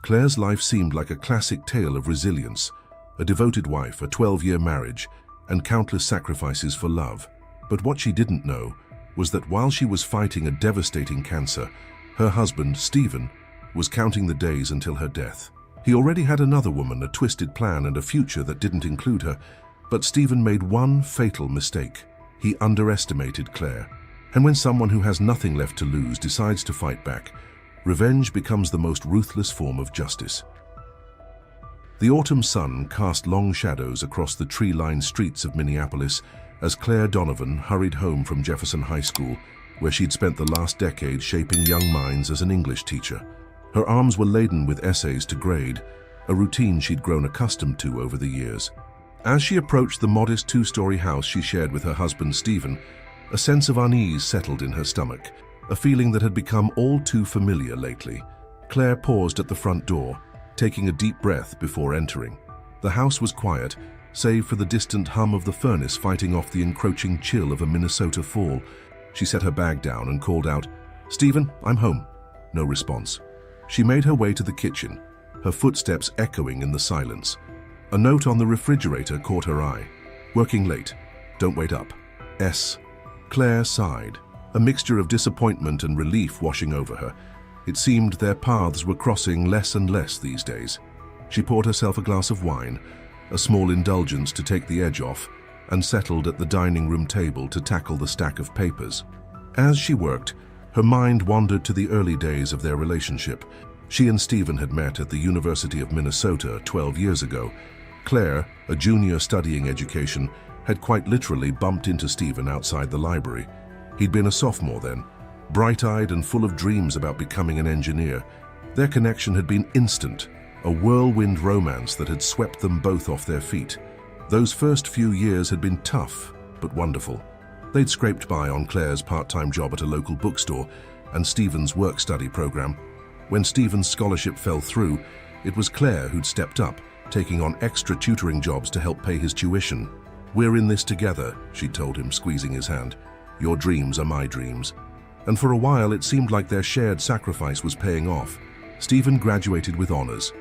Claire's life seemed like a classic tale of resilience, a devoted wife, a 12-year marriage, and countless sacrifices for love. But what she didn't know was that while she was fighting a devastating cancer, her husband, Stephen, was counting the days until her death. He already had another woman, a twisted plan, and a future that didn't include her, but Stephen made one fatal mistake. He underestimated Claire. And when someone who has nothing left to lose decides to fight back, revenge becomes the most ruthless form of justice. The autumn sun cast long shadows across the tree-lined streets of Minneapolis as Claire Donovan hurried home from Jefferson High School, where she'd spent the last decade shaping young minds as an English teacher. Her arms were laden with essays to grade, a routine she'd grown accustomed to over the years. As she approached the modest two-story house she shared with her husband Stephen, a sense of unease settled in her stomach, a feeling that had become all too familiar lately. Claire paused at the front door, taking a deep breath before entering. The house was quiet, save for the distant hum of the furnace fighting off the encroaching chill of a Minnesota fall. She set her bag down and called out, "Stephen, I'm home." No response. She made her way to the kitchen, her footsteps echoing in the silence. A note on the refrigerator caught her eye. "Working late. Don't wait up. S." Claire sighed, a mixture of disappointment and relief washing over her. It seemed their paths were crossing less and less these days. She poured herself a glass of wine, a small indulgence to take the edge off, and settled at the dining room table to tackle the stack of papers. As she worked, her mind wandered to the early days of their relationship. She and Stephen had met at the University of Minnesota 12 years ago. Claire, a junior studying education, had quite literally bumped into Stephen outside the library. He'd been a sophomore then, bright-eyed and full of dreams about becoming an engineer. Their connection had been instant, a whirlwind romance that had swept them both off their feet. Those first few years had been tough, but wonderful. They'd scraped by on Claire's part-time job at a local bookstore and Stephen's work-study program. When Stephen's scholarship fell through, it was Claire who'd stepped up, taking on extra tutoring jobs to help pay his tuition. "We're in this together," she told him, squeezing his hand. "Your dreams are my dreams." And for a while it seemed like their shared sacrifice was paying off. Stephen graduated with honors,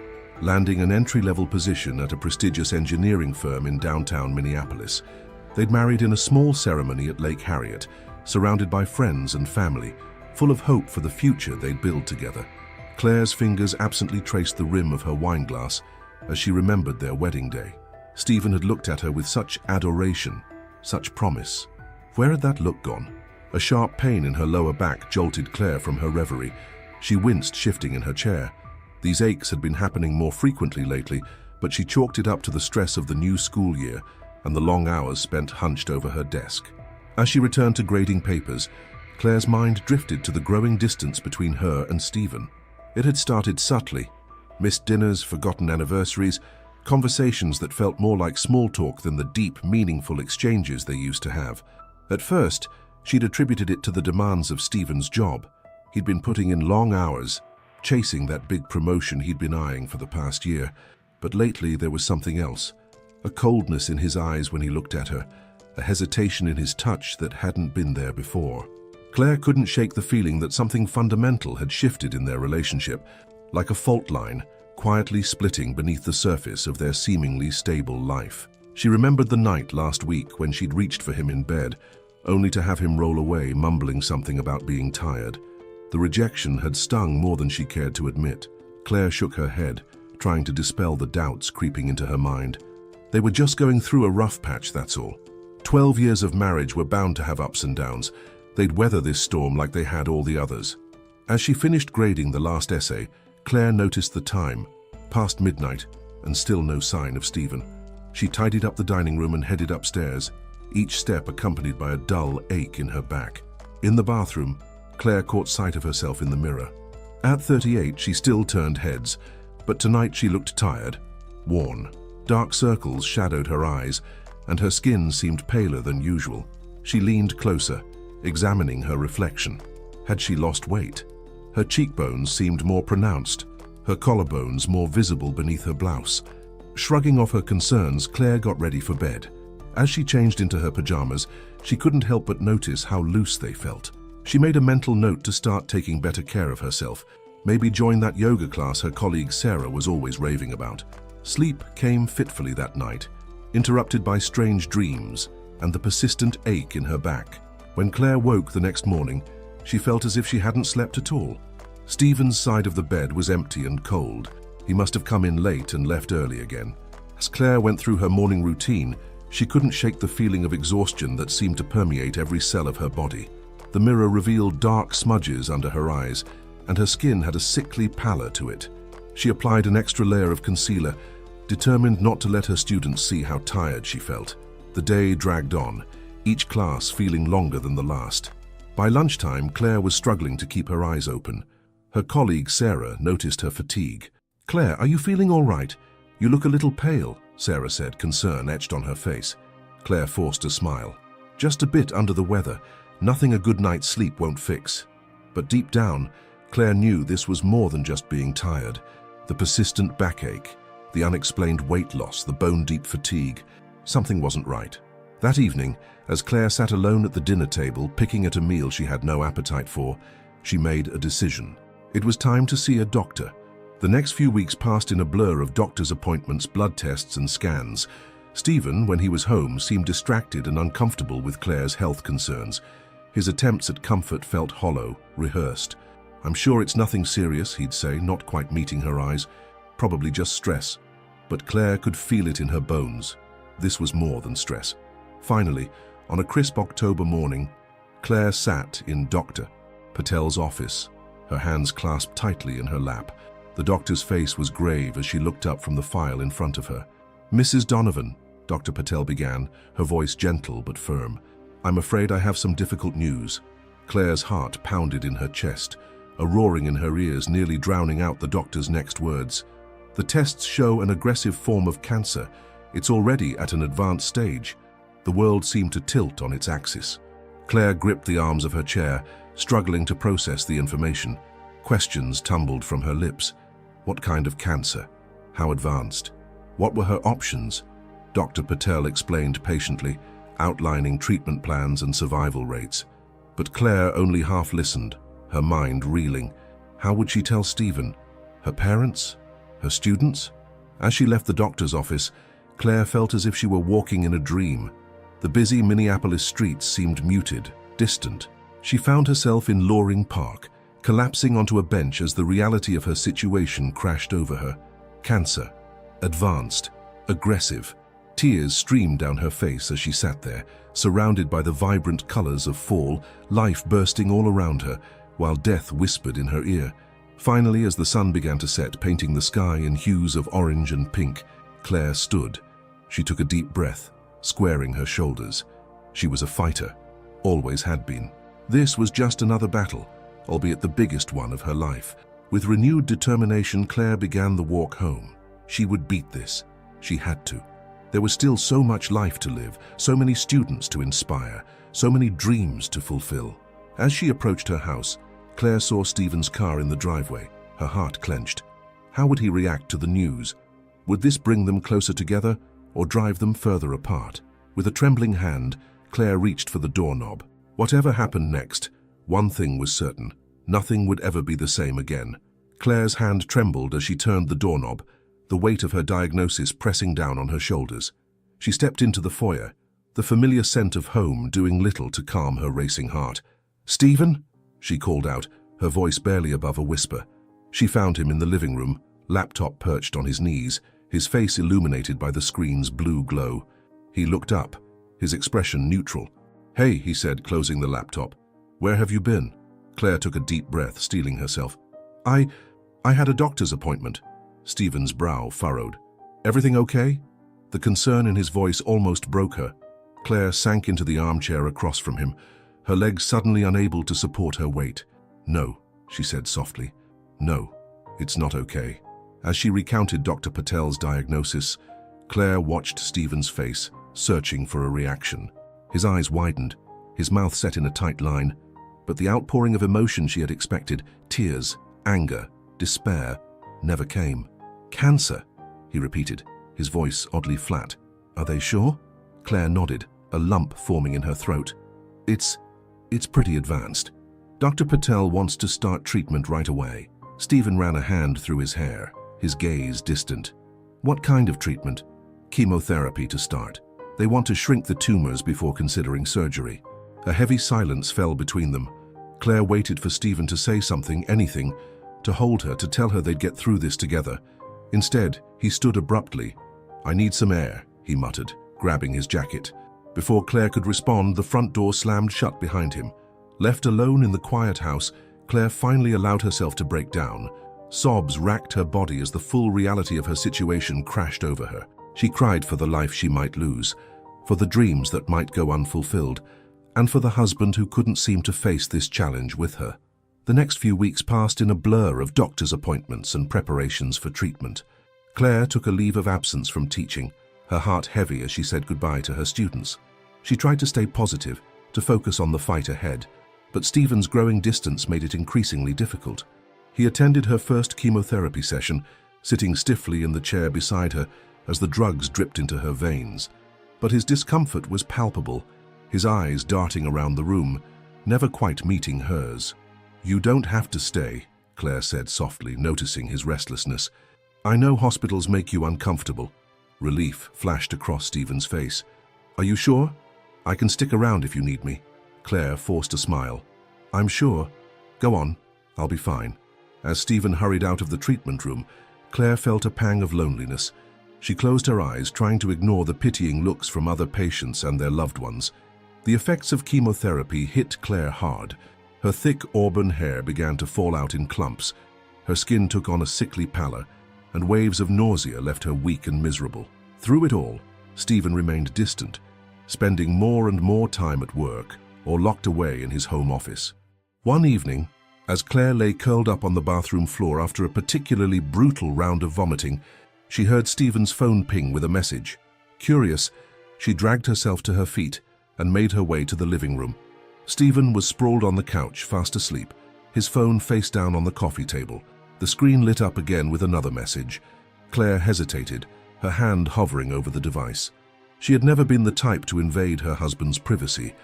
landing an entry-level position at a prestigious engineering firm in downtown Minneapolis. They'd married in a small ceremony at Lake Harriet, surrounded by friends and family, full of hope for the future they'd build together. Claire's fingers absently traced the rim of her wineglass as she remembered their wedding day. Stephen had looked at her with such adoration, such promise. Where had that look gone? A sharp pain in her lower back jolted Claire from her reverie. She winced, shifting in her chair. These aches had been happening more frequently lately, but she chalked it up to the stress of the new school year and the long hours spent hunched over her desk. As she returned to grading papers, Claire's mind drifted to the growing distance between her and Stephen. It had started subtly. Missed dinners, forgotten anniversaries, conversations that felt more like small talk than the deep, meaningful exchanges they used to have. At first, she'd attributed it to the demands of Stephen's job. He'd been putting in long hours, chasing that big promotion he'd been eyeing for the past year. But lately there was something else. A coldness in his eyes when he looked at her, a hesitation in his touch that hadn't been there before. Claire couldn't shake the feeling that something fundamental had shifted in their relationship, like a fault line, quietly splitting beneath the surface of their seemingly stable life. She remembered the night last week when she'd reached for him in bed, only to have him roll away, mumbling something about being tired. The rejection had stung more than she cared to admit. Claire shook her head, trying to dispel the doubts creeping into her mind. They were just going through a rough patch, that's all. 12 years of marriage were bound to have ups and downs. They'd weather this storm like they had all the others. As she finished grading the last essay, Claire noticed the time, past midnight, and still no sign of Stephen. She tidied up the dining room and headed upstairs, each step accompanied by a dull ache in her back. In the bathroom, Claire caught sight of herself in the mirror. At 38, she still turned heads, but tonight she looked tired, worn. Dark circles shadowed her eyes, and her skin seemed paler than usual. She leaned closer, examining her reflection. Had she lost weight? Her cheekbones seemed more pronounced, her collarbones more visible beneath her blouse. Shrugging off her concerns, Claire got ready for bed. As she changed into her pajamas, she couldn't help but notice how loose they felt. She made a mental note to start taking better care of herself, Maybe join that yoga class her colleague Sarah was always raving about. Sleep came fitfully that night, interrupted by strange dreams and the persistent ache in her back. When Claire woke the next morning, she felt as if she hadn't slept at all. Stephen's side of the bed was empty and cold. He must have come in late and left early again. As Claire went through her morning routine, she couldn't shake the feeling of exhaustion that seemed to permeate every cell of her body. The mirror revealed dark smudges under her eyes, and her skin had a sickly pallor to it. She applied an extra layer of concealer, determined not to let her students see how tired she felt. The day dragged on, each class feeling longer than the last. By lunchtime, Claire was struggling to keep her eyes open. Her colleague Sarah noticed her fatigue. "Claire, are you feeling all right? You look a little pale," Sarah said, concern etched on her face. Claire forced a smile. "Just a bit under the weather. Nothing a good night's sleep won't fix." But deep down, Claire knew this was more than just being tired. The persistent backache, the unexplained weight loss, the bone-deep fatigue. Something wasn't right. That evening, as Claire sat alone at the dinner table, picking at a meal she had no appetite for, she made a decision. It was time to see a doctor. The next few weeks passed in a blur of doctor's appointments, blood tests, and scans. Stephen, when he was home, seemed distracted and uncomfortable with Claire's health concerns. His attempts at comfort felt hollow, rehearsed. "I'm sure it's nothing serious," he'd say, not quite meeting her eyes. "Probably just stress." But Claire could feel it in her bones. This was more than stress. Finally, on a crisp October morning, Claire sat in Dr. Patel's office, her hands clasped tightly in her lap. The doctor's face was grave as she looked up from the file in front of her. "Mrs. Donovan," Dr. Patel began, her voice gentle but firm, "I'm afraid I have some difficult news." Claire's heart pounded in her chest, a roaring in her ears nearly drowning out the doctor's next words. "The tests show an aggressive form of cancer. It's already at an advanced stage." The world seemed to tilt on its axis. Claire gripped the arms of her chair, struggling to process the information. Questions tumbled from her lips. What kind of cancer? How advanced? What were her options? Dr. Patel explained patiently, outlining treatment plans and survival rates. But Claire only half listened, her mind reeling. How would she tell Stephen? Her parents? Her students? As she left the doctor's office, Claire felt as if she were walking in a dream. The busy Minneapolis streets seemed muted, distant. She found herself in Loring Park, collapsing onto a bench as the reality of her situation crashed over her. Cancer. Advanced. Aggressive. Tears streamed down her face as she sat there, surrounded by the vibrant colors of fall, life bursting all around her, while death whispered in her ear. Finally, as the sun began to set, painting the sky in hues of orange and pink, Claire stood. She took a deep breath, squaring her shoulders. She was a fighter, always had been. This was just another battle, albeit the biggest one of her life. With renewed determination, Claire began the walk home. She would beat this. She had to. There was still so much life to live, so many students to inspire, so many dreams to fulfill. As she approached her house, Claire saw Stephen's car in the driveway, her heart clenched. How would he react to the news? Would this bring them closer together or drive them further apart? With a trembling hand, Claire reached for the doorknob. Whatever happened next, one thing was certain. Nothing would ever be the same again. Claire's hand trembled as she turned the doorknob, the weight of her diagnosis pressing down on her shoulders. She stepped into the foyer, the familiar scent of home doing little to calm her racing heart. "Stephen?" she called out, her voice barely above a whisper. She found him in the living room, laptop perched on his knees, his face illuminated by the screen's blue glow. He looked up, his expression neutral. "Hey," he said, closing the laptop. "Where have you been?" Claire took a deep breath, steeling herself. I had a doctor's appointment." Stephen's brow furrowed. "Everything okay?" The concern in his voice almost broke her. Claire sank into the armchair across from him, her legs suddenly unable to support her weight. "No," she said softly. "No, it's not okay." As she recounted Dr. Patel's diagnosis, Claire watched Stephen's face, searching for a reaction. His eyes widened, his mouth set in a tight line, but the outpouring of emotion she had expected, tears, anger, despair, never came. "Cancer," he repeated, his voice oddly flat. "Are they sure?" Claire nodded, a lump forming in her throat. It's pretty advanced. Dr. Patel wants to start treatment right away. Stephen ran a hand through his hair, his gaze distant. What kind of treatment? Chemotherapy to start. They want to shrink the tumors before considering surgery. A heavy silence fell between them. Claire waited for Stephen to say something, anything, to hold her, to tell her they'd get through this together. Instead, he stood abruptly. "I need some air," he muttered, grabbing his jacket. Before Claire could respond, the front door slammed shut behind him. Left alone in the quiet house, Claire finally allowed herself to break down. Sobs racked her body as the full reality of her situation crashed over her. She cried for the life she might lose, for the dreams that might go unfulfilled, and for the husband who couldn't seem to face this challenge with her. The next few weeks passed in a blur of doctor's appointments and preparations for treatment. Claire took a leave of absence from teaching, her heart heavy as she said goodbye to her students. She tried to stay positive, to focus on the fight ahead, but Stephen's growing distance made it increasingly difficult. He attended her first chemotherapy session, sitting stiffly in the chair beside her as the drugs dripped into her veins. But his discomfort was palpable, his eyes darting around the room, never quite meeting hers. "You don't have to stay," Claire said softly, noticing his restlessness. "I know hospitals make you uncomfortable." Relief flashed across Stephen's face. "Are you sure? I can stick around if you need me." Claire forced a smile. "I'm sure. Go on, I'll be fine." As Stephen hurried out of the treatment room, Claire felt a pang of loneliness. She closed her eyes, trying to ignore the pitying looks from other patients and their loved ones. The effects of chemotherapy hit Claire hard. Her thick auburn hair began to fall out in clumps. Her skin took on a sickly pallor, and waves of nausea left her weak and miserable. Through it all, Stephen remained distant, spending more and more time at work or locked away in his home office. One evening, as Claire lay curled up on the bathroom floor after a particularly brutal round of vomiting, she heard Stephen's phone ping with a message. Curious, she dragged herself to her feet and made her way to the living room. Stephen was sprawled on the couch, fast asleep, his phone face down on the coffee table. The screen lit up again with another message. Claire hesitated, her hand hovering over the device. She had never been the type to invade her husband's privacy,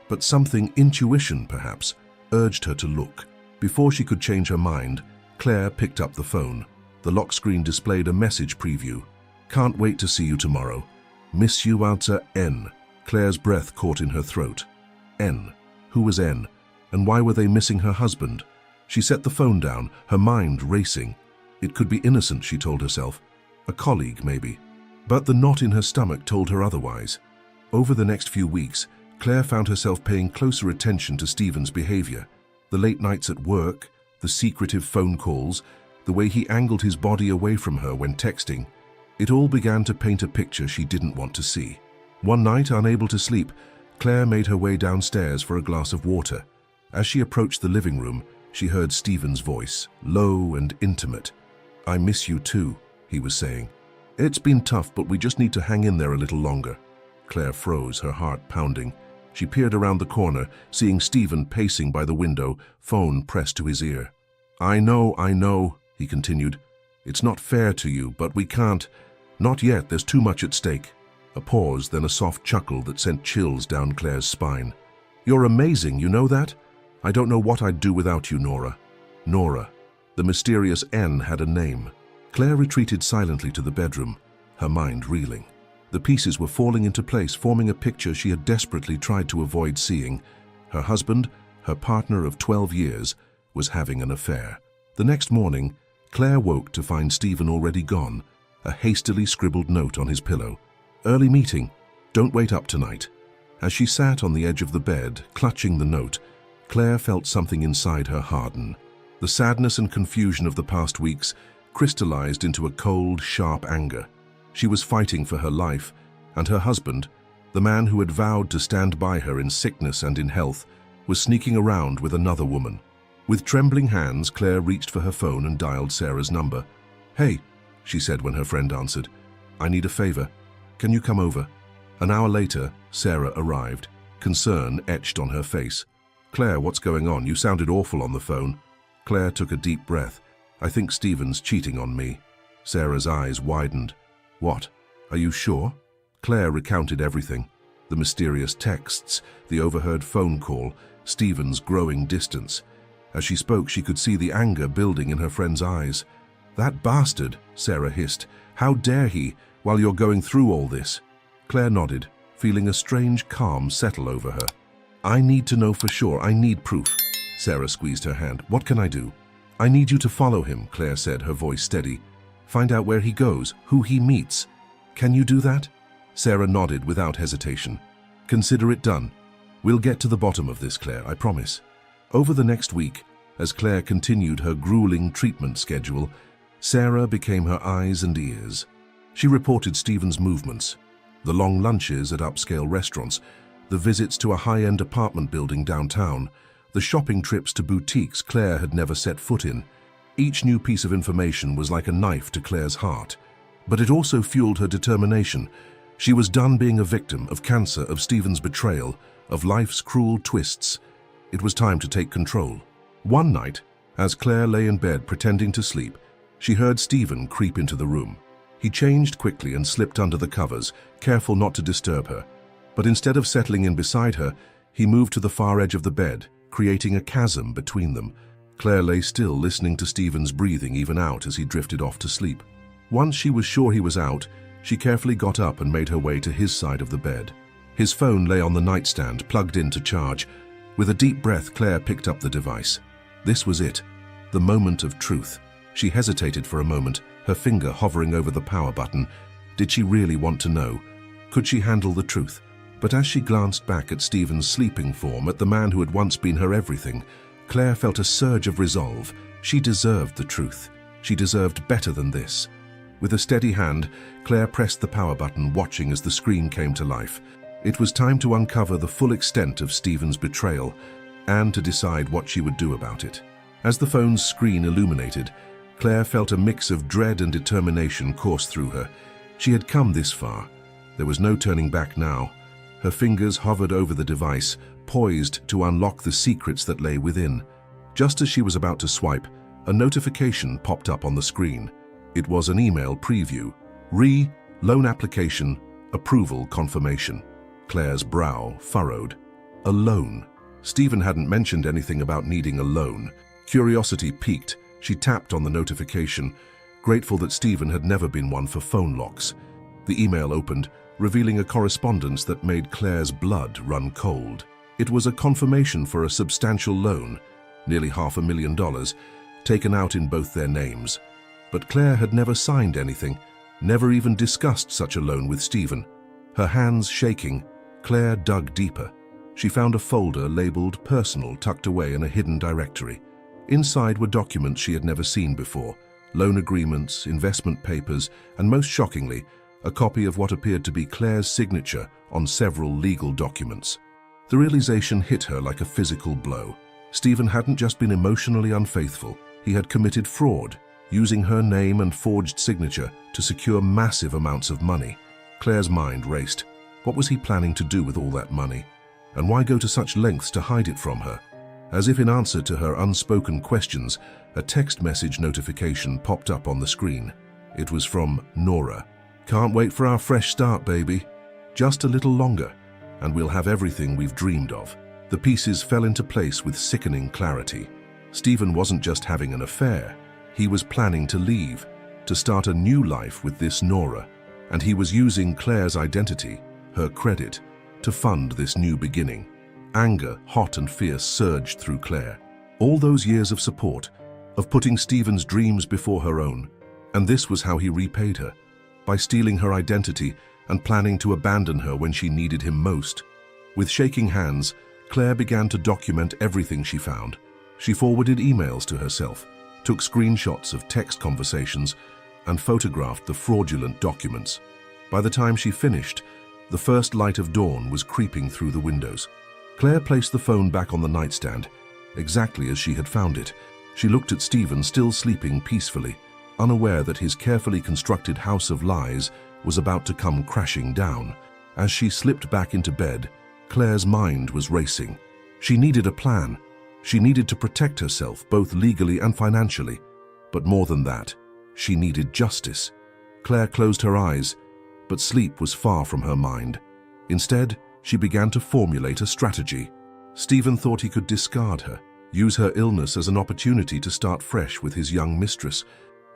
but something, intuition perhaps, urged her to look. Before she could change her mind, Claire picked up the phone. The lock screen displayed a message preview. "Can't wait to see you tomorrow. Miss you answer N." Claire's breath caught in her throat. N. Who was N? And why were they missing her husband? She set the phone down, her mind racing. It could be innocent, she told herself. A colleague, maybe. But the knot in her stomach told her otherwise. Over the next few weeks, Claire found herself paying closer attention to Stephen's behavior. The late nights at work, the secretive phone calls, the way he angled his body away from her when texting. It all began to paint a picture she didn't want to see. One night, unable to sleep, Claire made her way downstairs for a glass of water. As she approached the living room, she heard Stephen's voice, low and intimate. "I miss you too," he was saying. "It's been tough, but we just need to hang in there a little longer." Claire froze, her heart pounding. She peered around the corner, seeing Stephen pacing by the window, phone pressed to his ear. I know," he continued. "It's not fair to you, but we can't. Not yet, there's too much at stake." A pause, then a soft chuckle that sent chills down Claire's spine. "You're amazing, you know that? I don't know what I'd do without you, Nora." Nora. The mysterious N had a name. Claire retreated silently to the bedroom, her mind reeling. The pieces were falling into place, forming a picture she had desperately tried to avoid seeing. Her husband, her partner of 12 years, was having an affair. The next morning, Claire woke to find Stephen already gone, a hastily scribbled note on his pillow. "Early meeting. Don't wait up tonight." As she sat on the edge of the bed, clutching the note, Claire felt something inside her harden. The sadness and confusion of the past weeks crystallized into a cold, sharp anger. She was fighting for her life, and her husband, the man who had vowed to stand by her in sickness and in health, was sneaking around with another woman. With trembling hands, Claire reached for her phone and dialed Sarah's number. "Hey," she said when her friend answered. "I need a favor. Can you come over?" An hour later, Sarah arrived, concern etched on her face. "Claire, what's going on? You sounded awful on the phone." Claire took a deep breath. "I think Stephen's cheating on me." Sarah's eyes widened. "What? Are you sure?" Claire recounted everything. The mysterious texts, the overheard phone call, Stephen's growing distance. As she spoke, she could see the anger building in her friend's eyes. "That bastard," Sarah hissed. "How dare he, while you're going through all this?" Claire nodded, feeling a strange calm settle over her. "I need to know for sure. I need proof." Sarah squeezed her hand. "What can I do?" "I need you to follow him," Claire said, her voice steady. "Find out where he goes, who he meets. Can you do that?" Sarah nodded without hesitation. "Consider it done. We'll get to the bottom of this, Claire, I promise." Over the next week, as Claire continued her grueling treatment schedule, Sarah became her eyes and ears. She reported Stephen's movements, the long lunches at upscale restaurants, the visits to a high-end apartment building downtown, the shopping trips to boutiques Claire had never set foot in. Each new piece of information was like a knife to Claire's heart. But it also fueled her determination. She was done being a victim of cancer, of Stephen's betrayal, of life's cruel twists. It was time to take control. One night, as Claire lay in bed pretending to sleep, she heard Stephen creep into the room. He changed quickly and slipped under the covers, careful not to disturb her. But instead of settling in beside her, he moved to the far edge of the bed, creating a chasm between them. Claire lay still, listening to Stephen's breathing even out as he drifted off to sleep. Once she was sure he was out, she carefully got up and made her way to his side of the bed. His phone lay on the nightstand, plugged in to charge. With a deep breath, Claire picked up the device. This was it, the moment of truth. She hesitated for a moment, her finger hovering over the power button. Did she really want to know? Could she handle the truth? But as she glanced back at Stephen's sleeping form, at the man who had once been her everything, Claire felt a surge of resolve. She deserved the truth. She deserved better than this. With a steady hand, Claire pressed the power button, watching as the screen came to life. It was time to uncover the full extent of Stephen's betrayal and to decide what she would do about it. As the phone's screen illuminated, Claire felt a mix of dread and determination course through her. She had come this far. There was no turning back now. Her fingers hovered over the device, poised to unlock the secrets that lay within. Just as she was about to swipe, a notification popped up on the screen. It was an email preview. Loan application, approval confirmation. Claire's brow furrowed. A loan. Stephen hadn't mentioned anything about needing a loan. Curiosity piqued. She tapped on the notification, grateful that Stephen had never been one for phone locks. The email opened, revealing a correspondence that made Claire's blood run cold. It was a confirmation for a substantial loan, nearly $500,000, taken out in both their names. But Claire had never signed anything, never even discussed such a loan with Stephen. Her hands shaking, Claire dug deeper. She found a folder labeled Personal tucked away in a hidden directory. Inside were documents she had never seen before, loan agreements, investment papers, and most shockingly, a copy of what appeared to be Claire's signature on several legal documents. The realization hit her like a physical blow. Stephen hadn't just been emotionally unfaithful, he had committed fraud, using her name and forged signature to secure massive amounts of money. Claire's mind raced. What was he planning to do with all that money? And why go to such lengths to hide it from her? As if in answer to her unspoken questions, a text message notification popped up on the screen. It was from Nora. "Can't wait for our fresh start, baby. Just a little longer, and we'll have everything we've dreamed of." The pieces fell into place with sickening clarity. Stephen wasn't just having an affair. He was planning to leave, to start a new life with this Nora, and he was using Claire's identity, her credit, to fund this new beginning. Anger, hot and fierce, surged through Claire. All those years of support, of putting Stephen's dreams before her own, and this was how he repaid her, by stealing her identity and planning to abandon her when she needed him most. With shaking hands, Claire began to document everything she found. She forwarded emails to herself, took screenshots of text conversations, and photographed the fraudulent documents. By the time she finished, the first light of dawn was creeping through the windows. Claire placed the phone back on the nightstand, exactly as she had found it. She looked at Stephen still sleeping peacefully, unaware that his carefully constructed house of lies was about to come crashing down. As she slipped back into bed, Claire's mind was racing. She needed a plan. She needed to protect herself, both legally and financially. But more than that, she needed justice. Claire closed her eyes, but sleep was far from her mind. Instead, she began to formulate a strategy. Stephen thought he could discard her. use her illness as an opportunity to start fresh with his young mistress.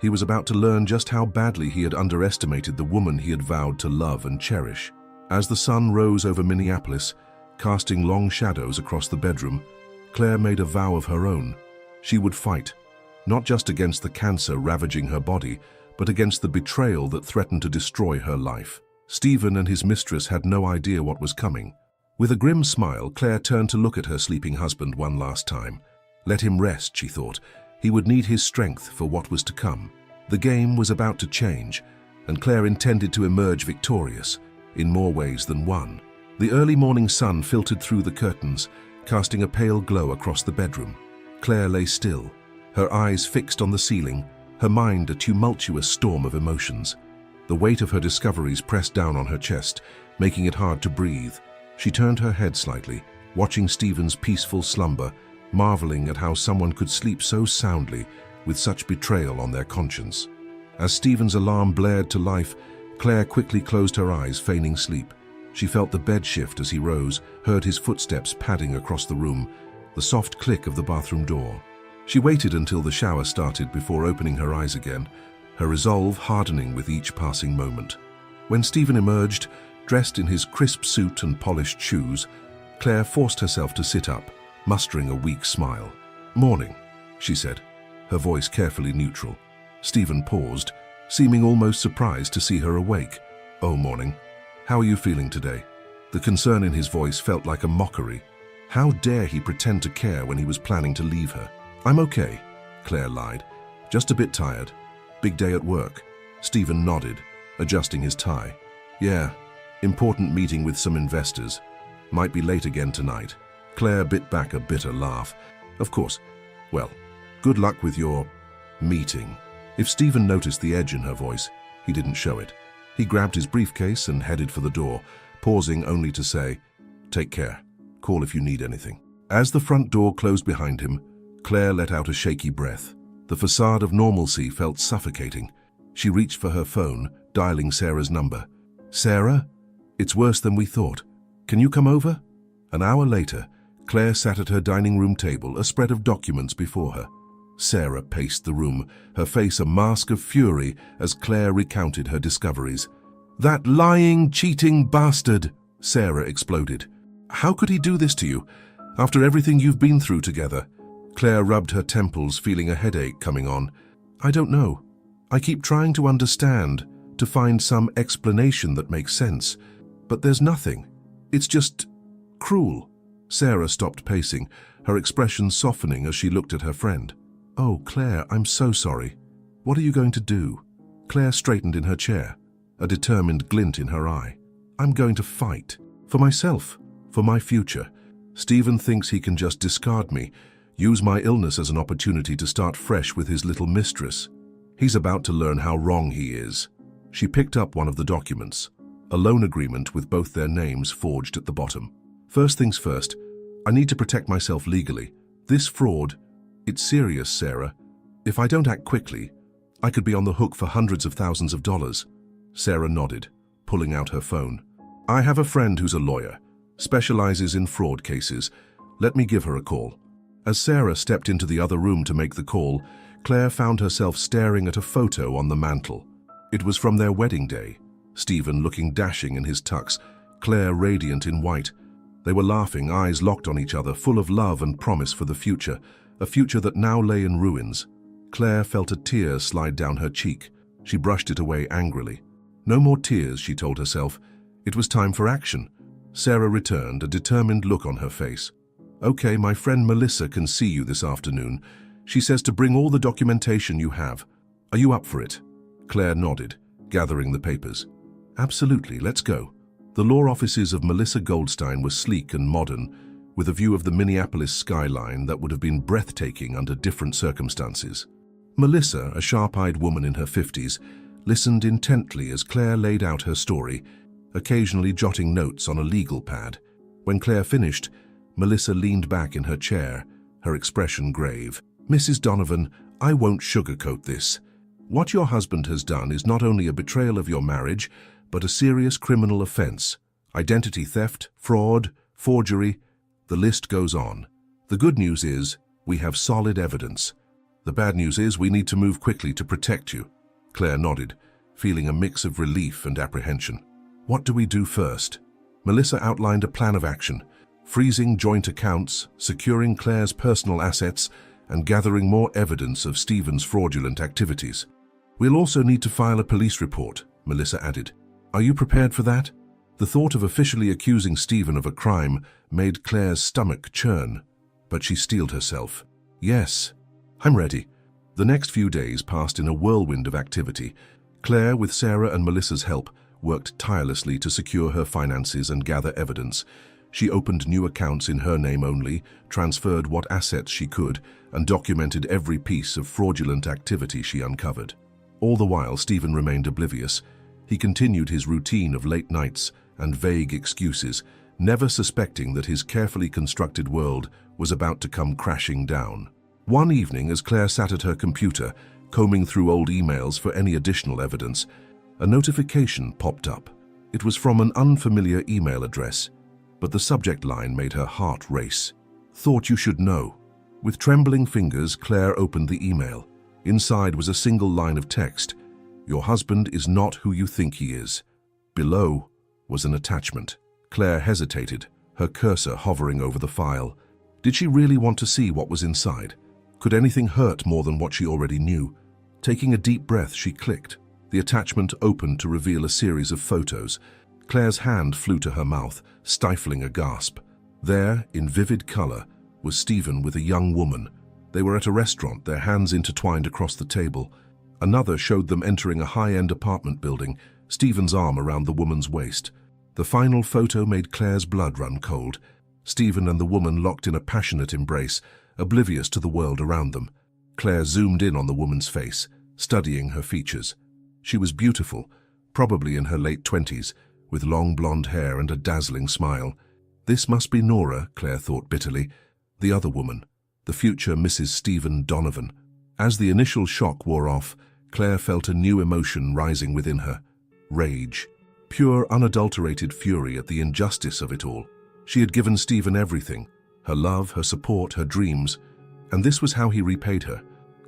He was about to learn just how badly he had underestimated the woman he had vowed to love and cherish. As the sun rose over Minneapolis, casting long shadows across the bedroom, Claire made a vow of her own. She would fight, not just against the cancer ravaging her body, but against the betrayal that threatened to destroy her life. Stephen and his mistress had no idea what was coming. With a grim smile, Claire turned to look at her sleeping husband one last time. Let him rest, she thought. He would need his strength for what was to come. The game was about to change, and Claire intended to emerge victorious, in more ways than one. The early morning sun filtered through the curtains, casting a pale glow across the bedroom. Claire lay still, her eyes fixed on the ceiling, her mind a tumultuous storm of emotions. The weight of her discoveries pressed down on her chest, making it hard to breathe. She turned her head slightly, watching Stephen's peaceful slumber, marveling at how someone could sleep so soundly with such betrayal on their conscience. As Stephen's alarm blared to life, Claire quickly closed her eyes, feigning sleep. She felt the bed shift as he rose, heard his footsteps padding across the room, the soft click of the bathroom door. She waited until the shower started before opening her eyes again, her resolve hardening with each passing moment. When Stephen emerged, dressed in his crisp suit and polished shoes, Claire forced herself to sit up, mustering a weak smile. "Morning," she said, her voice carefully neutral. Stephen paused, seeming almost surprised to see her awake. "Oh, morning. How are you feeling today?" The concern in his voice felt like a mockery. How dare he pretend to care when he was planning to leave her? "I'm okay," Claire lied. "Just a bit tired. Big day at work." Stephen nodded, adjusting his tie. "Yeah, important meeting with some investors. Might be late again tonight." Claire bit back a bitter laugh. "Of course. Well, good luck with your meeting." If Stephen noticed the edge in her voice, he didn't show it. He grabbed his briefcase and headed for the door, pausing only to say, "Take care. Call if you need anything." As the front door closed behind him, Claire let out a shaky breath. The facade of normalcy felt suffocating. She reached for her phone, dialing Sarah's number. "Sarah? It's worse than we thought. Can you come over?" An hour later, Claire sat at her dining room table, a spread of documents before her. Sarah paced the room, her face a mask of fury as Claire recounted her discoveries. "That lying, cheating bastard!" Sarah exploded. "How could he do this to you, after everything you've been through together?" Claire rubbed her temples, feeling a headache coming on. "I don't know. I keep trying to understand, to find some explanation that makes sense. But there's nothing. It's just cruel." Sarah stopped pacing, her expression softening as she looked at her friend. "Oh, Claire, I'm so sorry. What are you going to do?" Claire straightened in her chair, a determined glint in her eye. "I'm going to fight. For myself. For my future. Stephen thinks he can just discard me, use my illness as an opportunity to start fresh with his little mistress. He's about to learn how wrong he is." She picked up one of the documents, a loan agreement with both their names forged at the bottom. "First things first, I need to protect myself legally. This fraud, it's serious, Sarah. If I don't act quickly, I could be on the hook for hundreds of thousands of dollars." Sarah nodded, pulling out her phone. "I have a friend who's a lawyer, specializes in fraud cases. Let me give her a call." As Sarah stepped into the other room to make the call, Claire found herself staring at a photo on the mantel. It was from their wedding day. Stephen looking dashing in his tux, Claire radiant in white. They were laughing, eyes locked on each other, full of love and promise for the future, a future that now lay in ruins. Claire felt a tear slide down her cheek. She brushed it away angrily. No more tears, she told herself. It was time for action. Sarah returned, a determined look on her face. "Okay, my friend Melissa can see you this afternoon. She says to bring all the documentation you have. Are you up for it?" Claire nodded, gathering the papers. "Absolutely, let's go." The law offices of Melissa Goldstein were sleek and modern, with a view of the Minneapolis skyline that would have been breathtaking under different circumstances. Melissa, a sharp-eyed woman in her 50s, listened intently as Claire laid out her story, occasionally jotting notes on a legal pad. When Claire finished, Melissa leaned back in her chair, her expression grave. "Mrs. Donovan, I won't sugarcoat this. What your husband has done is not only a betrayal of your marriage, but a serious criminal offense. Identity theft, fraud, forgery, the list goes on. The good news is, We have solid evidence. The bad news is we need to move quickly to protect you. Claire nodded, feeling a mix of relief and apprehension. What do we do first? Melissa outlined a plan of action, freezing joint accounts, securing Claire's personal assets, and gathering more evidence of Stephen's fraudulent activities. We'll also need to file a police report, Melissa added. Are you prepared for that? The thought of officially accusing Stephen of a crime made Claire's stomach churn, but she steeled herself. Yes, I'm ready. The next few days passed in a whirlwind of activity. Claire, with Sarah and Melissa's help, worked tirelessly to secure her finances and gather evidence. She opened new accounts in her name only, transferred what assets she could, and documented every piece of fraudulent activity she uncovered. All the while, Stephen remained oblivious. He continued his routine of late nights and vague excuses, never suspecting that his carefully constructed world was about to come crashing down. One evening, as Claire sat at her computer, combing through old emails for any additional evidence, a notification popped up. It was from an unfamiliar email address, but the subject line made her heart race. Thought you should know. With trembling fingers, Claire opened the email. Inside was a single line of text. Your husband is not who you think he is. Below was an attachment. Claire hesitated, her cursor hovering over the file. Did she really want to see what was inside? Could anything hurt more than what she already knew? Taking a deep breath, she clicked. The attachment opened to reveal a series of photos. Claire's hand flew to her mouth, stifling a gasp. There, in vivid color, was Stephen with a young woman. They were at a restaurant, their hands intertwined across the table. Another showed them entering a high-end apartment building, Stephen's arm around the woman's waist. The final photo made Claire's blood run cold. Stephen and the woman locked in a passionate embrace, oblivious to the world around them. Claire zoomed in on the woman's face, studying her features. She was beautiful, probably in her late 20s, with long blonde hair and a dazzling smile. This must be Nora, Claire thought bitterly. The other woman, the future Mrs. Stephen Donovan. As the initial shock wore off, Claire felt a new emotion rising within her. Rage. Pure, unadulterated fury at the injustice of it all. She had given Stephen everything. Her love, her support, her dreams. And this was how he repaid her.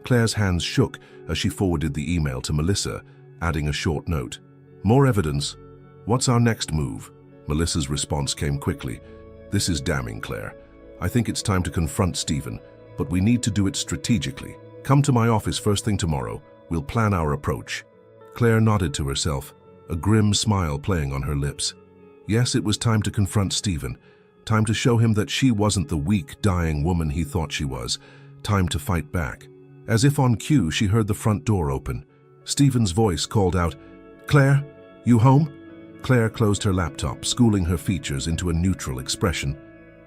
Claire's hands shook as she forwarded the email to Melissa, adding a short note. More evidence. What's our next move? Melissa's response came quickly. This is damning, Claire. I think it's time to confront Stephen, but we need to do it strategically. Come to my office first thing tomorrow. We'll plan our approach. Claire nodded to herself, a grim smile playing on her lips. Yes, it was time to confront Stephen. Time to show him that she wasn't the weak, dying woman he thought she was. Time to fight back. As if on cue, she heard the front door open. Stephen's voice called out, "Claire, you home?" Claire closed her laptop, schooling her features into a neutral expression.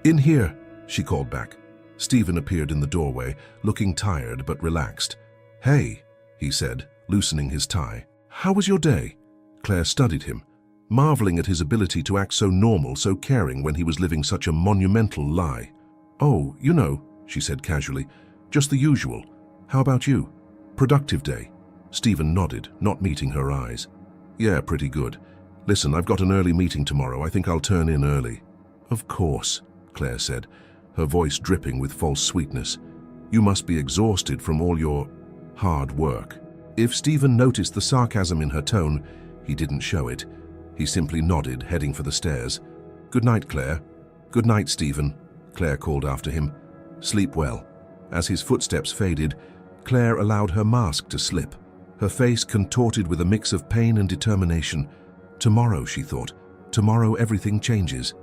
"In here," she called back. Stephen appeared in the doorway, looking tired but relaxed. "Hey," he said, loosening his tie. "How was your day?" Claire studied him, marveling at his ability to act so normal, so caring when he was living such a monumental lie. "Oh, you know," she said casually, "just the usual. How about you? Productive day?" Stephen nodded, not meeting her eyes. "Yeah, pretty good. Listen, I've got an early meeting tomorrow. I think I'll turn in early." "Of course," Claire said, her voice dripping with false sweetness. "You must be exhausted from all your hard work." If Stephen noticed the sarcasm in her tone, he didn't show it. He simply nodded, heading for the stairs. "Good night, Claire." "Good night, Stephen," Claire called after him. "Sleep well." As his footsteps faded, Claire allowed her mask to slip, her face contorted with a mix of pain and determination. Tomorrow, she thought. Tomorrow everything changes.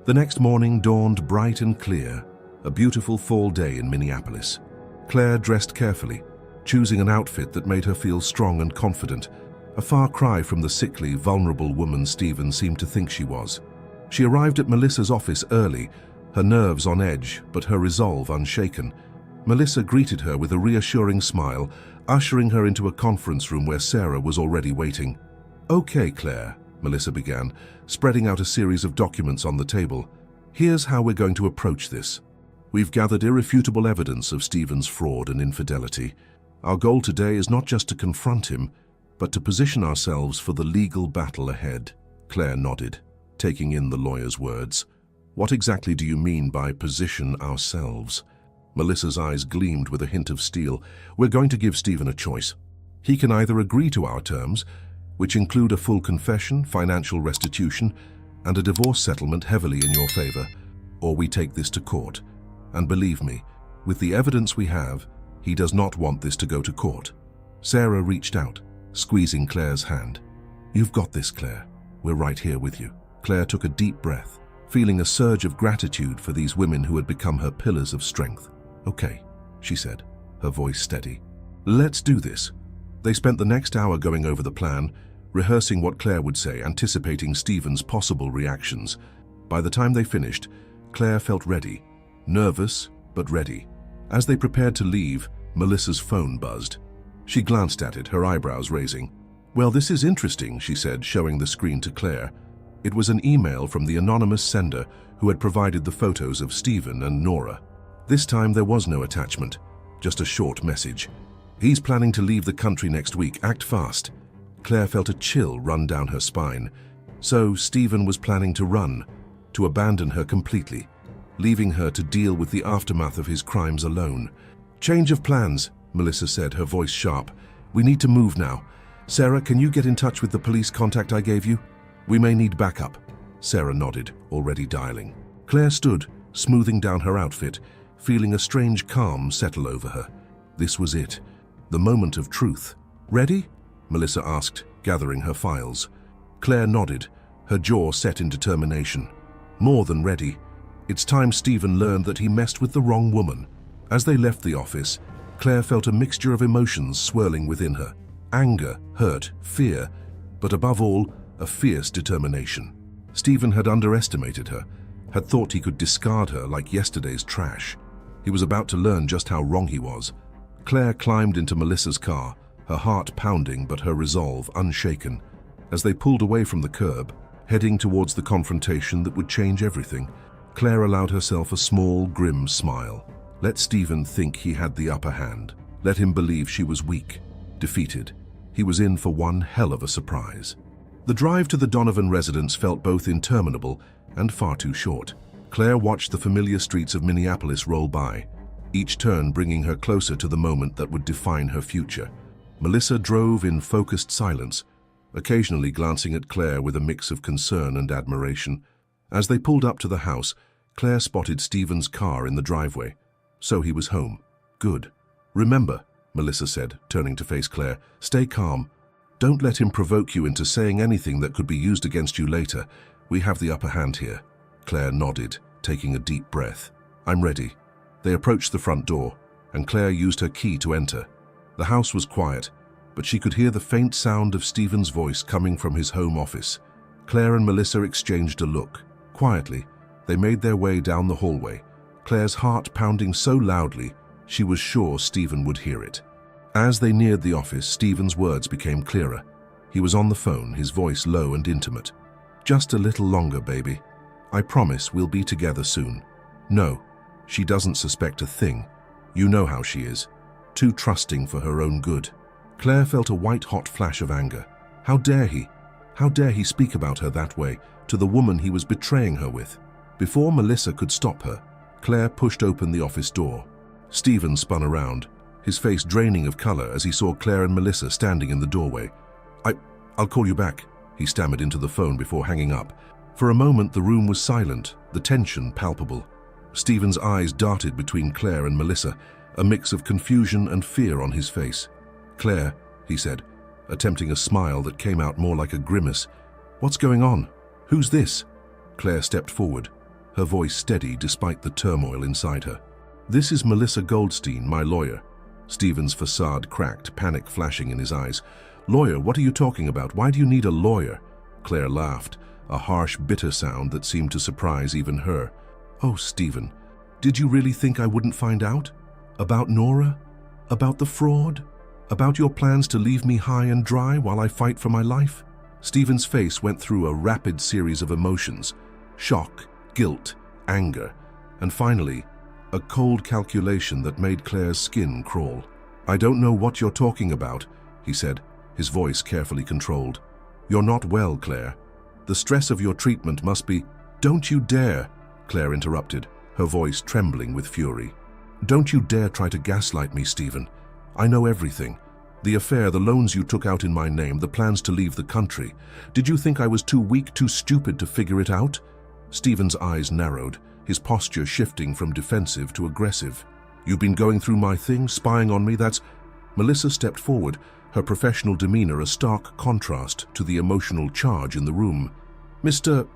The next morning dawned bright and clear, a beautiful fall day in Minneapolis. Claire dressed carefully, choosing an outfit that made her feel strong and confident, a far cry from the sickly, vulnerable woman Stephen seemed to think she was. She arrived at Melissa's office early, her nerves on edge, but her resolve unshaken. Melissa greeted her with a reassuring smile, ushering her into a conference room where Sarah was already waiting. "Okay, Claire," Melissa began, spreading out a series of documents on the table. "Here's how we're going to approach this. We've gathered irrefutable evidence of Stephen's fraud and infidelity. Our goal today is not just to confront him, but to position ourselves for the legal battle ahead." Claire nodded, taking in the lawyer's words. "What exactly do you mean by position ourselves?" Melissa's eyes gleamed with a hint of steel. "We're going to give Stephen a choice. He can either agree to our terms, which include a full confession, financial restitution, and a divorce settlement heavily in your favor, or we take this to court. And believe me, with the evidence we have, he does not want this to go to court." Sarah reached out, squeezing Claire's hand. "You've got this, Claire. We're right here with you." Claire took a deep breath, feeling a surge of gratitude for these women who had become her pillars of strength. "Okay," she said, her voice steady. "Let's do this." They spent the next hour going over the plan, rehearsing what Claire would say, anticipating Stephen's possible reactions. By the time they finished, Claire felt ready, nervous but ready. As they prepared to leave, Melissa's phone buzzed. She glanced at it, her eyebrows raising. "Well, this is interesting," she said, showing the screen to Claire. It was an email from the anonymous sender who had provided the photos of Stephen and Nora. This time there was no attachment, just a short message. "He's planning to leave the country next week. Act fast." Claire felt a chill run down her spine. So Stephen was planning to run, to abandon her completely, leaving her to deal with the aftermath of his crimes alone. "Change of plans," Melissa said, her voice sharp. "We need to move now. Sarah, can you get in touch with the police contact I gave you? We may need backup." Sarah nodded, already dialing. Claire stood, smoothing down her outfit, feeling a strange calm settle over her. This was it, the moment of truth. "Ready?" Melissa asked, gathering her files. Claire nodded, her jaw set in determination. More than ready. It's time Stephen learned that he messed with the wrong woman. As they left the office, Claire felt a mixture of emotions swirling within her. Anger, hurt, fear, but above all, a fierce determination. Stephen had underestimated her, had thought he could discard her like yesterday's trash. He was about to learn just how wrong he was. Claire climbed into Melissa's car, her heart pounding but her resolve unshaken. As they pulled away from the curb, heading towards the confrontation that would change everything, Claire allowed herself a small, grim smile. Let Stephen think he had the upper hand. Let him believe she was weak, defeated. He was in for one hell of a surprise. The drive to the Donovan residence felt both interminable and far too short. Claire watched the familiar streets of Minneapolis roll by, each turn bringing her closer to the moment that would define her future. Melissa drove in focused silence, occasionally glancing at Claire with a mix of concern and admiration. As they pulled up to the house, Claire spotted Stephen's car in the driveway. So he was home. Good. "Remember," Melissa said, turning to face Claire, "stay calm. Don't let him provoke you into saying anything that could be used against you later. We have the upper hand here." Claire nodded, taking a deep breath. "I'm ready." They approached the front door, and Claire used her key to enter. The house was quiet, but she could hear the faint sound of Stephen's voice coming from his home office. Claire and Melissa exchanged a look. Quietly, they made their way down the hallway, Claire's heart pounding so loudly she was sure Stephen would hear it. As they neared the office, Stephen's words became clearer. He was on the phone, his voice low and intimate. "Just a little longer, baby. I promise we'll be together soon. No, she doesn't suspect a thing. You know how she is. Too trusting for her own good." Claire felt a white-hot flash of anger. How dare he? How dare he speak about her that way, to the woman he was betraying her with? Before Melissa could stop her, Claire pushed open the office door. Stephen spun around, his face draining of color as he saw Claire and Melissa standing in the doorway. I'll call you back," he stammered into the phone before hanging up. For a moment the room was silent, the tension palpable. Stephen's eyes darted between Claire and Melissa, a mix of confusion and fear on his face. "Claire," he said, attempting a smile that came out more like a grimace. "What's going on? Who's this?" Claire stepped forward, her voice steady despite the turmoil inside her. "This is Melissa Goldstein, my lawyer." Stephen's facade cracked, panic flashing in his eyes. "Lawyer, what are you talking about? Why do you need a lawyer?" Claire laughed, a harsh, bitter sound that seemed to surprise even her. "Oh, Stephen, did you really think I wouldn't find out? About Nora? About the fraud? About your plans to leave me high and dry while I fight for my life?" Stephen's face went through a rapid series of emotions: shock, guilt, anger, and finally, a cold calculation that made Claire's skin crawl. "I don't know what you're talking about," he said, his voice carefully controlled. "You're not well, Claire. The stress of your treatment must be—" "Don't you dare!" Claire interrupted, her voice trembling with fury. Don't you dare try to gaslight me, Stephen. I know everything. The affair, the loans you took out in my name, the plans to leave the country. Did you think I was too weak, too stupid to figure it out? Stephen's eyes narrowed, his posture shifting from defensive to aggressive. You've been going through my thing, spying on me, that's... Melissa stepped forward, her professional demeanor a stark contrast to the emotional charge in the room. Mr.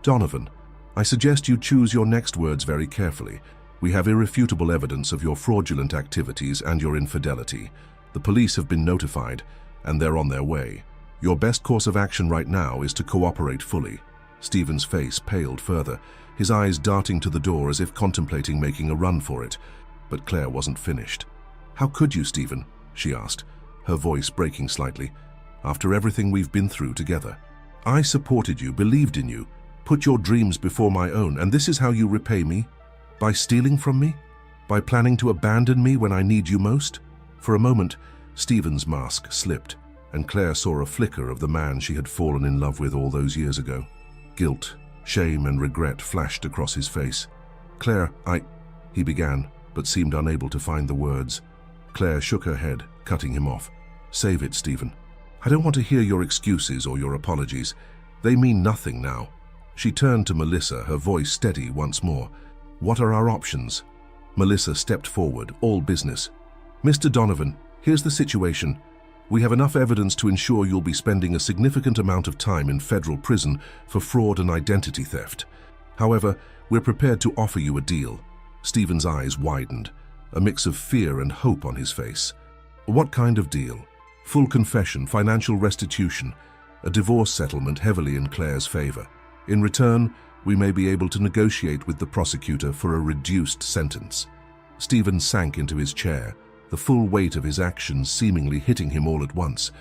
Donovan, I suggest you choose your next words very carefully. We have irrefutable evidence of your fraudulent activities and your infidelity. The police have been notified, and they're on their way. Your best course of action right now is to cooperate fully. Stephen's face paled further, his eyes darting to the door as if contemplating making a run for it. But Claire wasn't finished. How could you, Stephen? She asked, her voice breaking slightly. After everything we've been through together. I supported you, believed in you, put your dreams before my own, and this is how you repay me? By stealing from me? By planning to abandon me when I need you most? For a moment, Stephen's mask slipped, and Claire saw a flicker of the man she had fallen in love with all those years ago. Guilt, shame, and regret flashed across his face. Claire, he began, but seemed unable to find the words. Claire shook her head, cutting him off. Save it, Stephen. I don't want to hear your excuses or your apologies. They mean nothing now. She turned to Melissa, her voice steady once more. What are our options? Melissa stepped forward, all business. Mr. Donovan, here's the situation. We have enough evidence to ensure you'll be spending a significant amount of time in federal prison for fraud and identity theft. However, we're prepared to offer you a deal. Stephen's eyes widened, a mix of fear and hope on his face. What kind of deal? Full confession, financial restitution, a divorce settlement heavily in Claire's favor. In return, we may be able to negotiate with the prosecutor for a reduced sentence. Stephen sank into his chair, the full weight of his actions seemingly hitting him all at once.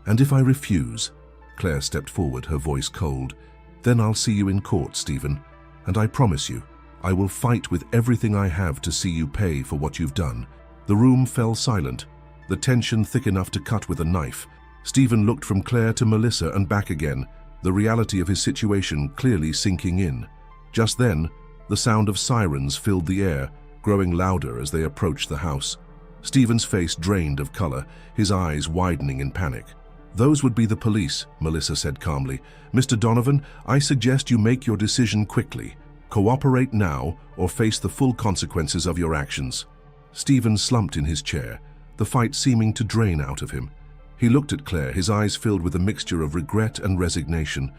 And if I refuse? Claire stepped forward, her voice cold. Then I'll see you in court, Stephen, and I promise you, I will fight with everything I have to see you pay for what you've done. The room fell silent, the tension thick enough to cut with a knife. Stephen looked from Claire to Melissa and back again, the reality of his situation clearly sinking in. Just then, the sound of sirens filled the air, growing louder as they approached the house. Stephen's face drained of color, his eyes widening in panic. Those would be the police, Melissa said calmly. Mr. Donovan, I suggest you make your decision quickly. Cooperate now or face the full consequences of your actions. Stephen slumped in his chair, the fight seeming to drain out of him. He looked at Claire, his eyes filled with a mixture of regret and resignation.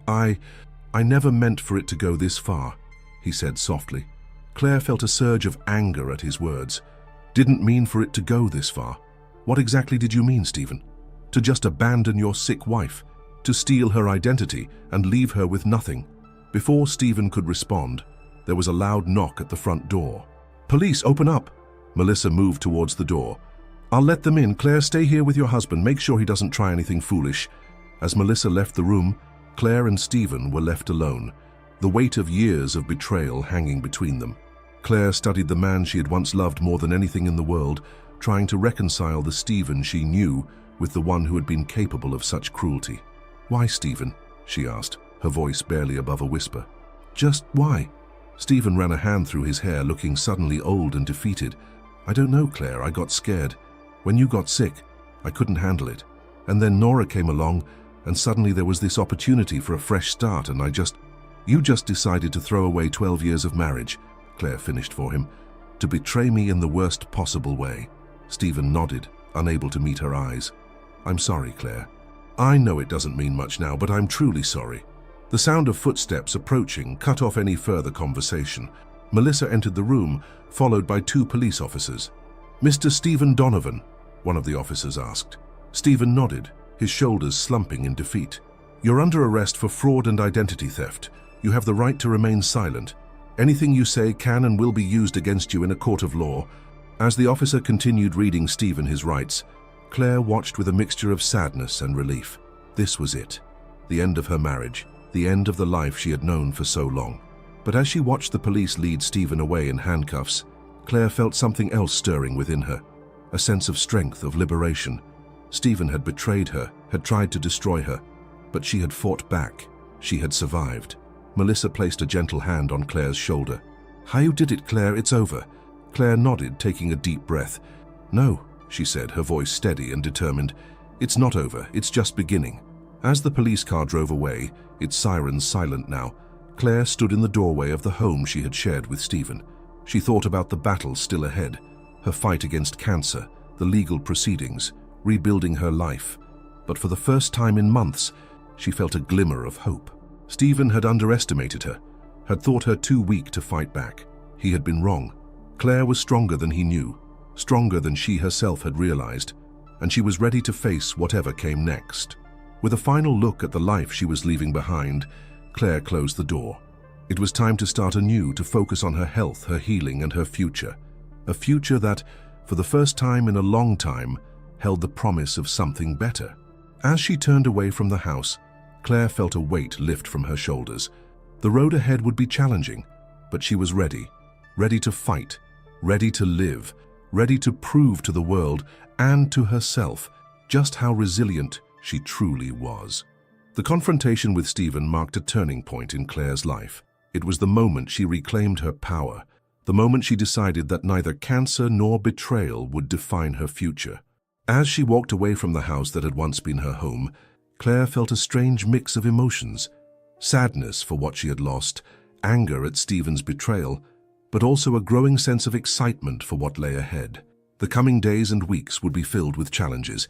I never meant for it to go this far, he said softly. Claire felt a surge of anger at his words. Didn't mean for it to go this far. What exactly did you mean, Stephen? To just abandon your sick wife? To steal her identity and leave her with nothing? Before Stephen could respond, there was a loud knock at the front door. Police, open up! Melissa moved towards the door. I'll let them in. Claire, stay here with your husband. Make sure he doesn't try anything foolish. As Melissa left the room, Claire and Stephen were left alone, the weight of years of betrayal hanging between them. Claire studied the man she had once loved more than anything in the world, trying to reconcile the Stephen she knew with the one who had been capable of such cruelty. Why, Stephen? She asked, her voice barely above a whisper. Just why? Stephen ran a hand through his hair, looking suddenly old and defeated. I don't know, Claire. I got scared. When you got sick, I couldn't handle it. And then Nora came along, and suddenly there was this opportunity for a fresh start, and You just decided to throw away 12 years of marriage, Claire finished for him, to betray me in the worst possible way. Stephen nodded, unable to meet her eyes. I'm sorry, Claire. I know it doesn't mean much now, but I'm truly sorry. The sound of footsteps approaching cut off any further conversation. Melissa entered the room, followed by 2 police officers. Mr. Stephen Donovan, one of the officers asked. Stephen nodded, his shoulders slumping in defeat. You're under arrest for fraud and identity theft. You have the right to remain silent. Anything you say can and will be used against you in a court of law. As the officer continued reading Stephen his rights, Claire watched with a mixture of sadness and relief. This was it. The end of her marriage, the end of the life she had known for so long. But as she watched the police lead Stephen away in handcuffs, Claire felt something else stirring within her, a sense of strength, of liberation. Stephen had betrayed her, had tried to destroy her, but she had fought back. She had survived. Melissa placed a gentle hand on Claire's shoulder. How you did it, Claire, it's over. Claire nodded, taking a deep breath. "No," she said, her voice steady and determined. "It's not over, it's just beginning." As the police car drove away, its sirens silent now, Claire stood in the doorway of the home she had shared with Stephen. She thought about the battle still ahead, her fight against cancer, the legal proceedings, rebuilding her life. But for the first time in months, she felt a glimmer of hope. Stephen had underestimated her, had thought her too weak to fight back. He had been wrong. Claire was stronger than he knew, stronger than she herself had realized, and she was ready to face whatever came next. With a final look at the life she was leaving behind, Claire closed the door. It was time to start anew, to focus on her health, her healing, and her future. A future that, for the first time in a long time, held the promise of something better. As she turned away from the house, Claire felt a weight lift from her shoulders. The road ahead would be challenging, but she was ready. Ready to fight, ready to live, ready to prove to the world and to herself just how resilient she truly was. The confrontation with Stephen marked a turning point in Claire's life. It was the moment she reclaimed her power, the moment she decided that neither cancer nor betrayal would define her future. As she walked away from the house that had once been her home, Claire felt a strange mix of emotions: sadness for what she had lost, anger at Stephen's betrayal, but also a growing sense of excitement for what lay ahead. The coming days and weeks would be filled with challenges,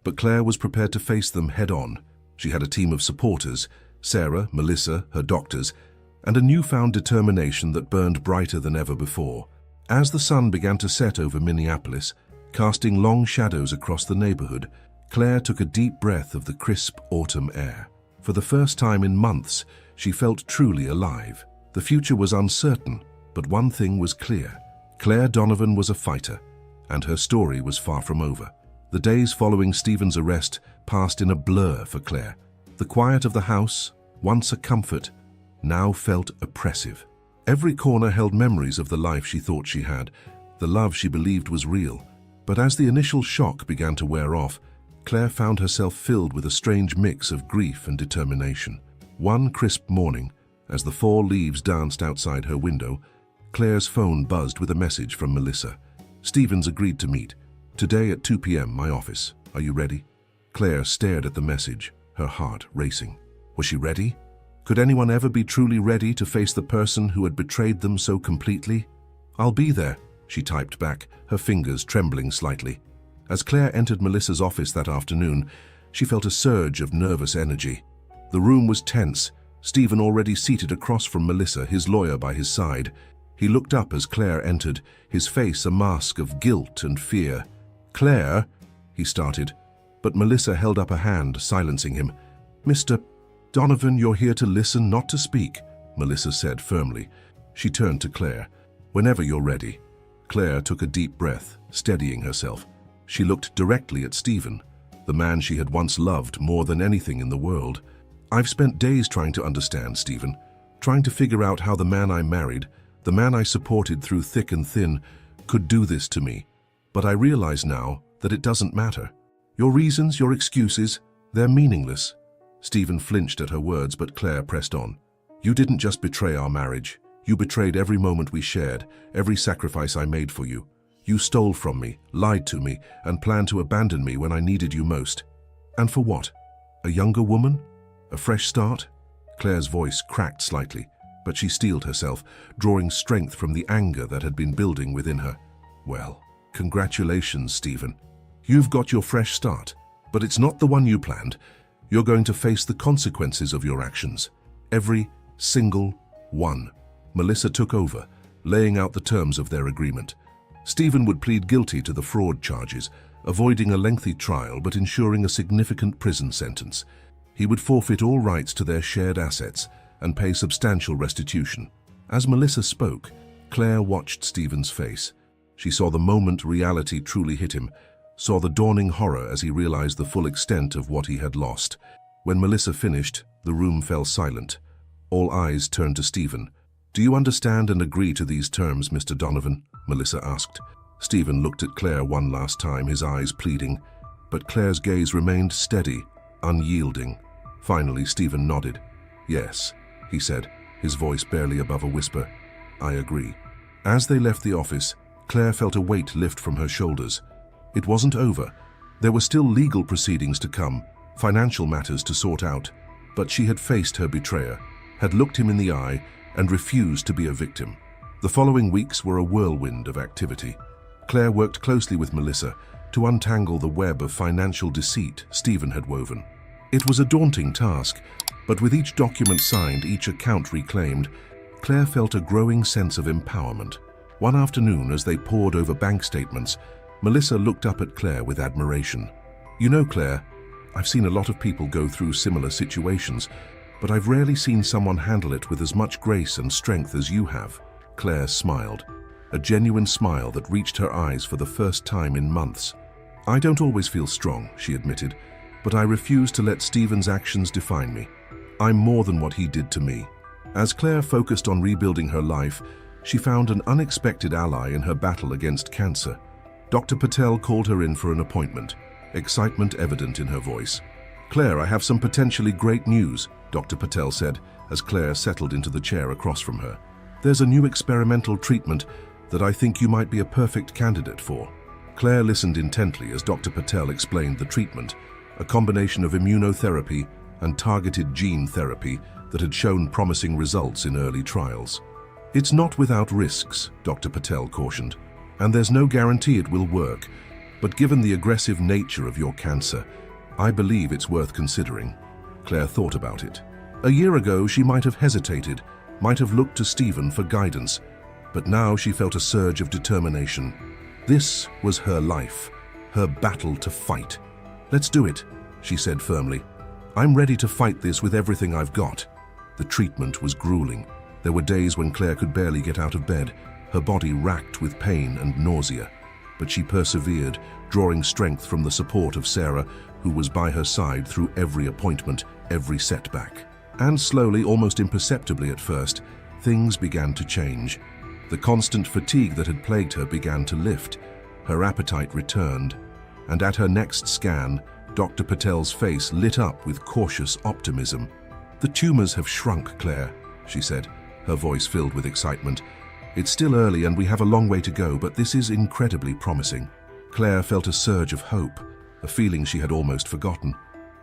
but Claire was prepared to face them head-on. She had a team of supporters, Sarah, Melissa, her doctors, and a newfound determination that burned brighter than ever before. As the sun began to set over Minneapolis, casting long shadows across the neighborhood, Claire took a deep breath of the crisp autumn air. For the first time in months, she felt truly alive. The future was uncertain, but one thing was clear. Claire Donovan was a fighter, and her story was far from over. The days following Stephen's arrest passed in a blur for Claire. The quiet of the house, once a comfort, now felt oppressive. Every corner held memories of the life she thought she had, the love she believed was real. But as the initial shock began to wear off, Claire found herself filled with a strange mix of grief and determination. One crisp morning, as the fall leaves danced outside her window, Claire's phone buzzed with a message from Melissa. "Stephen's agreed to meet. Today at 2 p.m. my office. Are you ready?" Claire stared at the message, her heart racing. Was she ready? Could anyone ever be truly ready to face the person who had betrayed them so completely? "I'll be there," she typed back, her fingers trembling slightly. As Claire entered Melissa's office that afternoon, she felt a surge of nervous energy. The room was tense, Stephen already seated across from Melissa, his lawyer by his side. He looked up as Claire entered, his face a mask of guilt and fear. "Claire," he started, but Melissa held up a hand, silencing him. "Mr. Donovan, you're here to listen, not to speak," Melissa said firmly. She turned to Claire. "Whenever you're ready." Claire took a deep breath, steadying herself. She looked directly at Stephen, the man she had once loved more than anything in the world. "I've spent days trying to understand, Stephen, trying to figure out how the man I married, the man I supported through thick and thin, could do this to me. But I realize now that it doesn't matter. Your reasons, your excuses, they're meaningless." Stephen flinched at her words, but Claire pressed on. "You didn't just betray our marriage. You betrayed every moment we shared, every sacrifice I made for you. You stole from me, lied to me, and planned to abandon me when I needed you most. And for what? A younger woman? A fresh start?" Claire's voice cracked slightly, but she steeled herself, drawing strength from the anger that had been building within her. "Well, congratulations, Stephen. You've got your fresh start, but it's not the one you planned. You're going to face the consequences of your actions. Every single one." Melissa took over, laying out the terms of their agreement. Stephen would plead guilty to the fraud charges, avoiding a lengthy trial but ensuring a significant prison sentence. He would forfeit all rights to their shared assets and pay substantial restitution. As Melissa spoke, Claire watched Stephen's face. She saw the moment reality truly hit him, saw the dawning horror as he realized the full extent of what he had lost. When Melissa finished, the room fell silent. All eyes turned to Stephen. "Do you understand and agree to these terms, Mr. Donovan?" Melissa asked. Stephen looked at Claire one last time, his eyes pleading, but Claire's gaze remained steady, unyielding. Finally, Stephen nodded. "Yes," he said, his voice barely above a whisper. "I agree." As they left the office, Claire felt a weight lift from her shoulders. It wasn't over. There were still legal proceedings to come, financial matters to sort out, but she had faced her betrayer, had looked him in the eye, and refused to be a victim. The following weeks were a whirlwind of activity. Claire worked closely with Melissa to untangle the web of financial deceit Stephen had woven. It was a daunting task, but with each document signed, each account reclaimed, Claire felt a growing sense of empowerment. One afternoon, as they pored over bank statements, Melissa looked up at Claire with admiration. "You know, Claire, I've seen a lot of people go through similar situations, but I've rarely seen someone handle it with as much grace and strength as you have." Claire smiled, a genuine smile that reached her eyes for the first time in months. "I don't always feel strong," she admitted, "but I refuse to let Stephen's actions define me. I'm more than what he did to me." As Claire focused on rebuilding her life, she found an unexpected ally in her battle against cancer. Dr. Patel called her in for an appointment, excitement evident in her voice. "Claire, I have some potentially great news," Dr. Patel said as Claire settled into the chair across from her. "There's a new experimental treatment that I think you might be a perfect candidate for." Claire listened intently as Dr. Patel explained the treatment, a combination of immunotherapy and targeted gene therapy that had shown promising results in early trials. "It's not without risks," Dr. Patel cautioned, "and there's no guarantee it will work, but given the aggressive nature of your cancer, I believe it's worth considering." Claire thought about it. A year ago, she might have hesitated, might have looked to Stephen for guidance, but now she felt a surge of determination. This was her life, her battle to fight. "Let's do it," she said firmly. "I'm ready to fight this with everything I've got." The treatment was grueling. There were days when Claire could barely get out of bed, her body racked with pain and nausea. But she persevered, drawing strength from the support of Sarah, who was by her side through every appointment, every setback. And slowly, almost imperceptibly at first, things began to change. The constant fatigue that had plagued her began to lift. Her appetite returned, and at her next scan, Dr. Patel's face lit up with cautious optimism. "The tumors have shrunk, Claire," she said, her voice filled with excitement. "It's still early and we have a long way to go, but this is incredibly promising." Claire felt a surge of hope, a feeling she had almost forgotten.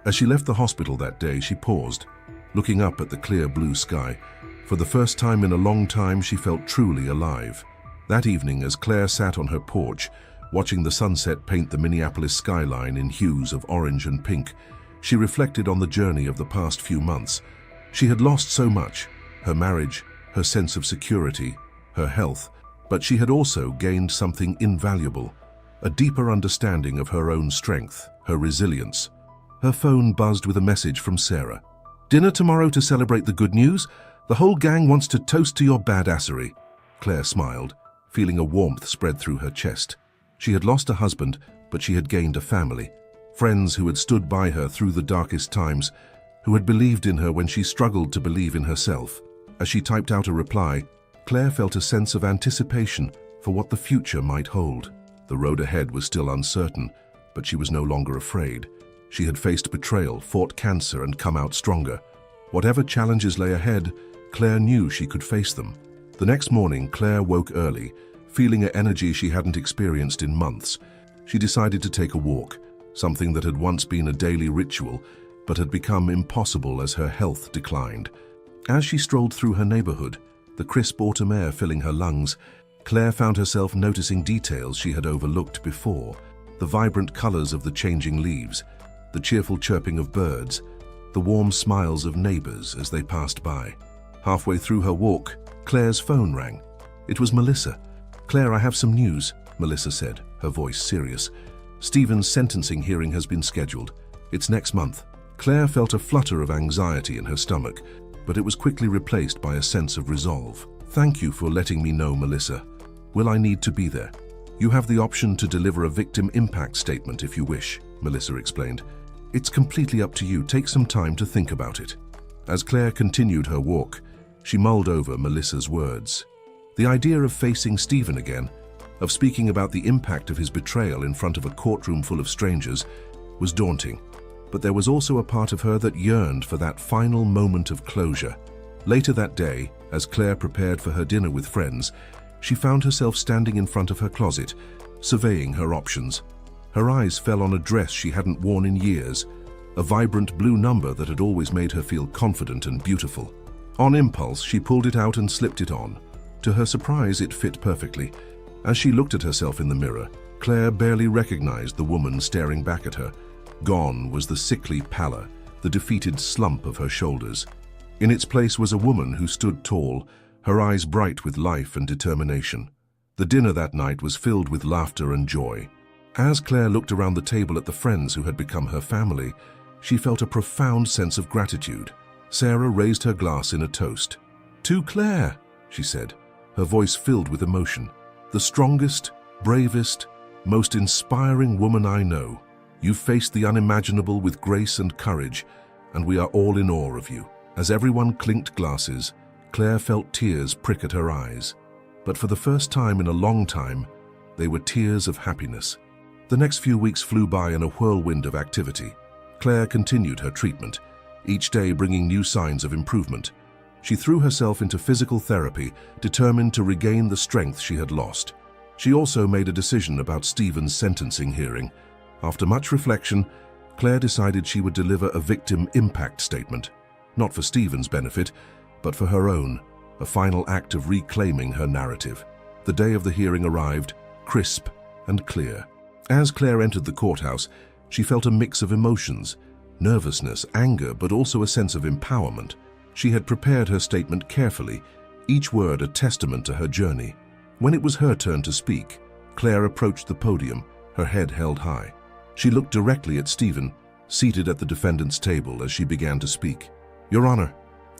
As she left the hospital that day, she paused, looking up at the clear blue sky. For the first time in a long time, she felt truly alive. That evening, as Claire sat on her porch, watching the sunset paint the Minneapolis skyline in hues of orange and pink, she reflected on the journey of the past few months. She had lost so much, her marriage, her sense of security, her health, but she had also gained something invaluable, a deeper understanding of her own strength, her resilience. Her phone buzzed with a message from Sarah. "Dinner tomorrow to celebrate the good news? The whole gang wants to toast to your badassery." Claire smiled, feeling a warmth spread through her chest. She had lost a husband, but she had gained a family, friends who had stood by her through the darkest times, who had believed in her when she struggled to believe in herself. As she typed out a reply, Claire felt a sense of anticipation for what the future might hold. The road ahead was still uncertain, but she was no longer afraid. She had faced betrayal, fought cancer, and come out stronger. Whatever challenges lay ahead, Claire knew she could face them. The next morning, Claire woke early, feeling an energy she hadn't experienced in months. She decided to take a walk, something that had once been a daily ritual, but had become impossible as her health declined. As she strolled through her neighborhood, the crisp autumn air filling her lungs, Claire found herself noticing details she had overlooked before: the vibrant colors of the changing leaves, the cheerful chirping of birds, the warm smiles of neighbors as they passed by. Halfway through her walk, Claire's phone rang. It was Melissa. "Claire, I have some news," Melissa said, her voice serious. "Stephen's sentencing hearing has been scheduled. It's next month." Claire felt a flutter of anxiety in her stomach, but it was quickly replaced by a sense of resolve. "Thank you for letting me know, Melissa. Will I need to be there?" "You have the option to deliver a victim impact statement if you wish," Melissa explained. "It's completely up to you. Take some time to think about it." As Claire continued her walk, she mulled over Melissa's words. The idea of facing Stephen again, of speaking about the impact of his betrayal in front of a courtroom full of strangers, was daunting. But there was also a part of her that yearned for that final moment of closure. Later that day, as Claire prepared for her dinner with friends, She found herself standing in front of her closet, surveying her options. Her eyes fell on a dress she hadn't worn in years, a vibrant blue number that had always made her feel confident and beautiful. On impulse, she pulled it out and slipped it on. To her surprise, it fit perfectly. As she looked at herself in the mirror, Claire barely recognized the woman staring back at her. Gone was the sickly pallor, the defeated slump of her shoulders. In its place was a woman who stood tall, her eyes bright with life and determination. The dinner that night was filled with laughter and joy. As Claire looked around the table at the friends who had become her family, she felt a profound sense of gratitude. Sarah raised her glass in a toast. "To Claire," she said, her voice filled with emotion. "The strongest, bravest, most inspiring woman I know. You faced the unimaginable with grace and courage, and we are all in awe of you." As everyone clinked glasses, Claire felt tears prick at her eyes. But for the first time in a long time, they were tears of happiness. The next few weeks flew by in a whirlwind of activity. Claire continued her treatment, each day bringing new signs of improvement. She threw herself into physical therapy, determined to regain the strength she had lost. She also made a decision about Stephen's sentencing hearing. After much reflection, Claire decided she would deliver a victim impact statement, not for Stephen's benefit, but for her own, a final act of reclaiming her narrative. The day of the hearing arrived, crisp and clear. As Claire entered the courthouse, she felt a mix of emotions, nervousness, anger, but also a sense of empowerment. She had prepared her statement carefully, each word a testament to her journey. When it was her turn to speak, Claire approached the podium, her head held high. She looked directly at Stephen, seated at the defendant's table, as she began to speak. "Your Honor,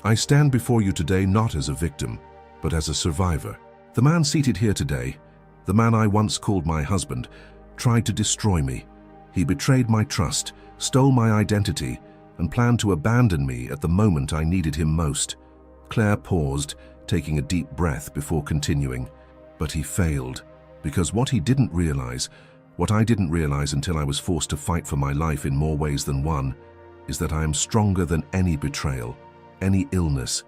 I stand before you today not as a victim, but as a survivor. The man seated here today, the man I once called my husband, tried to destroy me. He betrayed my trust, stole my identity, and planned to abandon me at the moment I needed him most." Claire paused, taking a deep breath before continuing. "But he failed, because what he didn't realize, what I didn't realize until I was forced to fight for my life in more ways than one, is that I am stronger than any betrayal, any illness,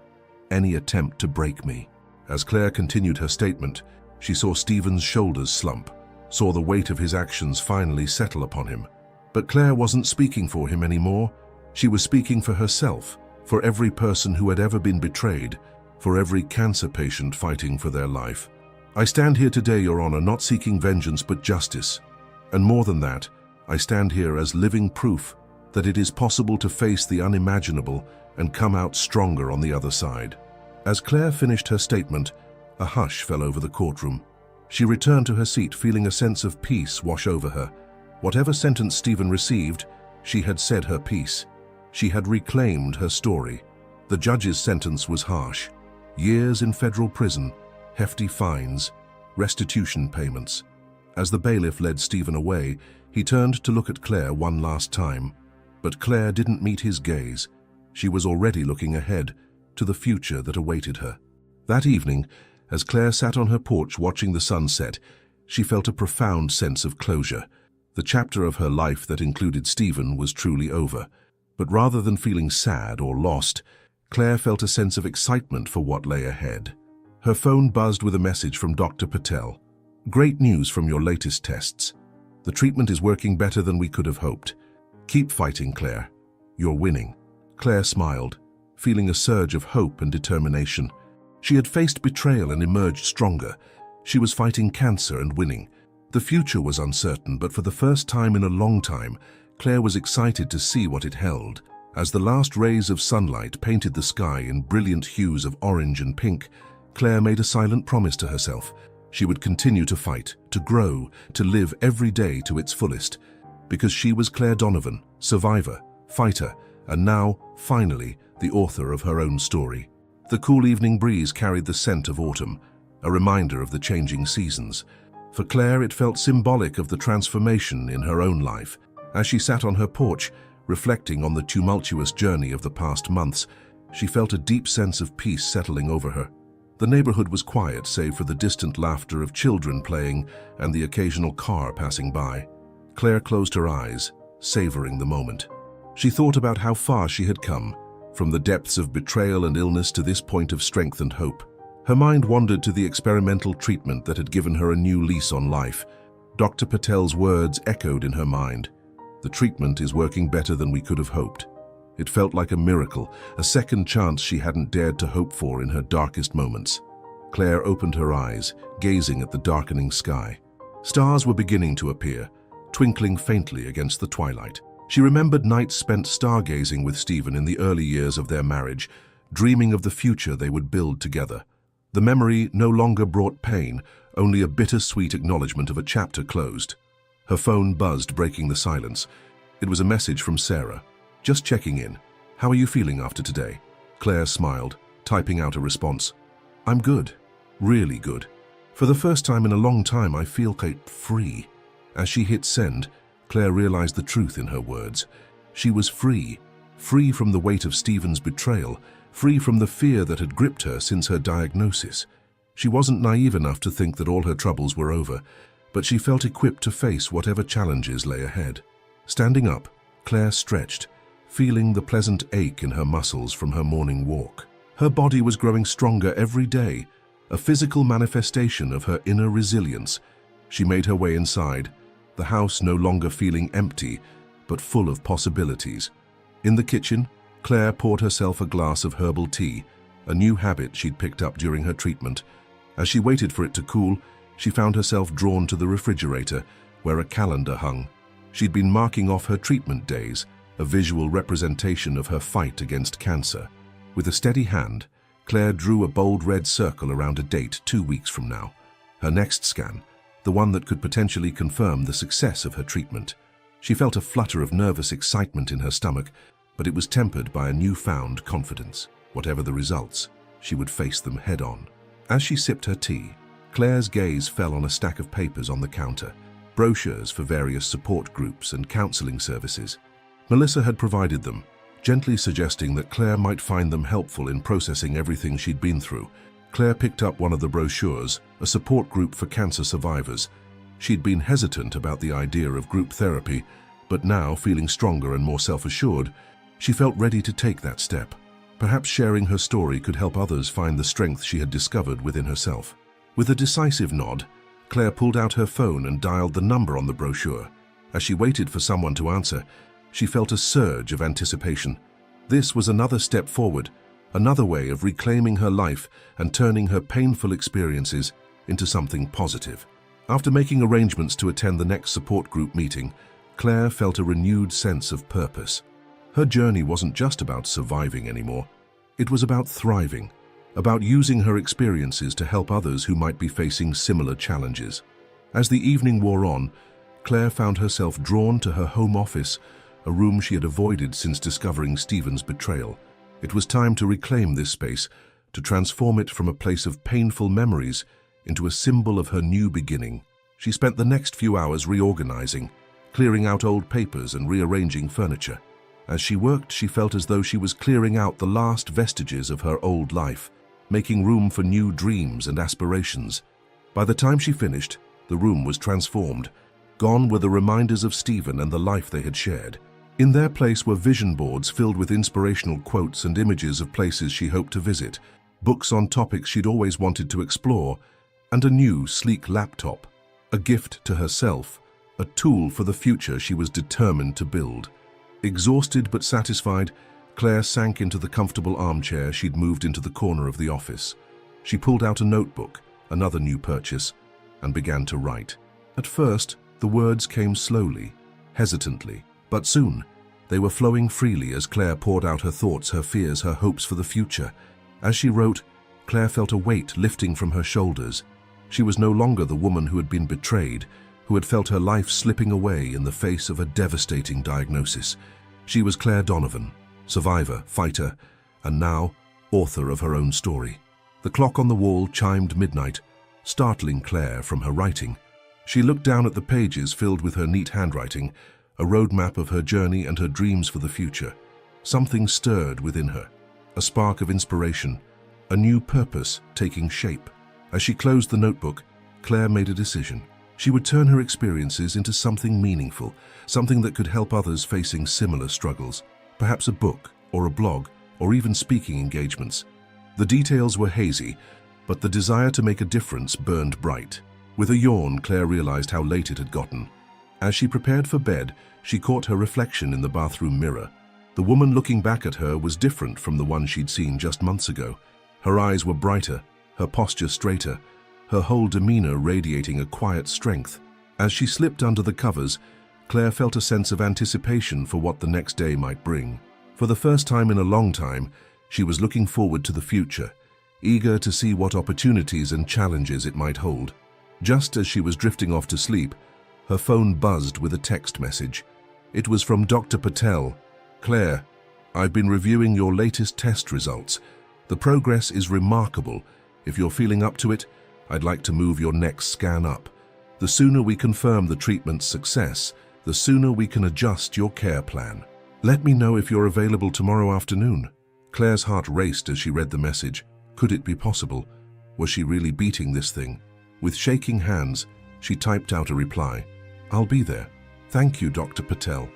any attempt to break me." As Claire continued her statement, she saw Stephen's shoulders slump, saw the weight of his actions finally settle upon him. But Claire wasn't speaking for him anymore. She was speaking for herself, for every person who had ever been betrayed, for every cancer patient fighting for their life. "I stand here today, Your Honor, not seeking vengeance but justice. And more than that, I stand here as living proof that it is possible to face the unimaginable and come out stronger on the other side." As Claire finished her statement, a hush fell over the courtroom. She returned to her seat, feeling a sense of peace wash over her. Whatever sentence Stephen received, she had said her piece. She had reclaimed her story. The judge's sentence was harsh. Years in federal prison, hefty fines, restitution payments. As the bailiff led Stephen away, he turned to look at Claire one last time. But Claire didn't meet his gaze. She was already looking ahead, to the future that awaited her. That evening, as Claire sat on her porch watching the sun set, she felt a profound sense of closure. The chapter of her life that included Stephen was truly over. But rather than feeling sad or lost, Claire felt a sense of excitement for what lay ahead. Her phone buzzed with a message from Dr. Patel. "Great news from your latest tests. The treatment is working better than we could have hoped. Keep fighting, Claire. You're winning." Claire smiled, feeling a surge of hope and determination. She had faced betrayal and emerged stronger. She was fighting cancer and winning. The future was uncertain, but for the first time in a long time, Claire was excited to see what it held. As the last rays of sunlight painted the sky in brilliant hues of orange and pink, Claire made a silent promise to herself. She would continue to fight, to grow, to live every day to its fullest. Because she was Claire Donovan, survivor, fighter, and now, finally, the author of her own story. The cool evening breeze carried the scent of autumn, a reminder of the changing seasons. For Claire, it felt symbolic of the transformation in her own life. As she sat on her porch, reflecting on the tumultuous journey of the past months, she felt a deep sense of peace settling over her. The neighborhood was quiet, save for the distant laughter of children playing and the occasional car passing by. Claire closed her eyes, savoring the moment. She thought about how far she had come, from the depths of betrayal and illness to this point of strength and hope. Her mind wandered to the experimental treatment that had given her a new lease on life. Dr. Patel's words echoed in her mind. The treatment is working better than we could have hoped. It felt like a miracle, a second chance she hadn't dared to hope for in her darkest moments. Claire opened her eyes, gazing at the darkening sky. Stars were beginning to appear, twinkling faintly against the twilight. She remembered nights spent stargazing with Stephen in the early years of their marriage, dreaming of the future they would build together. The memory no longer brought pain, only a bittersweet acknowledgement of a chapter closed. Her phone buzzed, breaking the silence. It was a message from Sarah. "Just checking in. How are you feeling after today?" Claire smiled, typing out a response. "I'm good. Really good. For the first time in a long time, I feel quite free." As she hit send, Claire realized the truth in her words. She was free. Free from the weight of Stephen's betrayal, free from the fear that had gripped her since her diagnosis. She wasn't naive enough to think that all her troubles were over, but she felt equipped to face whatever challenges lay ahead. Standing up, Claire stretched, feeling the pleasant ache in her muscles from her morning walk. Her body was growing stronger every day, a physical manifestation of her inner resilience. She made her way inside, the house no longer feeling empty, but full of possibilities. In the kitchen, Claire poured herself a glass of herbal tea, a new habit she'd picked up during her treatment. As she waited for it to cool, she found herself drawn to the refrigerator, where a calendar hung. She'd been marking off her treatment days, a visual representation of her fight against cancer. With a steady hand, Claire drew a bold red circle around a date 2 weeks from now. Her next scan, the one that could potentially confirm the success of her treatment. She felt a flutter of nervous excitement in her stomach, but it was tempered by a newfound confidence. Whatever the results, she would face them head-on. As she sipped her tea, Claire's gaze fell on a stack of papers on the counter, brochures for various support groups and counseling services. Melissa had provided them, gently suggesting that Claire might find them helpful in processing everything she'd been through. Claire picked up one of the brochures, a support group for cancer survivors. She'd been hesitant about the idea of group therapy, but now, feeling stronger and more self-assured, she felt ready to take that step. Perhaps sharing her story could help others find the strength she had discovered within herself. With a decisive nod, Claire pulled out her phone and dialed the number on the brochure. As she waited for someone to answer, she felt a surge of anticipation. This was another step forward, another way of reclaiming her life and turning her painful experiences into something positive. After making arrangements to attend the next support group meeting, Claire felt a renewed sense of purpose. Her journey wasn't just about surviving anymore. It was about thriving, about using her experiences to help others who might be facing similar challenges. As the evening wore on, Claire found herself drawn to her home office, a room she had avoided since discovering Stephen's betrayal. It was time to reclaim this space, to transform it from a place of painful memories into a symbol of her new beginning. She spent the next few hours reorganizing, clearing out old papers and rearranging furniture. As she worked, she felt as though she was clearing out the last vestiges of her old life, making room for new dreams and aspirations. By the time she finished, the room was transformed. Gone were the reminders of Stephen and the life they had shared. In their place were vision boards filled with inspirational quotes and images of places she hoped to visit, books on topics she'd always wanted to explore, and a new, sleek laptop, a gift to herself, a tool for the future she was determined to build. Exhausted but satisfied, Claire sank into the comfortable armchair she'd moved into the corner of the office. She pulled out a notebook, another new purchase, and began to write. At first, the words came slowly, hesitantly, but soon they were flowing freely as Claire poured out her thoughts, her fears, her hopes for the future. As she wrote, Claire felt a weight lifting from her shoulders. She was no longer the woman who had been betrayed, who had felt her life slipping away in the face of a devastating diagnosis. She was Claire Donovan, survivor, fighter, and now author of her own story. The clock on the wall chimed midnight, startling Claire from her writing. She looked down at the pages filled with her neat handwriting, a roadmap of her journey and her dreams for the future. Something stirred within her, a spark of inspiration, a new purpose taking shape. As she closed the notebook, Claire made a decision. She would turn her experiences into something meaningful, something that could help others facing similar struggles. Perhaps a book, or a blog, or even speaking engagements. The details were hazy, but the desire to make a difference burned bright. With a yawn, Claire realized how late it had gotten. As she prepared for bed, she caught her reflection in the bathroom mirror. The woman looking back at her was different from the one she'd seen just months ago. Her eyes were brighter, her posture straighter, her whole demeanor radiating a quiet strength. As she slipped under the covers, Claire felt a sense of anticipation for what the next day might bring. For the first time in a long time, she was looking forward to the future, eager to see what opportunities and challenges it might hold. Just as she was drifting off to sleep, her phone buzzed with a text message. It was from Dr. Patel. "Claire, I've been reviewing your latest test results. The progress is remarkable. If you're feeling up to it, I'd like to move your next scan up. The sooner we confirm the treatment's success, the sooner we can adjust your care plan. Let me know if you're available tomorrow afternoon." Claire's heart raced as she read the message. Could it be possible? Was she really beating this thing? With shaking hands, she typed out a reply. "I'll be there. Thank you, Dr. Patel."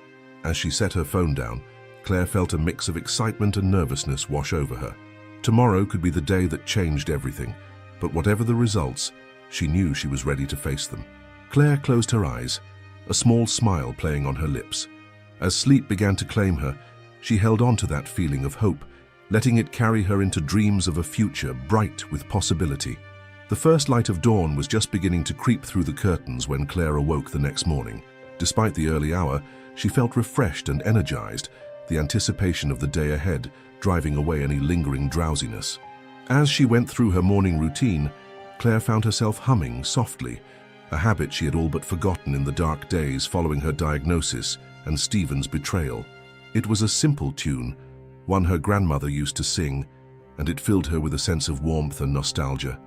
As she set her phone down, Claire felt a mix of excitement and nervousness wash over her. Tomorrow could be the day that changed everything, but whatever the results, she knew she was ready to face them. Claire closed her eyes, a small smile playing on her lips. As sleep began to claim her, she held on to that feeling of hope, letting it carry her into dreams of a future bright with possibility. The first light of dawn was just beginning to creep through the curtains when Claire awoke the next morning. Despite the early hour, she felt refreshed and energized, the anticipation of the day ahead driving away any lingering drowsiness. As she went through her morning routine, Claire found herself humming softly, a habit she had all but forgotten in the dark days following her diagnosis and Stephen's betrayal. It was a simple tune, one her grandmother used to sing, and it filled her with a sense of warmth and nostalgia.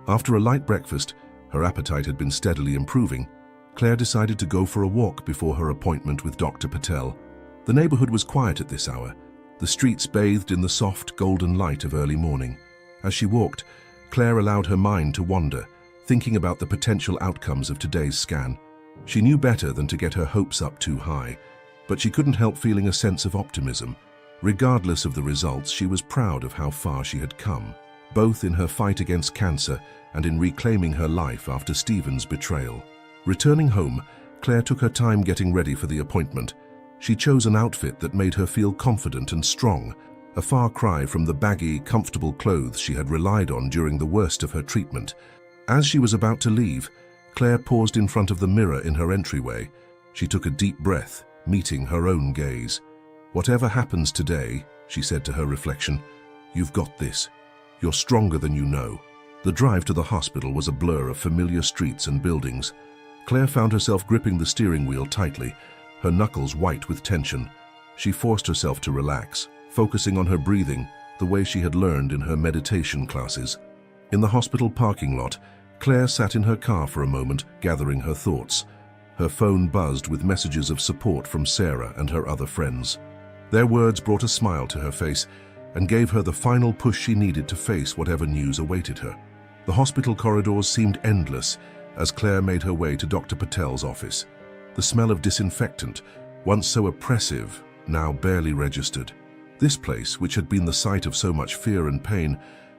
After a light breakfast, her appetite had been steadily improving. Claire decided to go for a walk before her appointment with Dr. Patel. The neighborhood was quiet at this hour, the streets bathed in the soft, golden light of early morning. As she walked, Claire allowed her mind to wander, thinking about the potential outcomes of today's scan. She knew better than to get her hopes up too high, but she couldn't help feeling a sense of optimism. Regardless of the results, she was proud of how far she had come, both in her fight against cancer and in reclaiming her life after Stephen's betrayal. Returning home, Claire took her time getting ready for the appointment. She chose an outfit that made her feel confident and strong, a far cry from the baggy, comfortable clothes she had relied on during the worst of her treatment. As she was about to leave, Claire paused in front of the mirror in her entryway. She took a deep breath, meeting her own gaze. "Whatever happens today," she said to her reflection, "you've got this. You're stronger than you know." The drive to the hospital was a blur of familiar streets and buildings. Claire found herself gripping the steering wheel tightly, her knuckles white with tension. She forced herself to relax, focusing on her breathing the way she had learned in her meditation classes. In the hospital parking lot, Claire sat in her car for a moment, gathering her thoughts. Her phone buzzed with messages of support from Sarah and her other friends. Their words brought a smile to her face and gave her the final push she needed to face whatever news awaited her. The hospital corridors seemed endless as Claire made her way to Dr. Patel's office. The smell of disinfectant, once so oppressive, now barely registered. This place, which had been the site of so much fear and pain,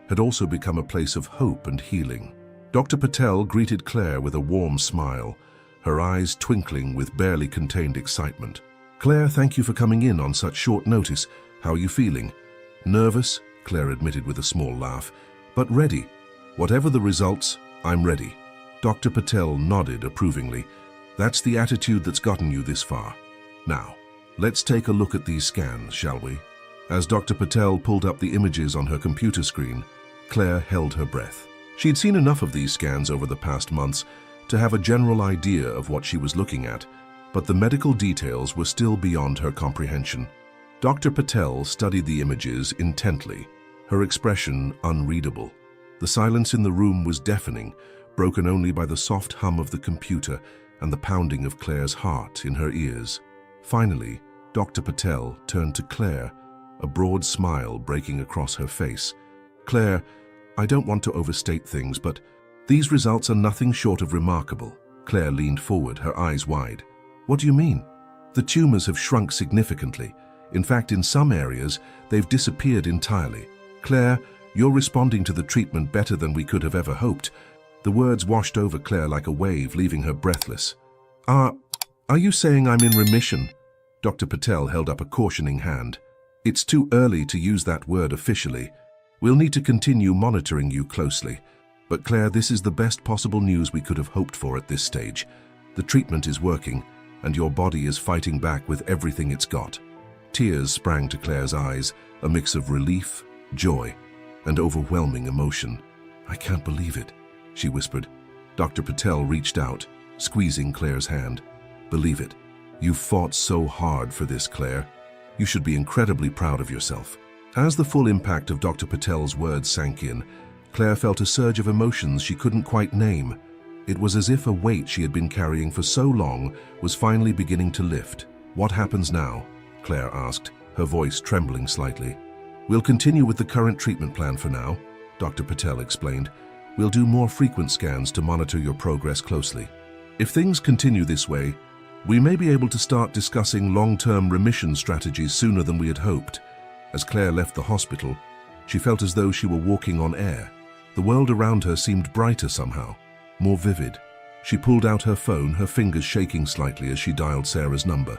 had also become a place of hope and healing. Dr. Patel greeted Claire with a warm smile, her eyes twinkling with barely contained excitement. "Claire, thank you for coming in on such short notice. How are you feeling?" "Nervous," Claire admitted with a small laugh, "but ready. Whatever the results, I'm ready." Dr. Patel nodded approvingly. "That's the attitude that's gotten you this far. Now, let's take a look at these scans, shall we?" As Dr. Patel pulled up the images on her computer screen, Claire held her breath. She'd seen enough of these scans over the past months to have a general idea of what she was looking at, but the medical details were still beyond her comprehension. Dr. Patel studied the images intently, her expression unreadable. The silence in the room was deafening, broken only by the soft hum of the computer and the pounding of Claire's heart in her ears. Finally, Dr. Patel turned to Claire, a broad smile breaking across her face. "Claire, I don't want to overstate things, but these results are nothing short of remarkable." Claire leaned forward, her eyes wide. "What do you mean?" "The tumors have shrunk significantly. In fact, in some areas, they've disappeared entirely. Claire, You're responding to the treatment better than we could have ever hoped." The words washed over Claire like a wave, leaving her breathless. Are you saying I'm in remission?" Dr. Patel held up a cautioning hand. "It's too early to use that word officially. We'll need to continue monitoring you closely. But Claire, this is the best possible news we could have hoped for at this stage. The treatment is working, and your body is fighting back with everything it's got." Tears sprang to Claire's eyes, a mix of relief, joy, and overwhelming emotion. "I can't believe it," she whispered. Dr. Patel reached out, squeezing Claire's hand. "Believe it. You've fought so hard for this, Claire. You should be incredibly proud of yourself." As the full impact of Dr. Patel's words sank in, Claire felt a surge of emotions she couldn't quite name. It was as if a weight she had been carrying for so long was finally beginning to lift. "What happens now?" Claire asked, her voice trembling slightly. "We'll continue with the current treatment plan for now," Dr. Patel explained. "We'll do more frequent scans to monitor your progress closely. If things continue this way, we may be able to start discussing long-term remission strategies sooner than we had hoped." As Claire left the hospital, she felt as though she were walking on air. The world around her seemed brighter somehow, more vivid. She pulled out her phone, her fingers shaking slightly as she dialed Sarah's number.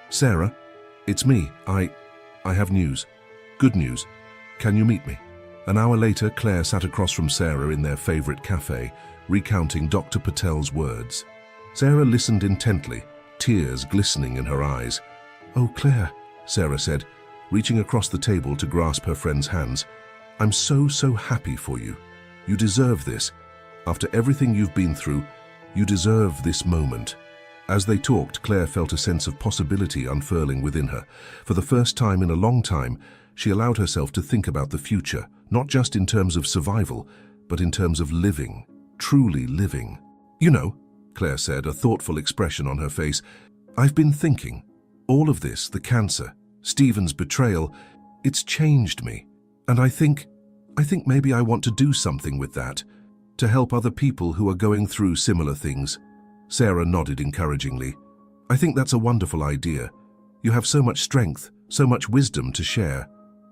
"Sarah, it's me. I have news. Good news. Can you meet me?" An hour later, Claire sat across from Sarah in their favorite cafe, recounting Dr. Patel's words. Sarah listened intently, tears glistening in her eyes. "Oh, Claire," Sarah said, reaching across the table to grasp her friend's hands. "I'm so happy for you. You deserve this. After everything you've been through, you deserve this moment." As they talked, Claire felt a sense of possibility unfurling within her. For the first time in a long time, she allowed herself to think about the future, not just in terms of survival, but in terms of living, truly living. "You know," Claire said, a thoughtful expression on her face, "I've been thinking. All of this, the cancer, Stephen's betrayal, it's changed me. And I think maybe I want to do something with that, to help other people who are going through similar things." Sarah nodded encouragingly. "I think that's a wonderful idea. You have so much strength, so much wisdom to share."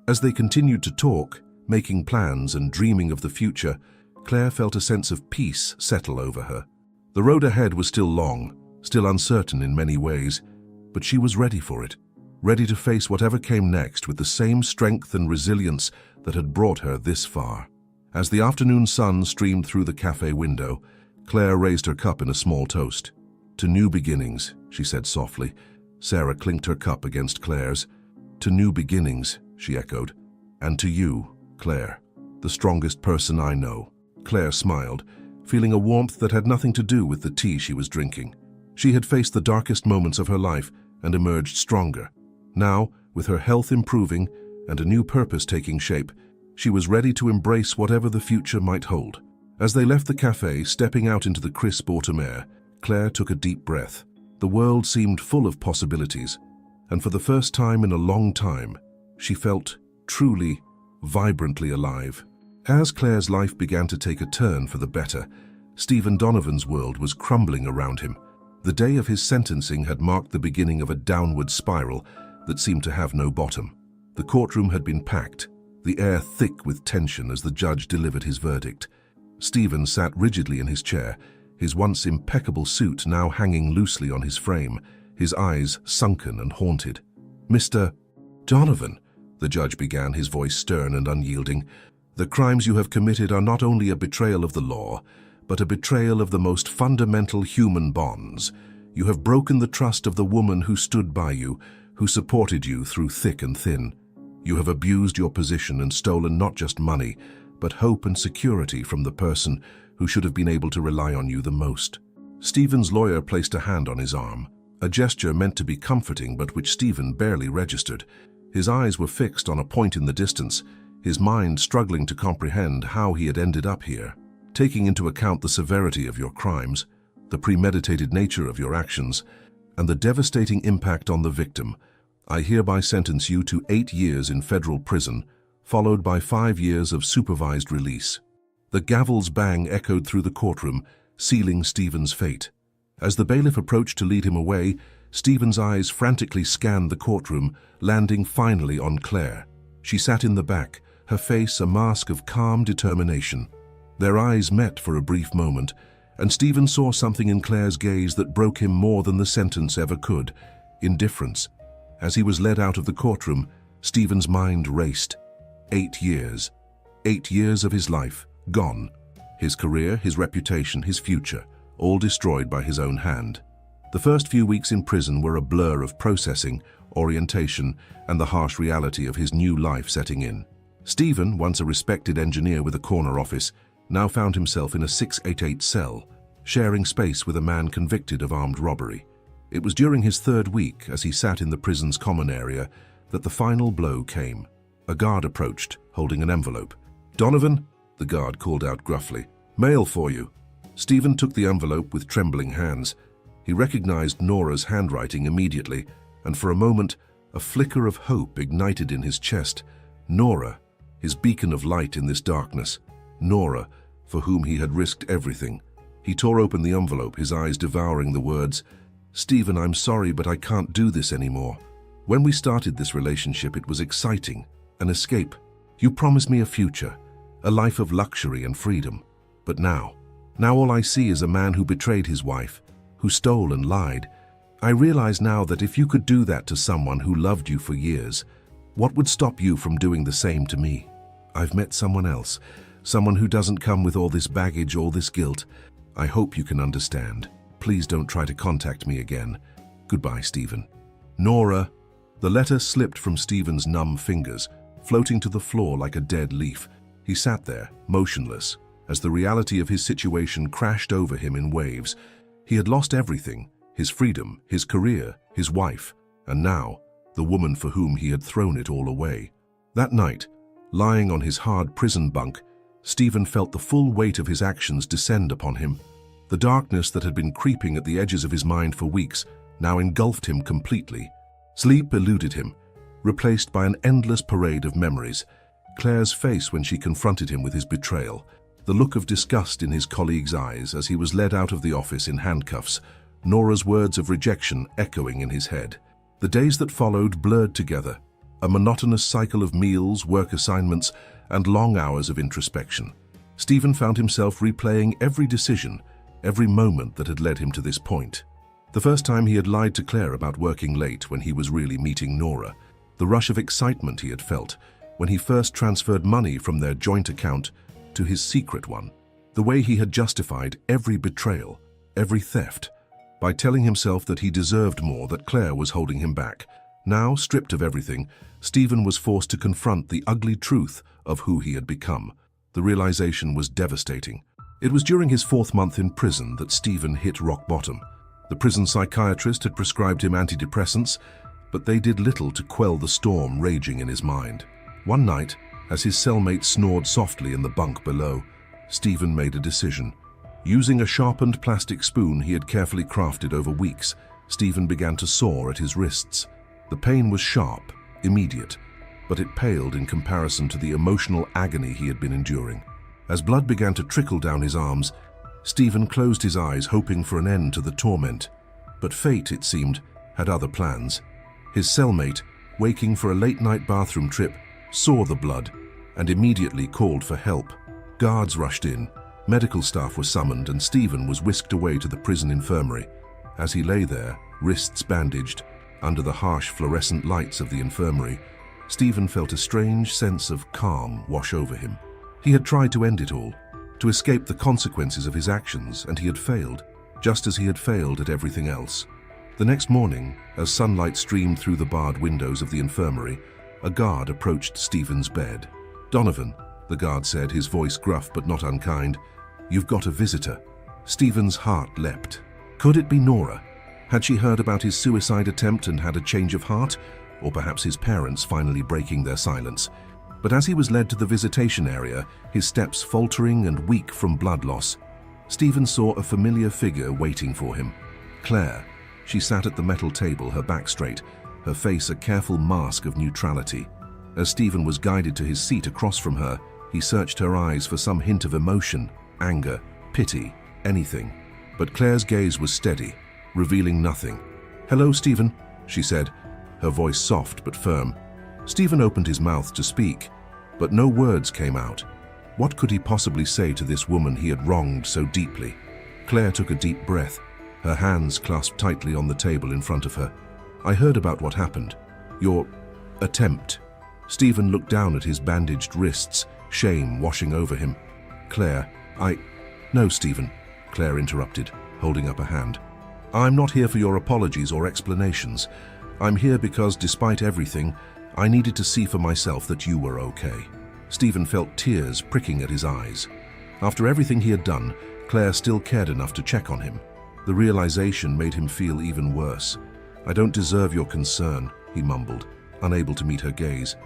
As they continued to talk, making plans and dreaming of the future, Claire felt a sense of peace settle over her. The road ahead was still long, still uncertain in many ways, but she was ready for it, ready to face whatever came next with the same strength and resilience that had brought her this far. As the afternoon sun streamed through the cafe window, Claire raised her cup in a small toast. "To new beginnings," she said softly. Sarah clinked her cup against Claire's. "To new beginnings," she echoed. "And to you, Claire, the strongest person I know." Claire smiled, feeling a warmth that had nothing to do with the tea she was drinking. She had faced the darkest moments of her life and emerged stronger. Now, with her health improving and a new purpose taking shape, she was ready to embrace whatever the future might hold. As they left the cafe, stepping out into the crisp autumn air, Claire took a deep breath. The world seemed full of possibilities, and for the first time in a long time, she felt truly, vibrantly alive. As Claire's life began to take a turn for the better, Stephen Donovan's world was crumbling around him. The day of his sentencing had marked the beginning of a downward spiral that seemed to have no bottom. The courtroom had been packed, the air thick with tension as the judge delivered his verdict. Stephen sat rigidly in his chair, his once impeccable suit now hanging loosely on his frame, his eyes sunken and haunted. "Mr. Donovan," the judge began, his voice stern and unyielding, "the crimes you have committed are not only a betrayal of the law, but a betrayal of the most fundamental human bonds. You have broken the trust of the woman who stood by you, who supported you through thick and thin. You have abused your position and stolen not just money, but hope and security from the person who should have been able to rely on you the most." Stephen's lawyer placed a hand on his arm, a gesture meant to be comforting but which Stephen barely registered. His eyes were fixed on a point in the distance, his mind struggling to comprehend how he had ended up here. "Taking into account the severity of your crimes, the premeditated nature of your actions, and the devastating impact on the victim, I hereby sentence you to 8 years in federal prison, followed by 5 years of supervised release." The gavel's bang echoed through the courtroom, sealing Stephen's fate. As the bailiff approached to lead him away, Stephen's eyes frantically scanned the courtroom, landing finally on Claire. She sat in the back, her face a mask of calm determination. Their eyes met for a brief moment, and Stephen saw something in Claire's gaze that broke him more than the sentence ever could: indifference. As he was led out of the courtroom, Stephen's mind raced. 8 years. 8 years of his life, gone. His career, his reputation, his future, all destroyed by his own hand. The first few weeks in prison were a blur of processing, orientation, and the harsh reality of his new life setting in. Stephen, once a respected engineer with a corner office, now found himself in a 688 cell, sharing space with a man convicted of armed robbery. It was during his 3rd week, as he sat in the prison's common area, that the final blow came. A guard approached, holding an envelope. "Donovan," the guard called out gruffly, "mail for you." Stephen took the envelope with trembling hands. He recognized Nora's handwriting immediately, and for a moment, a flicker of hope ignited in his chest. Nora, his beacon of light in this darkness. Nora, for whom he had risked everything. He tore open the envelope, his eyes devouring the words, "Stephen, I'm sorry, but I can't do this anymore. When we started this relationship, it was exciting, an escape. You promised me a future, a life of luxury and freedom. But now all I see is a man who betrayed his wife, who stole and lied. I realize now that if you could do that to someone who loved you for years, what would stop you from doing the same to me? I've met someone else, someone who doesn't come with all this baggage, all this guilt. I hope you can understand. Please don't try to contact me again. Goodbye, Stephen." Nora. The letter slipped from Stephen's numb fingers, floating to the floor like a dead leaf. He sat there, motionless, as the reality of his situation crashed over him in waves. He had lost everything: his freedom, his career, his wife, and now, the woman for whom he had thrown it all away. That night, lying on his hard prison bunk, Stephen felt the full weight of his actions descend upon him. The darkness that had been creeping at the edges of his mind for weeks now engulfed him completely. Sleep eluded him, replaced by an endless parade of memories. Claire's face when she confronted him with his betrayal, the look of disgust in his colleague's eyes as he was led out of the office in handcuffs, Nora's words of rejection echoing in his head. The days that followed blurred together, a monotonous cycle of meals, work assignments, and long hours of introspection. Stephen found himself replaying every decision, every moment that had led him to this point. The first time he had lied to Claire about working late when he was really meeting Nora, the rush of excitement he had felt when he first transferred money from their joint account to his secret one, the way he had justified every betrayal, every theft, by telling himself that he deserved more, that Claire was holding him back. Now, stripped of everything, Stephen was forced to confront the ugly truth of who he had become. The realization was devastating. It was during his 4th month in prison that Stephen hit rock bottom. The prison psychiatrist had prescribed him antidepressants, but they did little to quell the storm raging in his mind. One night, as his cellmate snored softly in the bunk below, Stephen made a decision. Using a sharpened plastic spoon he had carefully crafted over weeks, Stephen began to saw at his wrists. The pain was sharp, immediate, but it paled in comparison to the emotional agony he had been enduring. As blood began to trickle down his arms, Stephen closed his eyes, hoping for an end to the torment. But fate, it seemed, had other plans. His cellmate, waking for a late-night bathroom trip, saw the blood and immediately called for help. Guards rushed in, medical staff were summoned, and Stephen was whisked away to the prison infirmary. As he lay there, wrists bandaged, under the harsh fluorescent lights of the infirmary, Stephen felt a strange sense of calm wash over him. He had tried to end it all, to escape the consequences of his actions, and he had failed, just as he had failed at everything else. The next morning, as sunlight streamed through the barred windows of the infirmary, a guard approached Stephen's bed. "Donovan," the guard said, his voice gruff but not unkind, "you've got a visitor." Stephen's heart leapt. Could it be Nora? Had she heard about his suicide attempt and had a change of heart? Or perhaps his parents finally breaking their silence? But as he was led to the visitation area, his steps faltering and weak from blood loss, Stephen saw a familiar figure waiting for him. Claire. She sat at the metal table, her back straight, her face a careful mask of neutrality. As Stephen was guided to his seat across from her, he searched her eyes for some hint of emotion, anger, pity, anything. But Claire's gaze was steady, revealing nothing. "Hello, Stephen," she said, her voice soft but firm. Stephen opened his mouth to speak, but no words came out. What could he possibly say to this woman he had wronged so deeply? Claire took a deep breath, her hands clasped tightly on the table in front of her. "I heard about what happened. Your attempt." Stephen looked down at his bandaged wrists, shame washing over him. "Claire, No, Stephen," Claire interrupted, holding up a hand. "I'm not here for your apologies or explanations. I'm here because, despite everything, I needed to see for myself that you were okay." Stephen felt tears pricking at his eyes. After everything he had done, Claire still cared enough to check on him. The realization made him feel even worse. "I don't deserve your concern," he mumbled, unable to meet her gaze.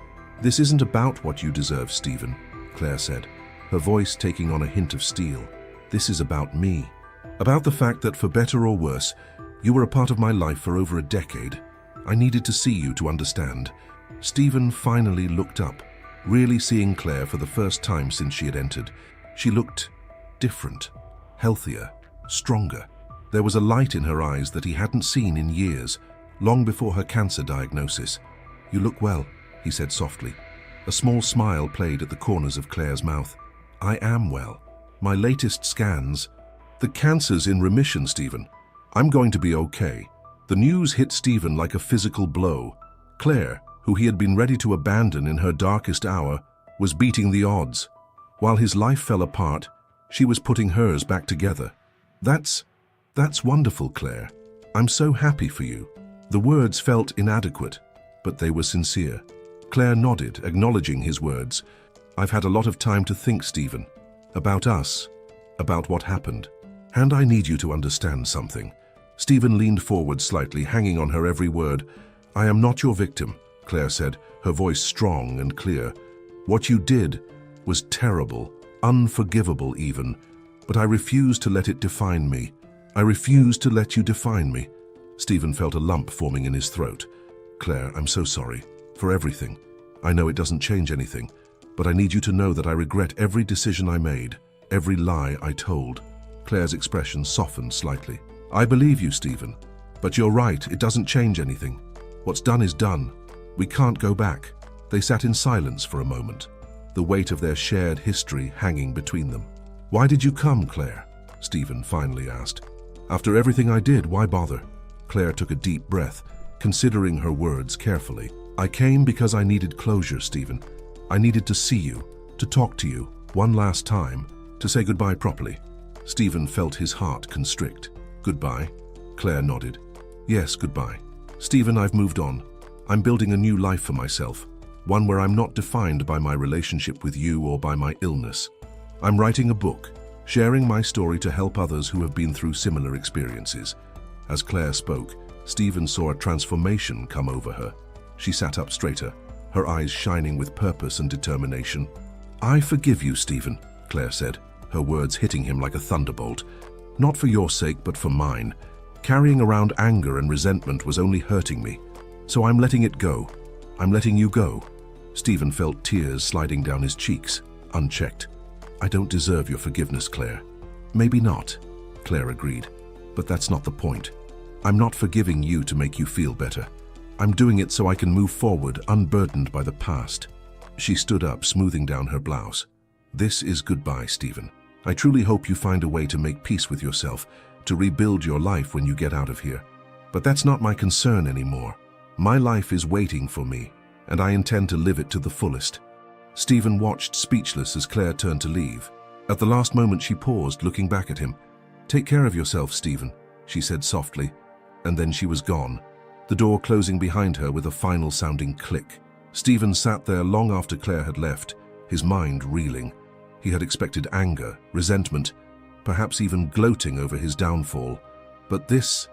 "This isn't about what you deserve, Stephen," Claire said, her voice taking on a hint of steel. "This is about me. About the fact that, for better or worse, you were a part of my life for over a decade. I needed to see you to understand." Stephen finally looked up, really seeing Claire for the first time since she had entered. She looked different, healthier, stronger. There was a light in her eyes that he hadn't seen in years, long before her cancer diagnosis. "You look well," he said softly. A small smile played at the corners of Claire's mouth. "I am well. My latest scans..." "The cancer's in remission, Stephen. I'm going to be okay." The news hit Stephen like a physical blow. Claire, who he had been ready to abandon in her darkest hour, was beating the odds. While his life fell apart, she was putting hers back together. That's wonderful, Claire. I'm so happy for you." The words felt inadequate, but they were sincere. Claire nodded, acknowledging his words. "I've had a lot of time to think, Stephen. About us, about what happened. And I need you to understand something." Stephen leaned forward slightly, hanging on her every word. "I am not your victim," Claire said, her voice strong and clear. "What you did was terrible, unforgivable even, but I refuse to let it define me. I refuse to let you define me." Stephen felt a lump forming in his throat. "Claire, I'm so sorry. For everything. I know it doesn't change anything, but I need you to know that I regret every decision I made, every lie I told." Claire's expression softened slightly. "I believe you, Stephen, but you're right, it doesn't change anything. What's done is done. We can't go back." They sat in silence for a moment, the weight of their shared history hanging between them. "Why did you come, Claire?" Stephen finally asked. "After everything I did, why bother?" Claire took a deep breath, considering her words carefully. "I came because I needed closure, Stephen. I needed to see you, to talk to you, one last time, to say goodbye properly." Stephen felt his heart constrict. "Goodbye?" Claire nodded. "Yes, goodbye. Stephen, I've moved on. I'm building a new life for myself, one where I'm not defined by my relationship with you or by my illness. I'm writing a book, sharing my story to help others who have been through similar experiences." As Claire spoke, Stephen saw a transformation come over her. She sat up straighter, her eyes shining with purpose and determination. "I forgive you, Stephen," Claire said, her words hitting him like a thunderbolt. "Not for your sake, but for mine. Carrying around anger and resentment was only hurting me. So I'm letting it go. I'm letting you go." Stephen felt tears sliding down his cheeks, unchecked. "I don't deserve your forgiveness, Claire." "Maybe not," Claire agreed, "but that's not the point. I'm not forgiving you to make you feel better. I'm doing it so I can move forward, unburdened by the past." She stood up, smoothing down her blouse. "This is goodbye, Stephen. I truly hope you find a way to make peace with yourself, to rebuild your life when you get out of here. But that's not my concern anymore. My life is waiting for me, and I intend to live it to the fullest." Stephen watched speechless as Claire turned to leave. At the last moment she paused, looking back at him. "Take care of yourself, Stephen," she said softly, and then she was gone, the door closing behind her with a final sounding click. Stephen sat there long after Claire had left, his mind reeling. He had expected anger, resentment, perhaps even gloating over his downfall. But this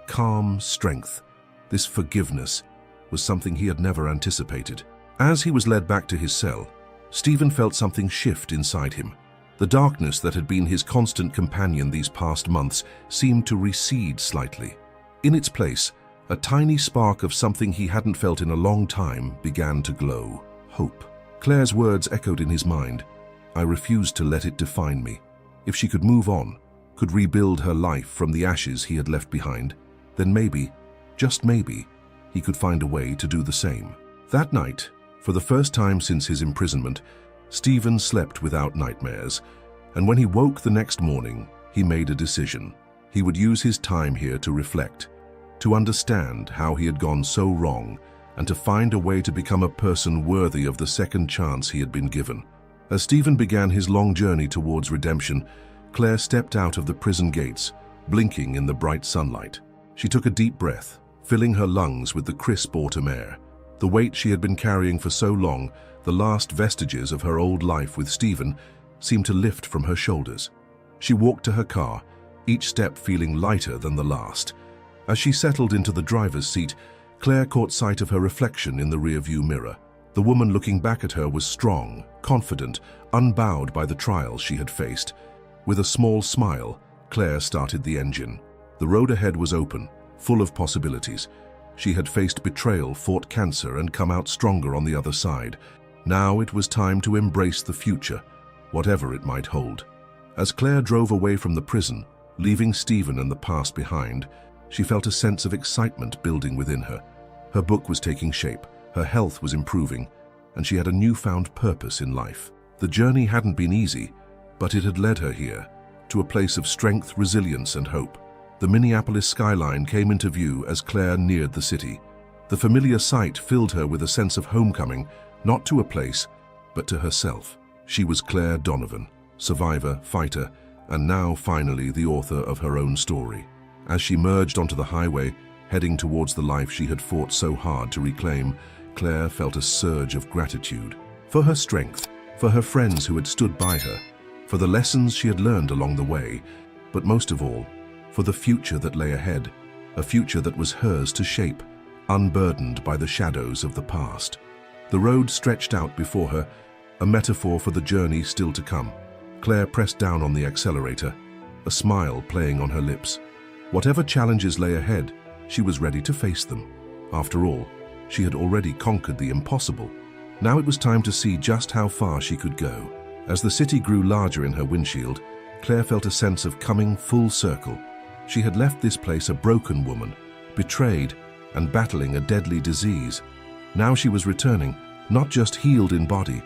calm strength, this forgiveness, was something he had never anticipated. As he was led back to his cell, Stephen felt something shift inside him. The darkness that had been his constant companion these past months seemed to recede slightly. In its place, a tiny spark of something he hadn't felt in a long time began to glow. Hope. Claire's words echoed in his mind. I refused to let it define me. If she could move on, could rebuild her life from the ashes he had left behind, then maybe, just maybe, he could find a way to do the same. That night, For the first time since his imprisonment, Stephen slept without nightmares, and when he woke the next morning, he made a decision. He would use his time here to reflect, to understand how he had gone so wrong, and to find a way to become a person worthy of the second chance he had been given. As Stephen began his long journey towards redemption, Claire stepped out of the prison gates, blinking in the bright sunlight. She took a deep breath, filling her lungs with the crisp autumn air. The weight she had been carrying for so long, the last vestiges of her old life with Stephen, seemed to lift from her shoulders. She walked to her car, each step feeling lighter than the last. As she settled into the driver's seat, Claire caught sight of her reflection in the rearview mirror. The woman looking back at her was strong, confident, unbowed by the trials she had faced. With a small smile, Claire started the engine. The road ahead was open, full of possibilities. She had faced betrayal, fought cancer, and come out stronger on the other side. Now it was time to embrace the future, whatever it might hold. As Claire drove away from the prison, leaving Stephen and the past behind, she felt a sense of excitement building within her. Her book was taking shape, her health was improving, and she had a newfound purpose in life. The journey hadn't been easy, but it had led her here, to a place of strength, resilience, and hope. The Minneapolis skyline came into view as Claire neared the city. The familiar sight filled her with a sense of homecoming, not to a place, but to herself. She was Claire Donovan, survivor, fighter, and now finally the author of her own story. As she merged onto the highway, heading towards the life she had fought so hard to reclaim, Claire felt a surge of gratitude. For her strength, for her friends who had stood by her, for the lessons she had learned along the way, but most of all, for the future that lay ahead, a future that was hers to shape, unburdened by the shadows of the past. The road stretched out before her, a metaphor for the journey still to come. Claire pressed down on the accelerator, a smile playing on her lips. Whatever challenges lay ahead, she was ready to face them. After all, she had already conquered the impossible. Now it was time to see just how far she could go. As the city grew larger in her windshield, Claire felt a sense of coming full circle. She had left this place a broken woman, betrayed and battling a deadly disease. Now she was returning, not just healed in body,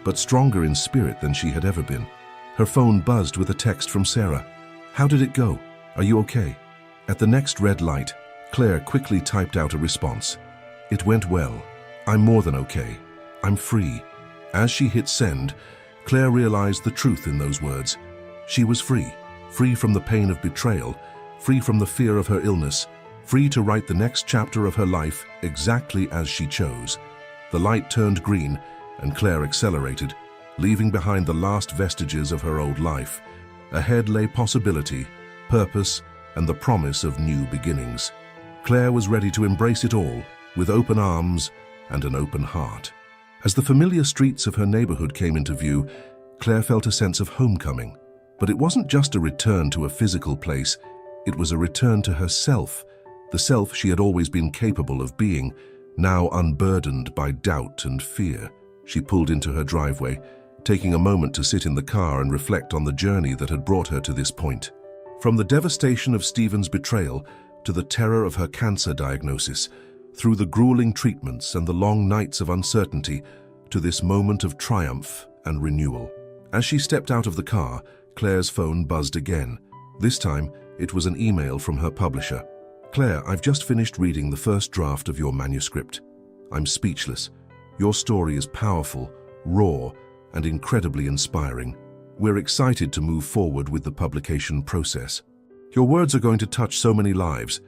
but stronger in spirit than she had ever been. Her phone buzzed with a text from Sarah. "How did it go? Are you okay?" At the next red light, Claire quickly typed out a response. "It went well. I'm more than okay. I'm free." As she hit send, Claire realized the truth in those words. She was free, free from the pain of betrayal, free from the fear of her illness, free to write the next chapter of her life exactly as she chose. The light turned green, and Claire accelerated, leaving behind the last vestiges of her old life. Ahead lay possibility, purpose, and the promise of new beginnings. Claire was ready to embrace it all, with open arms and an open heart. As the familiar streets of her neighborhood came into view, Claire felt a sense of homecoming. But it wasn't just a return to a physical place, it was a return to herself, the self she had always been capable of being, now unburdened by doubt and fear. She pulled into her driveway, taking a moment to sit in the car and reflect on the journey that had brought her to this point. From the devastation of Stephen's betrayal to the terror of her cancer diagnosis, through the grueling treatments and the long nights of uncertainty, to this moment of triumph and renewal. As she stepped out of the car, Claire's phone buzzed again. This time, it was an email from her publisher. "Claire, I've just finished reading the first draft of your manuscript. I'm speechless. Your story is powerful, raw, and incredibly inspiring. We're excited to move forward with the publication process. Your words are going to touch so many lives.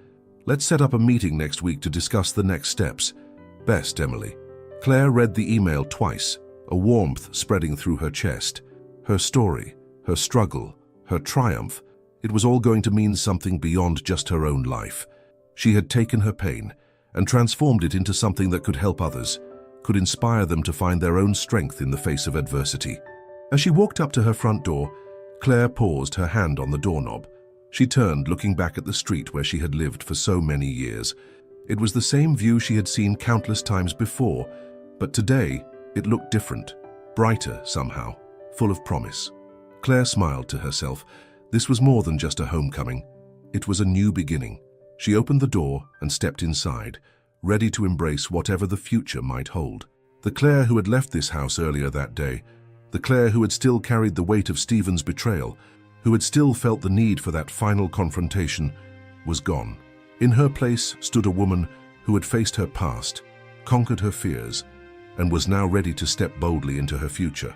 Let's set up a meeting next week to discuss the next steps. Best, Emily." Claire read the email twice, a warmth spreading through her chest. Her story, her struggle, her triumph, it was all going to mean something beyond just her own life. She had taken her pain and transformed it into something that could help others, could inspire them to find their own strength in the face of adversity. As she walked up to her front door, Claire paused, her hand on the doorknob. She turned, looking back at the street where she had lived for so many years. It was the same view she had seen countless times before, but today it looked different, brighter somehow, full of promise. Claire smiled to herself. This was more than just a homecoming. It was a new beginning. She opened the door and stepped inside, ready to embrace whatever the future might hold. The Claire who had left this house earlier that day, the Claire who had still carried the weight of Stephen's betrayal, who had still felt the need for that final confrontation, was gone. In her place stood a woman who had faced her past, conquered her fears, and was now ready to step boldly into her future.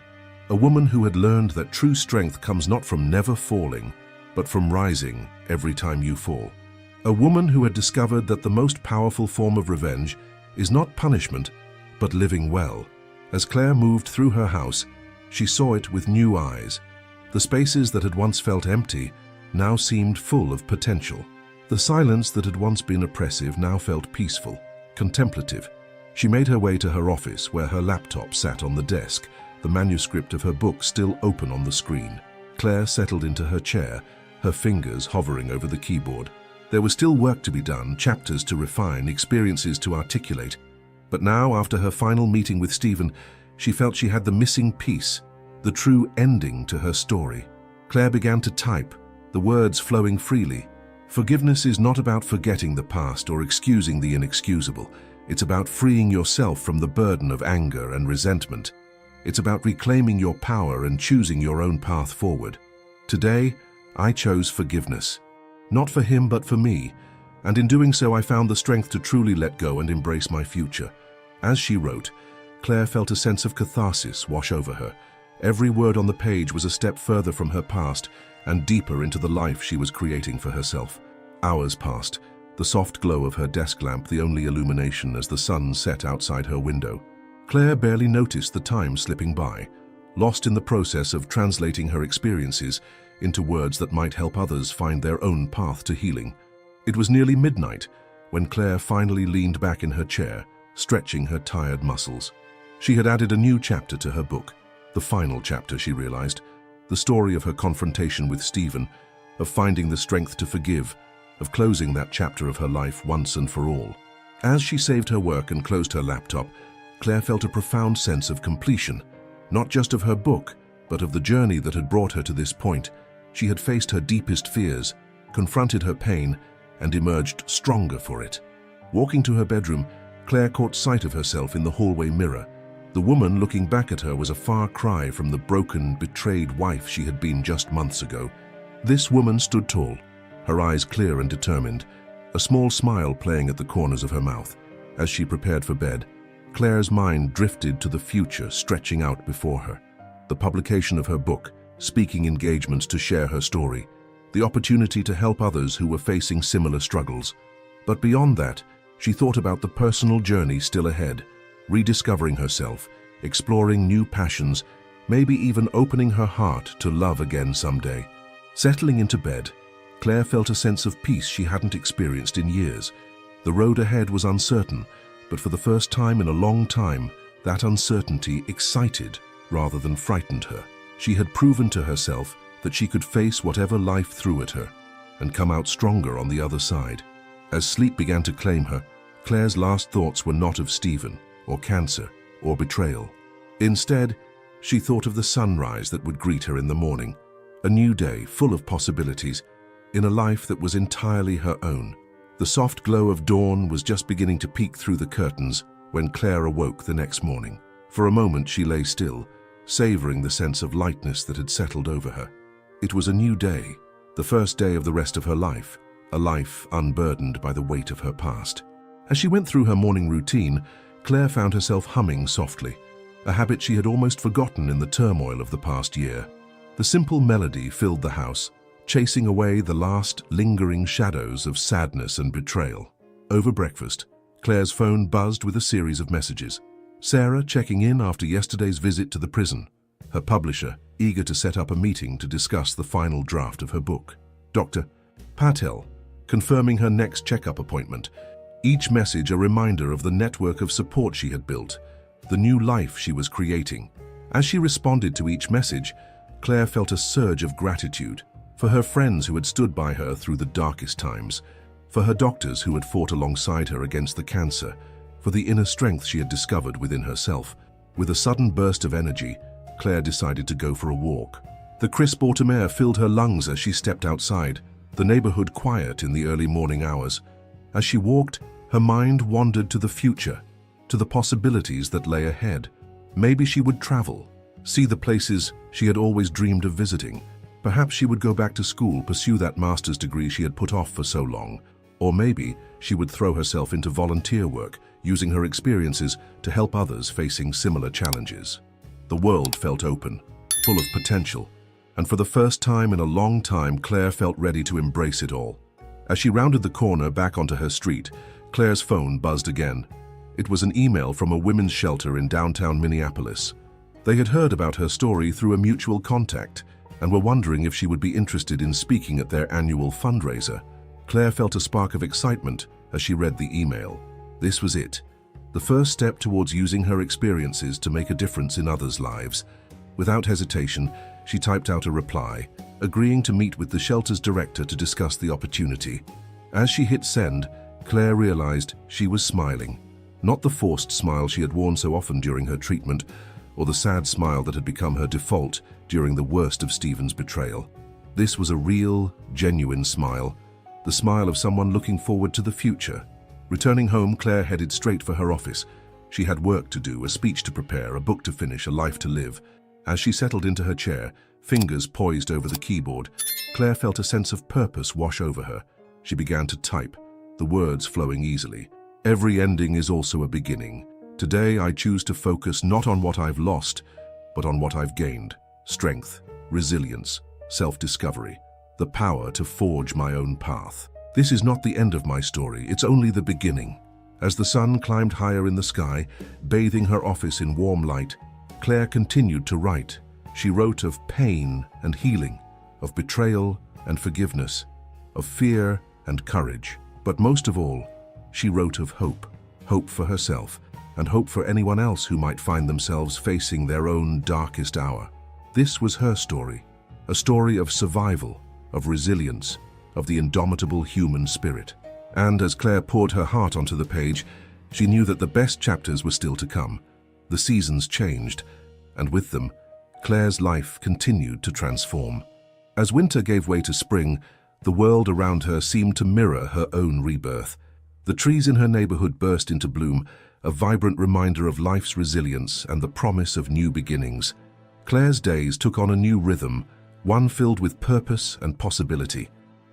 A woman who had learned that true strength comes not from never falling, but from rising every time you fall. A woman who had discovered that the most powerful form of revenge is not punishment, but living well. As Claire moved through her house, she saw it with new eyes. The spaces that had once felt empty now seemed full of potential. The silence that had once been oppressive now felt peaceful, contemplative. She made her way to her office, where her laptop sat on the desk, the manuscript of her book still open on the screen. Claire settled into her chair, her fingers hovering over the keyboard. There was still work to be done, chapters to refine, experiences to articulate. But now, after her final meeting with Stephen, she felt she had the missing piece, the true ending to her story. Claire began to type, the words flowing freely. Forgiveness is not about forgetting the past or excusing the inexcusable. It's about freeing yourself from the burden of anger and resentment. It's about reclaiming your power and choosing your own path forward. Today, I chose forgiveness. Not for him, but for me. And in doing so, I found the strength to truly let go and embrace my future. As she wrote, Claire felt a sense of catharsis wash over her. Every word on the page was a step further from her past and deeper into the life she was creating for herself. Hours passed, the soft glow of her desk lamp the only illumination as the sun set outside her window. Claire barely noticed the time slipping by, lost in the process of translating her experiences into words that might help others find their own path to healing. It was nearly midnight when Claire finally leaned back in her chair, stretching her tired muscles. She had added a new chapter to her book, the final chapter, she realized, the story of her confrontation with Stephen, of finding the strength to forgive, of closing that chapter of her life once and for all. As she saved her work and closed her laptop, Claire felt a profound sense of completion, not just of her book, but of the journey that had brought her to this point. She had faced her deepest fears, confronted her pain, and emerged stronger for it. Walking to her bedroom, Claire caught sight of herself in the hallway mirror. The woman looking back at her was a far cry from the broken, betrayed wife she had been just months ago. This woman stood tall, her eyes clear and determined, a small smile playing at the corners of her mouth. As she prepared for bed, Claire's mind drifted to the future stretching out before her. The publication of her book, speaking engagements to share her story, the opportunity to help others who were facing similar struggles. But beyond that, she thought about the personal journey still ahead, rediscovering herself, exploring new passions, maybe even opening her heart to love again someday. Settling into bed, Claire felt a sense of peace she hadn't experienced in years. The road ahead was uncertain, but for the first time in a long time, that uncertainty excited rather than frightened her. She had proven to herself that she could face whatever life threw at her and come out stronger on the other side. As sleep began to claim her, Claire's last thoughts were not of Stephen, or cancer, or betrayal. Instead, she thought of the sunrise that would greet her in the morning, a new day full of possibilities, in a life that was entirely her own. The soft glow of dawn was just beginning to peek through the curtains when Claire awoke the next morning. For a moment she lay still, savoring the sense of lightness that had settled over her. It was a new day, the first day of the rest of her life, a life unburdened by the weight of her past. As she went through her morning routine, Claire found herself humming softly, a habit she had almost forgotten in the turmoil of the past year. The simple melody filled the house, chasing away the last lingering shadows of sadness and betrayal. Over breakfast, Claire's phone buzzed with a series of messages. Sarah checking in after yesterday's visit to the prison, her publisher eager to set up a meeting to discuss the final draft of her book. Dr. Patel confirming her next checkup appointment, each message a reminder of the network of support she had built, the new life she was creating. As she responded to each message, Claire felt a surge of gratitude for her friends who had stood by her through the darkest times, for her doctors who had fought alongside her against the cancer, for the inner strength she had discovered within herself. With a sudden burst of energy, Claire decided to go for a walk. The crisp autumn air filled her lungs as she stepped outside, the neighborhood quiet in the early morning hours. As she walked, her mind wandered to the future, to the possibilities that lay ahead. Maybe she would travel, see the places she had always dreamed of visiting. Perhaps she would go back to school, pursue that master's degree she had put off for so long. Or maybe she would throw herself into volunteer work, using her experiences to help others facing similar challenges. The world felt open, full of potential, and for the first time in a long time, Claire felt ready to embrace it all. As she rounded the corner back onto her street, Claire's phone buzzed again. It was an email from a women's shelter in downtown Minneapolis. They had heard about her story through a mutual contact and were wondering if she would be interested in speaking at their annual fundraiser. Claire felt a spark of excitement as she read the email. This was it, the first step towards using her experiences to make a difference in others' lives. Without hesitation, she typed out a reply, agreeing to meet with the shelter's director to discuss the opportunity. As she hit send, Claire realized she was smiling. Not the forced smile she had worn so often during her treatment, or the sad smile that had become her default during the worst of Stephen's betrayal. This was a real, genuine smile, the smile of someone looking forward to the future. Returning home, Claire headed straight for her office. She had work to do, a speech to prepare, a book to finish, a life to live. As she settled into her chair, fingers poised over the keyboard, Claire felt a sense of purpose wash over her. She began to type, the words flowing easily. Every ending is also a beginning. Today I choose to focus not on what I've lost, but on what I've gained. Strength, resilience, self-discovery, the power to forge my own path. This is not the end of my story, it's only the beginning. As the sun climbed higher in the sky, bathing her office in warm light, Claire continued to write. She wrote of pain and healing, of betrayal and forgiveness, of fear and courage. But most of all, she wrote of hope. Hope for herself, and hope for anyone else who might find themselves facing their own darkest hour. This was her story, a story of survival, of resilience, of the indomitable human spirit. And as Claire poured her heart onto the page, she knew that the best chapters were still to come. The seasons changed, and with them, Claire's life continued to transform. As winter gave way to spring, the world around her seemed to mirror her own rebirth. The trees in her neighborhood burst into bloom, a vibrant reminder of life's resilience and the promise of new beginnings. Claire's days took on a new rhythm, one filled with purpose and possibility.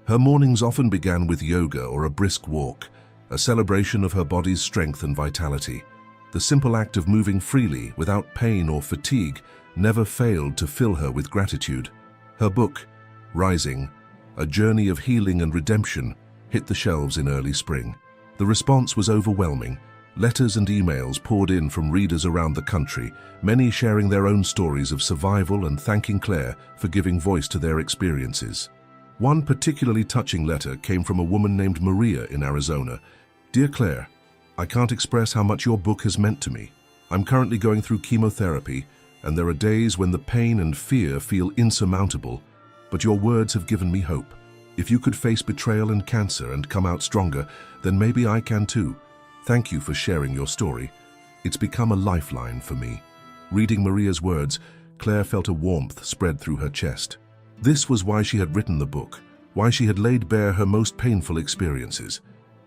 Her mornings often began with yoga or a brisk walk, a celebration of her body's strength and vitality. The simple act of moving freely, without pain or fatigue, never failed to fill her with gratitude. Her book, Rising, A Journey of Healing and Redemption, hit the shelves in early spring. The response was overwhelming. Letters and emails poured in from readers around the country, many sharing their own stories of survival and thanking Claire for giving voice to their experiences. One particularly touching letter came from a woman named Maria in Arizona. Dear Claire, I can't express how much your book has meant to me. I'm currently going through chemotherapy, and there are days when the pain and fear feel insurmountable, but your words have given me hope. If you could face betrayal and cancer and come out stronger, then maybe I can too. Thank you for sharing your story. It's become a lifeline for me. Reading Maria's words, Claire felt a warmth spread through her chest. This was why she had written the book, why she had laid bare her most painful experiences.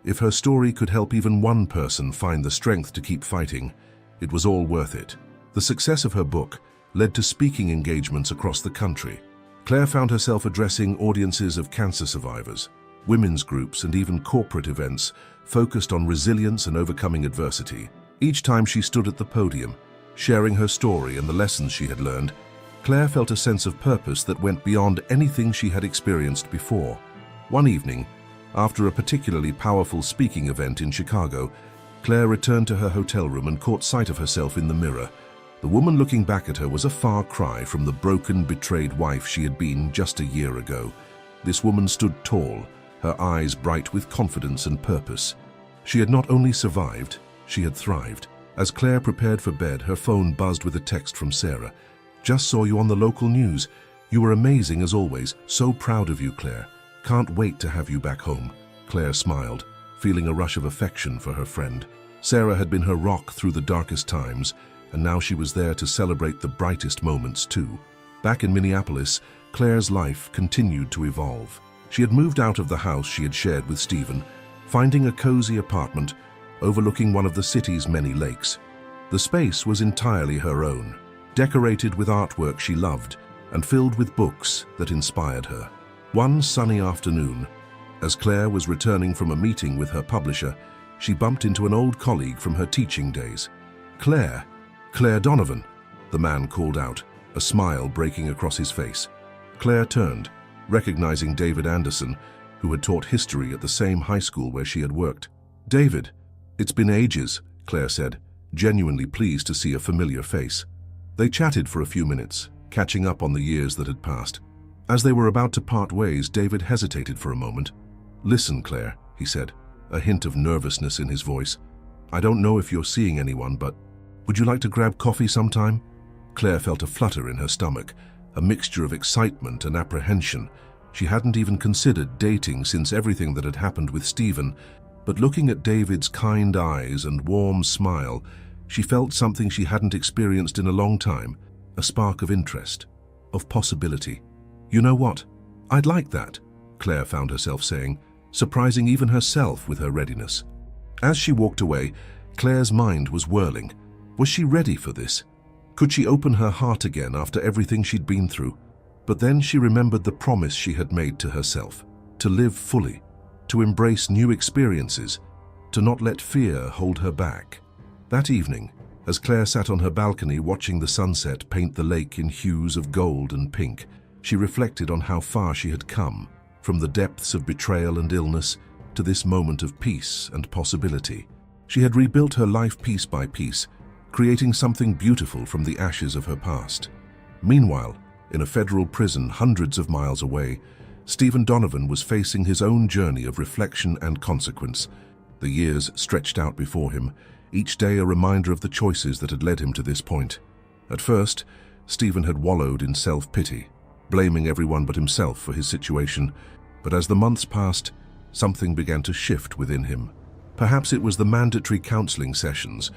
If her story could help even one person find the strength to keep fighting, it was all worth it. The success of her book led to speaking engagements across the country. Claire found herself addressing audiences of cancer survivors, women's groups, and even corporate events focused on resilience and overcoming adversity. Each time she stood at the podium, sharing her story and the lessons she had learned, Claire felt a sense of purpose that went beyond anything she had experienced before. One evening, after a particularly powerful speaking event in Chicago, Claire returned to her hotel room and caught sight of herself in the mirror. The woman looking back at her was a far cry from the broken, betrayed wife she had been just a year ago. This woman stood tall, her eyes bright with confidence and purpose. She had not only survived, she had thrived. As Claire prepared for bed, her phone buzzed with a text from Sarah. Just saw you on the local news. You were amazing as always. So proud of you, Claire. Can't wait to have you back home. Claire smiled, feeling a rush of affection for her friend. Sarah had been her rock through the darkest times, and now she was there to celebrate the brightest moments too. Back in Minneapolis, Claire's life continued to evolve. She had moved out of the house she had shared with Stephen, finding a cozy apartment overlooking one of the city's many lakes. The space was entirely her own, decorated with artwork she loved and filled with books that inspired her. One sunny afternoon, as Claire was returning from a meeting with her publisher, she bumped into an old colleague from her teaching days. "Claire Donovan," the man called out, a smile breaking across his face. Claire turned, recognizing David Anderson, who had taught history at the same high school where she had worked. "David, it's been ages," Claire said, genuinely pleased to see a familiar face. They chatted for a few minutes, catching up on the years that had passed. As they were about to part ways, David hesitated for a moment. "Listen, Claire," he said, a hint of nervousness in his voice. "I don't know if you're seeing anyone, but would you like to grab coffee sometime?" Claire felt a flutter in her stomach, a mixture of excitement and apprehension. She hadn't even considered dating since everything that had happened with Stephen, but looking at David's kind eyes and warm smile, she felt something she hadn't experienced in a long time, a spark of interest, of possibility. "You know what? I'd like that," Claire found herself saying, surprising even herself with her readiness. As she walked away, Claire's mind was whirling. Was she ready for this? Could she open her heart again after everything she'd been through? But then she remembered the promise she had made to herself, to live fully, to embrace new experiences, to not let fear hold her back. That evening, as Claire sat on her balcony watching the sunset paint the lake in hues of gold and pink, she reflected on how far she had come, from the depths of betrayal and illness to this moment of peace and possibility. She had rebuilt her life piece by piece, creating something beautiful from the ashes of her past. Meanwhile, in a federal prison hundreds of miles away, Stephen Donovan was facing his own journey of reflection and consequence. The years stretched out before him, each day a reminder of the choices that had led him to this point. At first, Stephen had wallowed in self-pity, blaming everyone but himself for his situation. But as the months passed, something began to shift within him. Perhaps it was the mandatory counseling sessions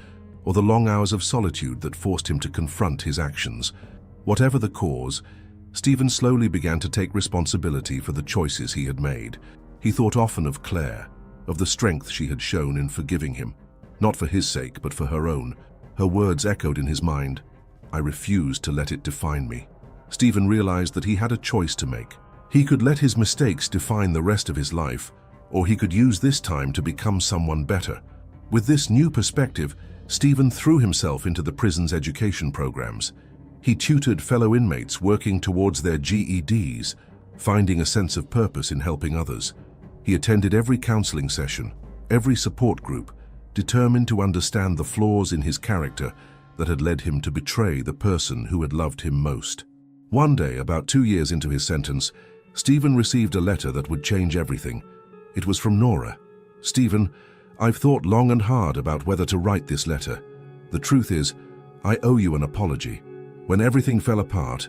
or the long hours of solitude that forced him to confront his actions. Whatever the cause, Stephen slowly began to take responsibility for the choices he had made. He thought often of Claire, of the strength she had shown in forgiving him, not for his sake but for her own. Her words echoed in his mind, "I refuse to let it define me." Stephen realized that he had a choice to make. He could let his mistakes define the rest of his life, or he could use this time to become someone better. With this new perspective, Stephen threw himself into the prison's education programs. He tutored fellow inmates working towards their GEDs, finding a sense of purpose in helping others. He attended every counseling session, every support group, determined to understand the flaws in his character that had led him to betray the person who had loved him most. One day, about 2 years into his sentence, Stephen received a letter that would change everything. It was from Nora. "Stephen, I've thought long and hard about whether to write this letter. The truth is, I owe you an apology. When everything fell apart,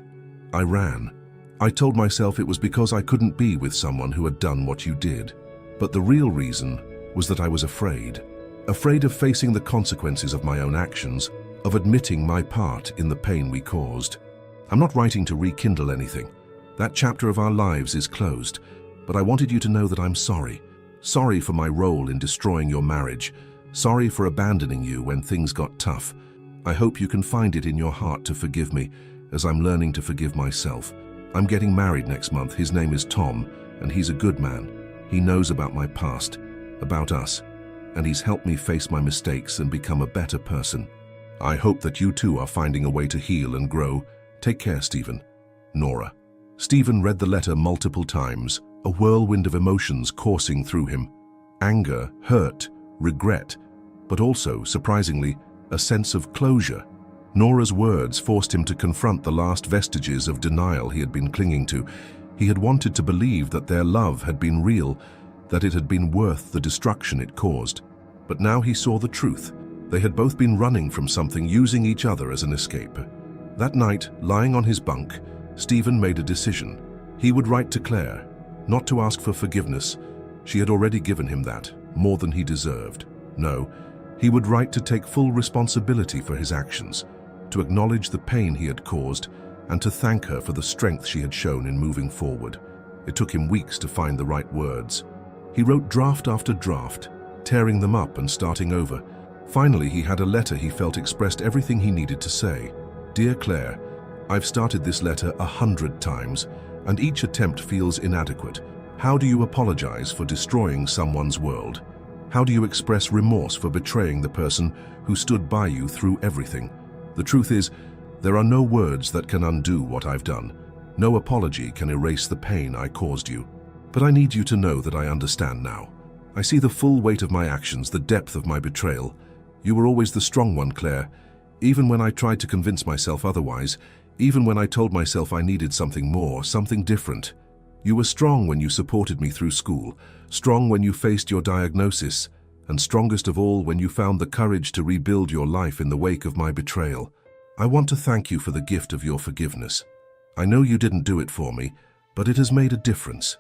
I ran. I told myself it was because I couldn't be with someone who had done what you did. But the real reason was that I was afraid. Afraid of facing the consequences of my own actions, of admitting my part in the pain we caused. I'm not writing to rekindle anything. That chapter of our lives is closed, but I wanted you to know that I'm sorry. Sorry for my role in destroying your marriage. Sorry for abandoning you when things got tough. I hope you can find it in your heart to forgive me, as I'm learning to forgive myself. I'm getting married next month. His name is Tom, and he's a good man. He knows about my past, about us, and he's helped me face my mistakes and become a better person. I hope that you too are finding a way to heal and grow. Take care, Stephen. Nora." Stephen read the letter multiple times, a whirlwind of emotions coursing through him. Anger, hurt, regret, but also, surprisingly, a sense of closure. Nora's words forced him to confront the last vestiges of denial he had been clinging to. He had wanted to believe that their love had been real, that it had been worth the destruction it caused. But now he saw the truth. They had both been running from something, using each other as an escape. That night, lying on his bunk, Stephen made a decision. He would write to Claire, not to ask for forgiveness. She had already given him that, more than he deserved. No, he would write to take full responsibility for his actions, to acknowledge the pain he had caused, and to thank her for the strength she had shown in moving forward. It took him weeks to find the right words. He wrote draft after draft, tearing them up and starting over. Finally, he had a letter he felt expressed everything he needed to say. "Dear Claire, I've started this letter 100 times, and each attempt feels inadequate. How do you apologize for destroying someone's world? How do you express remorse for betraying the person who stood by you through everything? The truth is, there are no words that can undo what I've done. No apology can erase the pain I caused you. But I need you to know that I understand now. I see the full weight of my actions, the depth of my betrayal. You were always the strong one, Claire. Even when I tried to convince myself otherwise, even when I told myself I needed something more, something different. You were strong when you supported me through school, strong when you faced your diagnosis, and strongest of all when you found the courage to rebuild your life in the wake of my betrayal. I want to thank you for the gift of your forgiveness. I know you didn't do it for me, but it has made a difference.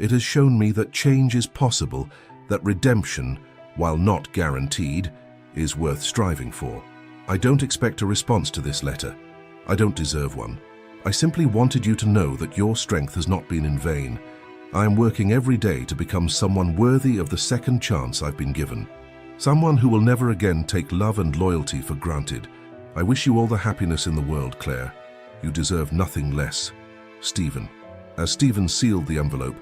It has shown me that change is possible, that redemption, while not guaranteed, is worth striving for. I don't expect a response to this letter. I don't deserve one. I simply wanted you to know that your strength has not been in vain. I am working every day to become someone worthy of the second chance I've been given. Someone who will never again take love and loyalty for granted. I wish you all the happiness in the world, Claire. You deserve nothing less. Stephen. As Stephen sealed the envelope,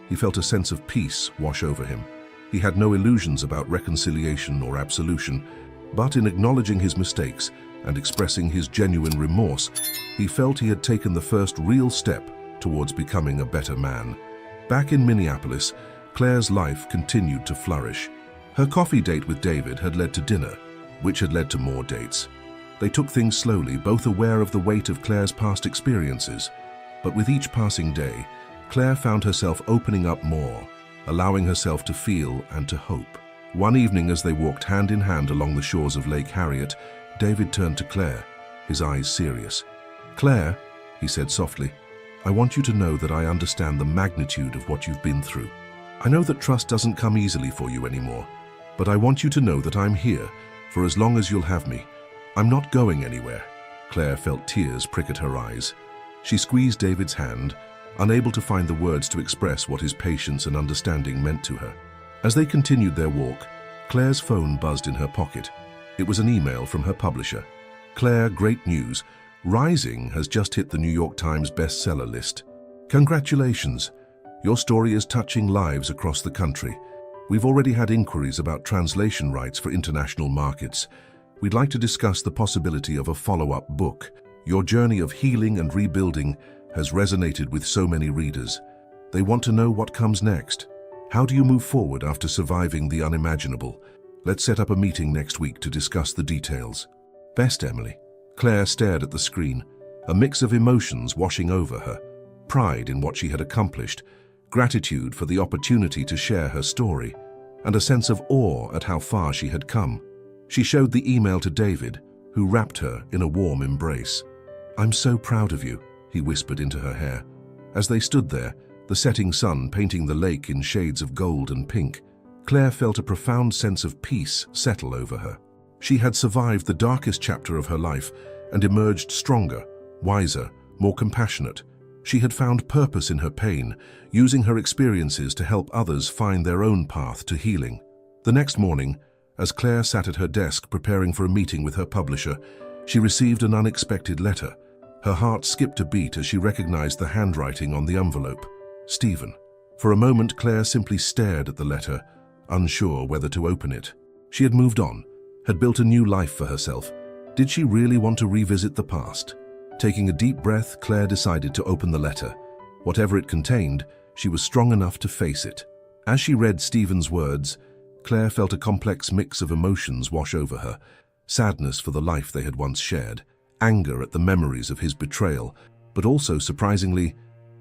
he felt a sense of peace wash over him. He had no illusions about reconciliation or absolution, but in acknowledging his mistakes and expressing his genuine remorse, he felt he had taken the first real step towards becoming a better man. Back in Minneapolis, Claire's life continued to flourish. Her coffee date with David had led to dinner, which had led to more dates. They took things slowly, both aware of the weight of Claire's past experiences. But with each passing day, Claire found herself opening up more, allowing herself to feel and to hope. One evening, as they walked hand in hand along the shores of Lake Harriet, David turned to Claire, his eyes serious. "Claire," he said softly, "I want you to know that I understand the magnitude of what you've been through. I know that trust doesn't come easily for you anymore, but I want you to know that I'm here for as long as you'll have me. I'm not going anywhere." Claire felt tears prick at her eyes. She squeezed David's hand, unable to find the words to express what his patience and understanding meant to her. As they continued their walk, Claire's phone buzzed in her pocket. It was an email from her publisher. "Claire, great news. Rising has just hit the New York Times bestseller list. Congratulations. Your story is touching lives across the country. We've already had inquiries about translation rights for international markets. We'd like to discuss the possibility of a follow-up book. Your journey of healing and rebuilding has resonated with so many readers. They want to know what comes next. How do you move forward after surviving the unimaginable? Let's set up a meeting next week to discuss the details. Best, Emily." Claire stared at the screen, a mix of emotions washing over her. Pride in what she had accomplished, gratitude for the opportunity to share her story, and a sense of awe at how far she had come. She showed the email to David, who wrapped her in a warm embrace. "I'm so proud of you," he whispered into her hair. As they stood there, the setting sun painting the lake in shades of gold and pink, Claire felt a profound sense of peace settle over her. She had survived the darkest chapter of her life and emerged stronger, wiser, more compassionate. She had found purpose in her pain, using her experiences to help others find their own path to healing. The next morning, as Claire sat at her desk preparing for a meeting with her publisher, she received an unexpected letter. Her heart skipped a beat as she recognized the handwriting on the envelope. "Stephen." For a moment, Claire simply stared at the letter, unsure whether to open it. She had moved on, had built a new life for herself. Did she really want to revisit the past? Taking a deep breath, Claire decided to open the letter. Whatever it contained, she was strong enough to face it. As she read Stephen's words, Claire felt a complex mix of emotions wash over her. Sadness for the life they had once shared, anger at the memories of his betrayal, but also, surprisingly,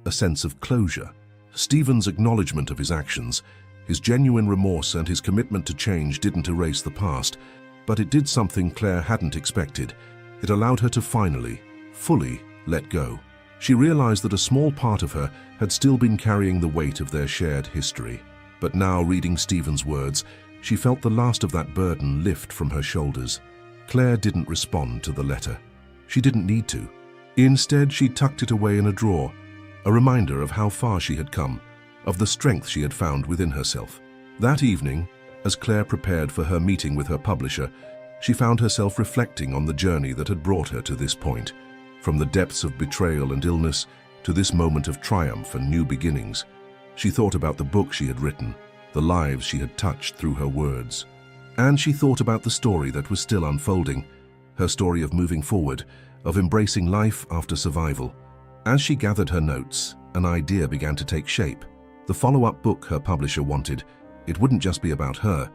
a sense of closure. Stephen's acknowledgement of his actions, his genuine remorse and his commitment to change didn't erase the past, but it did something Claire hadn't expected. It allowed her to finally, fully let go. She realized that a small part of her had still been carrying the weight of their shared history. But now, reading Stephen's words, she felt the last of that burden lift from her shoulders. Claire didn't respond to the letter. She didn't need to. Instead, she tucked it away in a drawer, a reminder of how far she had come, of the strength she had found within herself. That evening, As Claire prepared for her meeting with her publisher, she found herself reflecting on the journey that had brought her to this point, from the depths of betrayal and illness to this moment of triumph and new beginnings. She thought about the book she had written, the lives she had touched through her words. And she thought about the story that was still unfolding, her story of moving forward, of embracing life after survival. As she gathered her notes, an idea began to take shape. The follow-up book her publisher wanted, it wouldn't just be about her.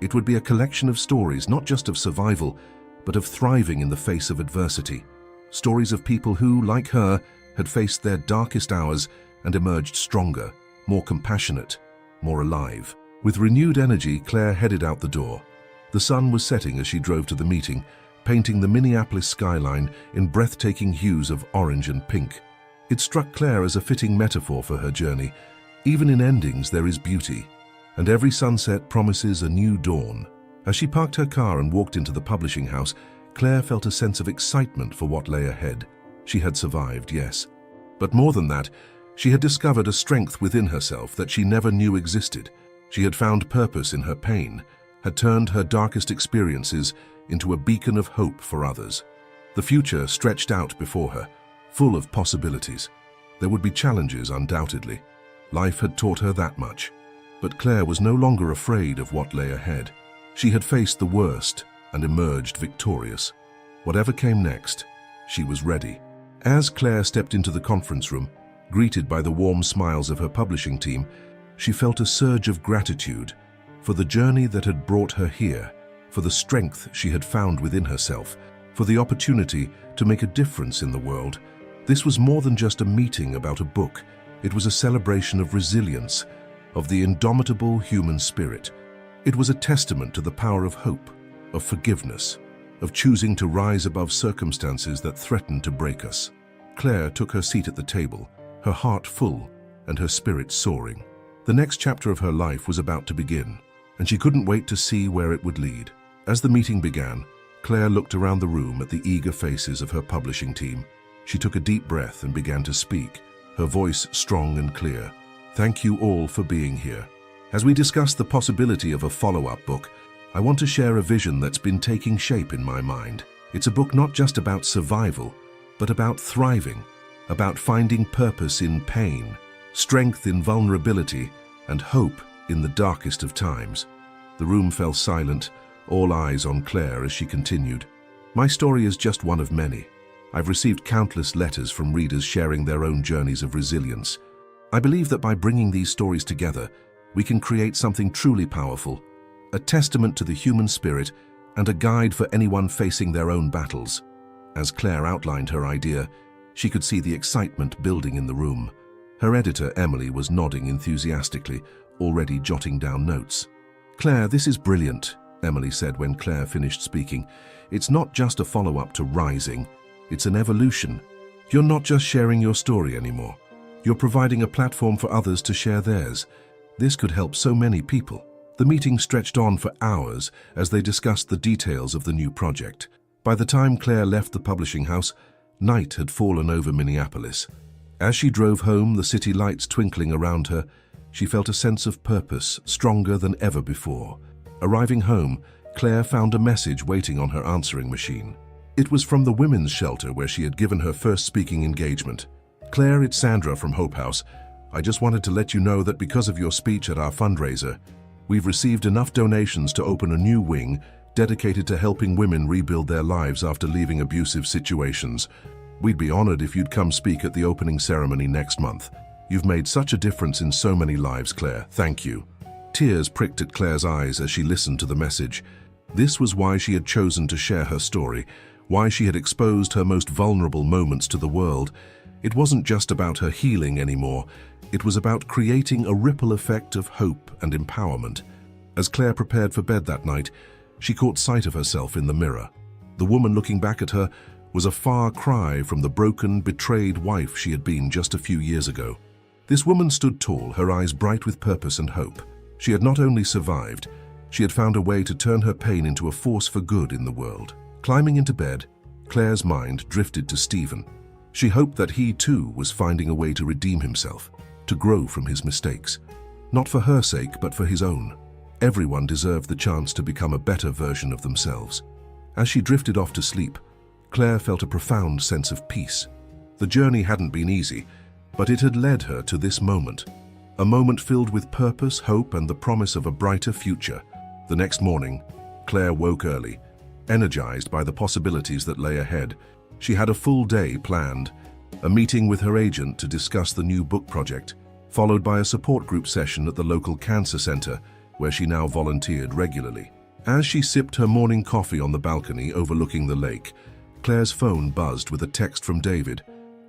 It would be a collection of stories, not just of survival, but of thriving in the face of adversity. Stories of people who, like her, had faced their darkest hours and emerged stronger, more compassionate, more alive. With renewed energy, Claire headed out the door. The sun was setting as she drove to the meeting, painting the Minneapolis skyline in breathtaking hues of orange and pink. It struck Claire as a fitting metaphor for her journey. Even in endings there is beauty, and every sunset promises a new dawn. As she parked her car and walked into the publishing house, Claire felt a sense of excitement for what lay ahead. She had survived, yes. But more than that, she had discovered a strength within herself that she never knew existed. She had found purpose in her pain, had turned her darkest experiences into a beacon of hope for others. The future stretched out before her, full of possibilities. There would be challenges, undoubtedly. Life had taught her that much. But Claire was no longer afraid of what lay ahead. She had faced the worst and emerged victorious. Whatever came next, she was ready. As Claire stepped into the conference room, greeted by the warm smiles of her publishing team, she felt a surge of gratitude for the journey that had brought her here, for the strength she had found within herself, for the opportunity to make a difference in the world. This was more than just a meeting about a book. It was a celebration of resilience, of the indomitable human spirit. It was a testament to the power of hope, of forgiveness, of choosing to rise above circumstances that threatened to break us. Claire took her seat at the table, her heart full and her spirit soaring. The next chapter of her life was about to begin, and she couldn't wait to see where it would lead. As the meeting began, Claire looked around the room at the eager faces of her publishing team. She took a deep breath and began to speak, her voice strong and clear. Thank you all for being here. As we discuss the possibility of a follow-up book, I want to share a vision that's been taking shape in my mind. It's a book not just about survival, but about thriving, about finding purpose in pain, strength in vulnerability, and hope in the darkest of times. The room fell silent, all eyes on Claire as she continued. My story is just one of many. I've received countless letters from readers sharing their own journeys of resilience. I believe that by bringing these stories together, we can create something truly powerful, a testament to the human spirit and a guide for anyone facing their own battles. As Claire outlined her idea, she could see the excitement building in the room. Her editor, Emily, was nodding enthusiastically, already jotting down notes. Claire, this is brilliant, Emily said when Claire finished speaking. It's not just a follow-up to Rising, it's an evolution. You're not just sharing your story anymore. You're providing a platform for others to share theirs. This could help so many people. The meeting stretched on for hours as they discussed the details of the new project. By the time Claire left the publishing house, night had fallen over Minneapolis. As she drove home, the city lights twinkling around her, she felt a sense of purpose stronger than ever before. Arriving home, Claire found a message waiting on her answering machine. It was from the women's shelter where she had given her first speaking engagement. Claire, it's Sandra from Hope House. I just wanted to let you know that because of your speech at our fundraiser, we've received enough donations to open a new wing dedicated to helping women rebuild their lives after leaving abusive situations. We'd be honored if you'd come speak at the opening ceremony next month. You've made such a difference in so many lives, Claire. Thank you. Tears pricked at Claire's eyes as she listened to the message. This was why she had chosen to share her story, why she had exposed her most vulnerable moments to the world. It wasn't just about her healing anymore. It was about creating a ripple effect of hope and empowerment. As Claire prepared for bed that night, she caught sight of herself in the mirror. The woman looking back at her was a far cry from the broken, betrayed wife she had been just a few years ago. This woman stood tall, her eyes bright with purpose and hope. She had not only survived, she had found a way to turn her pain into a force for good in the world. Climbing into bed, Claire's mind drifted to Stephen. She hoped that he too was finding a way to redeem himself, to grow from his mistakes. Not for her sake, but for his own. Everyone deserved the chance to become a better version of themselves. As she drifted off to sleep, Claire felt a profound sense of peace. The journey hadn't been easy, but it had led her to this moment. A moment filled with purpose, hope, and the promise of a brighter future. The next morning, Claire woke early, energized by the possibilities that lay ahead. She had a full day planned, a meeting with her agent to discuss the new book project, followed by a support group session at the local cancer center, where she now volunteered regularly. As she sipped her morning coffee on the balcony overlooking the lake, Claire's phone buzzed with a text from David.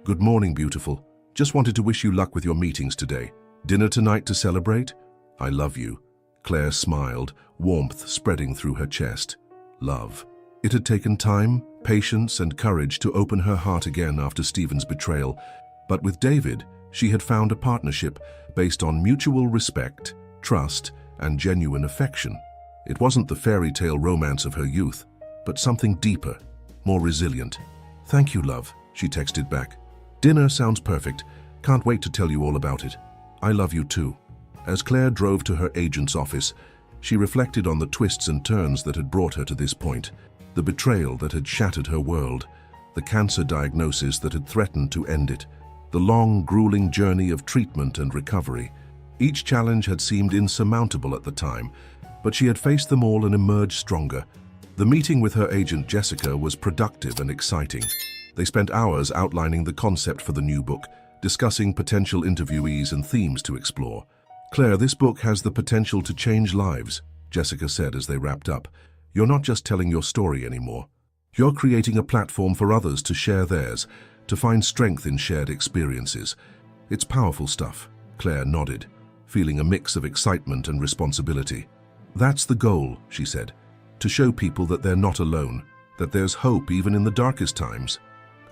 "Good morning, beautiful. Just wanted to wish you luck with your meetings today. Dinner tonight to celebrate? I love you." Claire smiled, warmth spreading through her chest. Love. It had taken time, patience, and courage to open her heart again after Stephen's betrayal, but with David, she had found a partnership based on mutual respect, trust, and genuine affection. It wasn't the fairy tale romance of her youth, but something deeper, more resilient. "Thank you, love," she texted back. "Dinner sounds perfect. Can't wait to tell you all about it. I love you too." As Claire drove to her agent's office, she reflected on the twists and turns that had brought her to this point. The betrayal that had shattered her world, the cancer diagnosis that had threatened to end it, the long, grueling journey of treatment and recovery. Each challenge had seemed insurmountable at the time, but she had faced them all and emerged stronger. The meeting with her agent Jessica was productive and exciting. They spent hours outlining the concept for the new book, discussing potential interviewees and themes to explore. "Claire, this book has the potential to change lives," Jessica said as they wrapped up. "You're not just telling your story anymore. You're creating a platform for others to share theirs, to find strength in shared experiences. It's powerful stuff." Claire nodded, feeling a mix of excitement and responsibility. "That's the goal," she said, "to show people that they're not alone, that there's hope even in the darkest times."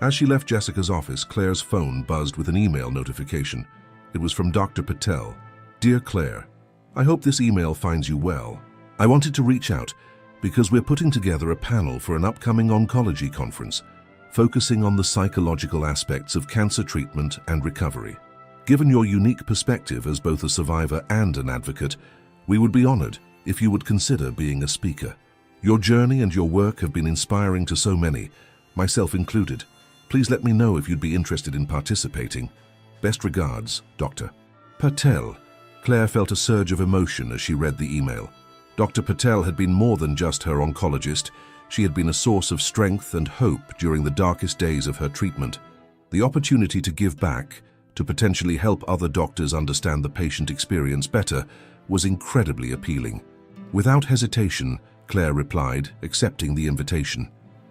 As she left Jessica's office, Claire's phone buzzed with an email notification. It was from Dr. Patel. "Dear Claire, I hope this email finds you well. I wanted to reach out because we're putting together a panel for an upcoming oncology conference, focusing on the psychological aspects of cancer treatment and recovery. Given your unique perspective as both a survivor and an advocate, we would be honored if you would consider being a speaker. Your journey and your work have been inspiring to so many, myself included. Please let me know if you'd be interested in participating. Best regards, Dr. Patel." Claire felt a surge of emotion as she read the email. Dr. Patel had been more than just her oncologist. She had been a source of strength and hope during the darkest days of her treatment. The opportunity to give back, to potentially help other doctors understand the patient experience better, was incredibly appealing. Without hesitation, Claire replied, accepting the invitation.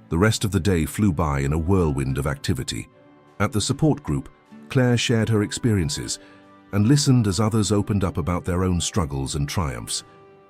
The rest of the day flew by in a whirlwind of activity. At the support group, Claire shared her experiences and listened as others opened up about their own struggles and triumphs.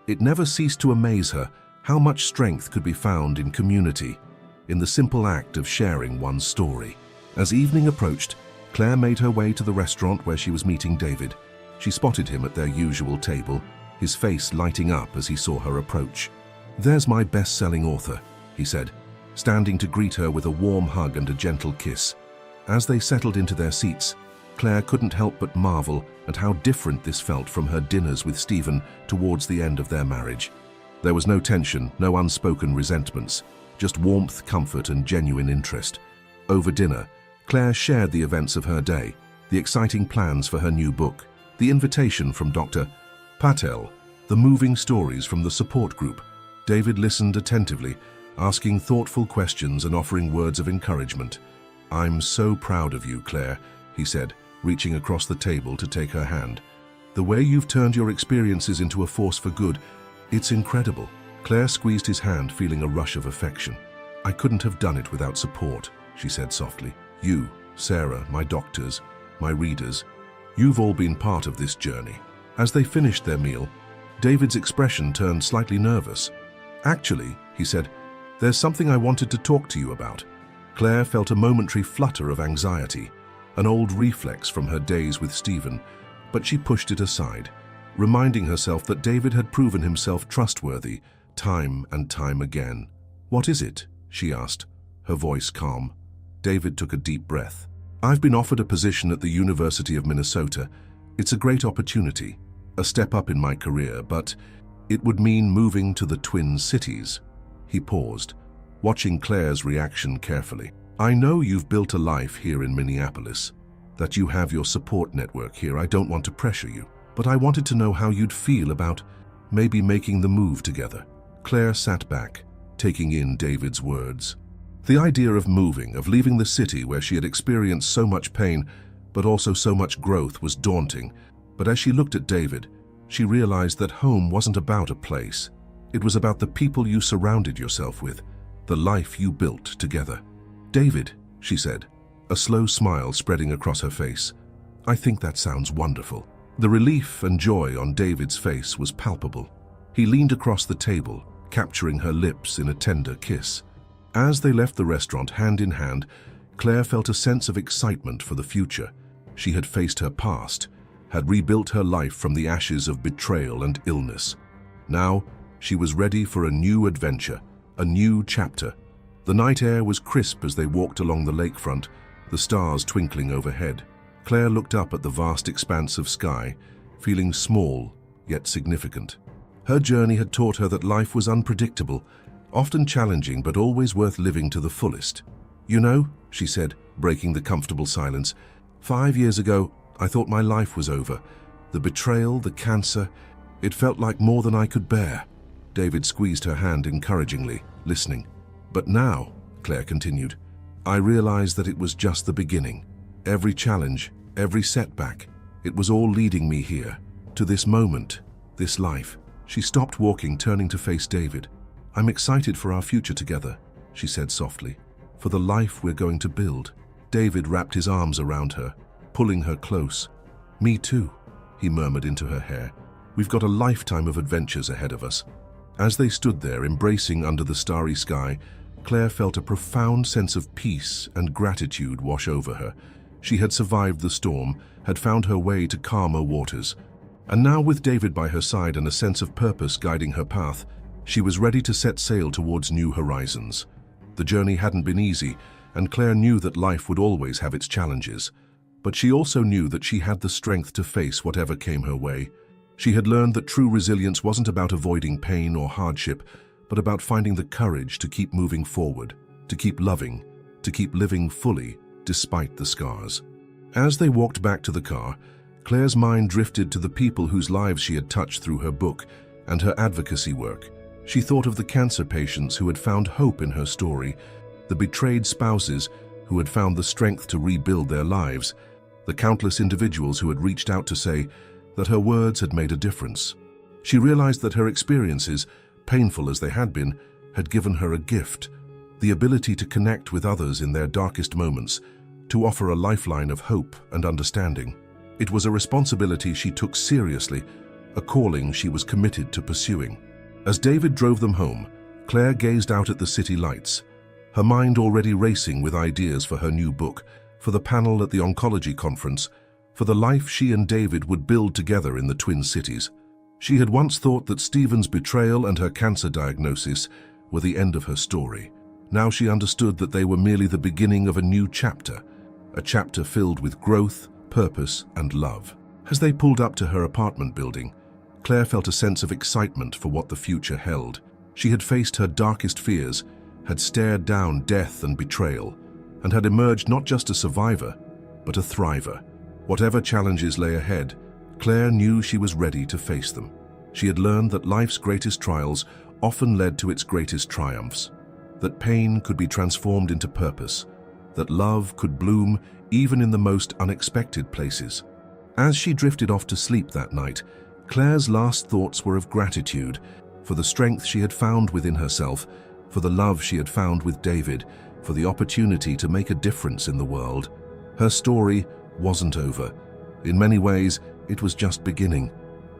It never ceased to amaze her how much strength could be found in community, in the simple act of sharing one's story. As evening approached, Claire made her way to the restaurant where she was meeting David. She spotted him at their usual table, his face lighting up as he saw her approach. "There's my best-selling author," he said, standing to greet her with a warm hug and a gentle kiss. As they settled into their seats, Claire couldn't help but marvel at how different this felt from her dinners with Stephen towards the end of their marriage. There was no tension, no unspoken resentments, just warmth, comfort, and genuine interest. Over dinner, Claire shared the events of her day, the exciting plans for her new book, the invitation from Dr. Patel, the moving stories from the support group. David listened attentively, asking thoughtful questions and offering words of encouragement. "I'm so proud of you, Claire," he said, reaching across the table to take her hand. "The way you've turned your experiences into a force for good, it's incredible." Claire squeezed his hand, feeling a rush of affection. "I couldn't have done it without support," she said softly. "You, Sarah, my doctors, my readers, you've all been part of this journey." As they finished their meal, David's expression turned slightly nervous. "Actually," he said, "there's something I wanted to talk to you about." Claire felt a momentary flutter of anxiety, an old reflex from her days with Stephen, but she pushed it aside, reminding herself that David had proven himself trustworthy time and time again. "What is it?" she asked, her voice calm. David took a deep breath. "I've been offered a position at the University of Minnesota. It's a great opportunity, a step up in my career, but It would mean moving to the Twin Cities. He paused, watching Claire's reaction carefully. I know you've built a life here in Minneapolis, that you have your support network here. I don't want to pressure you, but I wanted to know how you'd feel about maybe making the move together. Claire sat back, taking in David's words. The idea of moving, of leaving the city where she had experienced so much pain, but also so much growth, was daunting. But as she looked at David, she realized that home wasn't about a place. It was about the people you surrounded yourself with, the life you built together. David, she said, a slow smile spreading across her face. I think that sounds wonderful. The relief and joy on David's face was palpable. He leaned across the table, capturing her lips in a tender kiss. As they left the restaurant hand in hand, Claire felt a sense of excitement for the future. She had faced her past, had rebuilt her life from the ashes of betrayal and illness. Now, she was ready for a new adventure, a new chapter. The night air was crisp as they walked along the lakefront, the stars twinkling overhead. Claire looked up at the vast expanse of sky, feeling small yet significant. Her journey had taught her that life was unpredictable, often challenging but always worth living to the fullest. You know, she said, breaking the comfortable silence, 5 years ago, I thought my life was over. The betrayal, the cancer, it felt like more than I could bear. David squeezed her hand encouragingly, listening. But now, Claire continued, I realized that it was just the beginning. Every challenge, every setback, it was all leading me here, to this moment, this life. She stopped walking, turning to face David. I'm excited for our future together, she said softly, for the life we're going to build. David wrapped his arms around her, pulling her close. Me too, he murmured into her hair. We've got a lifetime of adventures ahead of us. As they stood there, embracing under the starry sky, Claire felt a profound sense of peace and gratitude wash over her. She had survived the storm, had found her way to calmer waters. And now, with David by her side and a sense of purpose guiding her path, she was ready to set sail towards new horizons. The journey hadn't been easy, and Claire knew that life would always have its challenges. But she also knew that she had the strength to face whatever came her way. She had learned that true resilience wasn't about avoiding pain or hardship, but about finding the courage to keep moving forward, to keep loving, to keep living fully, despite the scars. As they walked back to the car, Claire's mind drifted to the people whose lives she had touched through her book and her advocacy work. She thought of the cancer patients who had found hope in her story, the betrayed spouses who had found the strength to rebuild their lives, the countless individuals who had reached out to say that her words had made a difference. She realized that her experiences, painful as they had been, had given her a gift, the ability to connect with others in their darkest moments, to offer a lifeline of hope and understanding. It was a responsibility she took seriously, a calling she was committed to pursuing. As David drove them home, Claire gazed out at the city lights, her mind already racing with ideas for her new book, for the panel at the oncology conference, for the life she and David would build together in the Twin Cities. She had once thought that Stephen's betrayal and her cancer diagnosis were the end of her story. Now she understood that they were merely the beginning of a new chapter, a chapter filled with growth, purpose, and love. As they pulled up to her apartment building, Claire felt a sense of excitement for what the future held. She had faced her darkest fears, had stared down death and betrayal, and had emerged not just a survivor, but a thriver. Whatever challenges lay ahead, Claire knew she was ready to face them. She had learned that life's greatest trials often led to its greatest triumphs, that pain could be transformed into purpose, that love could bloom even in the most unexpected places. As she drifted off to sleep that night, Claire's last thoughts were of gratitude for the strength she had found within herself, for the love she had found with David, for the opportunity to make a difference in the world. Her story wasn't over. In many ways, it was just beginning,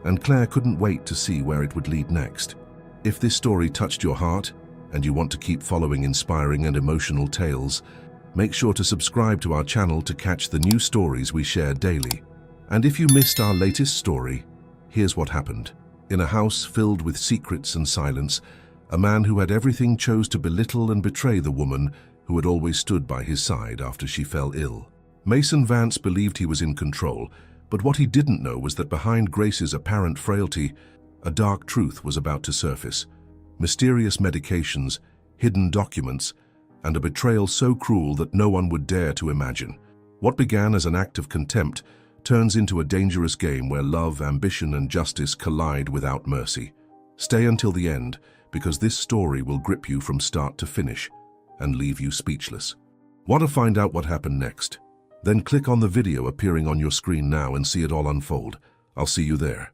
and Claire couldn't wait to see where it would lead next. If this story touched your heart, and you want to keep following inspiring and emotional tales, make sure to subscribe to our channel to catch the new stories we share daily. And if you missed our latest story, here's what happened. In a house filled with secrets and silence, a man who had everything chose to belittle and betray the woman who had always stood by his side after she fell ill. Mason Vance believed he was in control, but what he didn't know was that behind Grace's apparent frailty A dark truth was about to surface. Mysterious medications, hidden documents, and a betrayal so cruel that no one would dare to imagine. What began as an act of contempt turns into a dangerous game where love, ambition, and justice collide without mercy. Stay until the end, because this story will grip you from start to finish and leave you speechless. Want to find out what happened next? Then click on the video appearing on your screen now and see it all unfold. I'll see you there.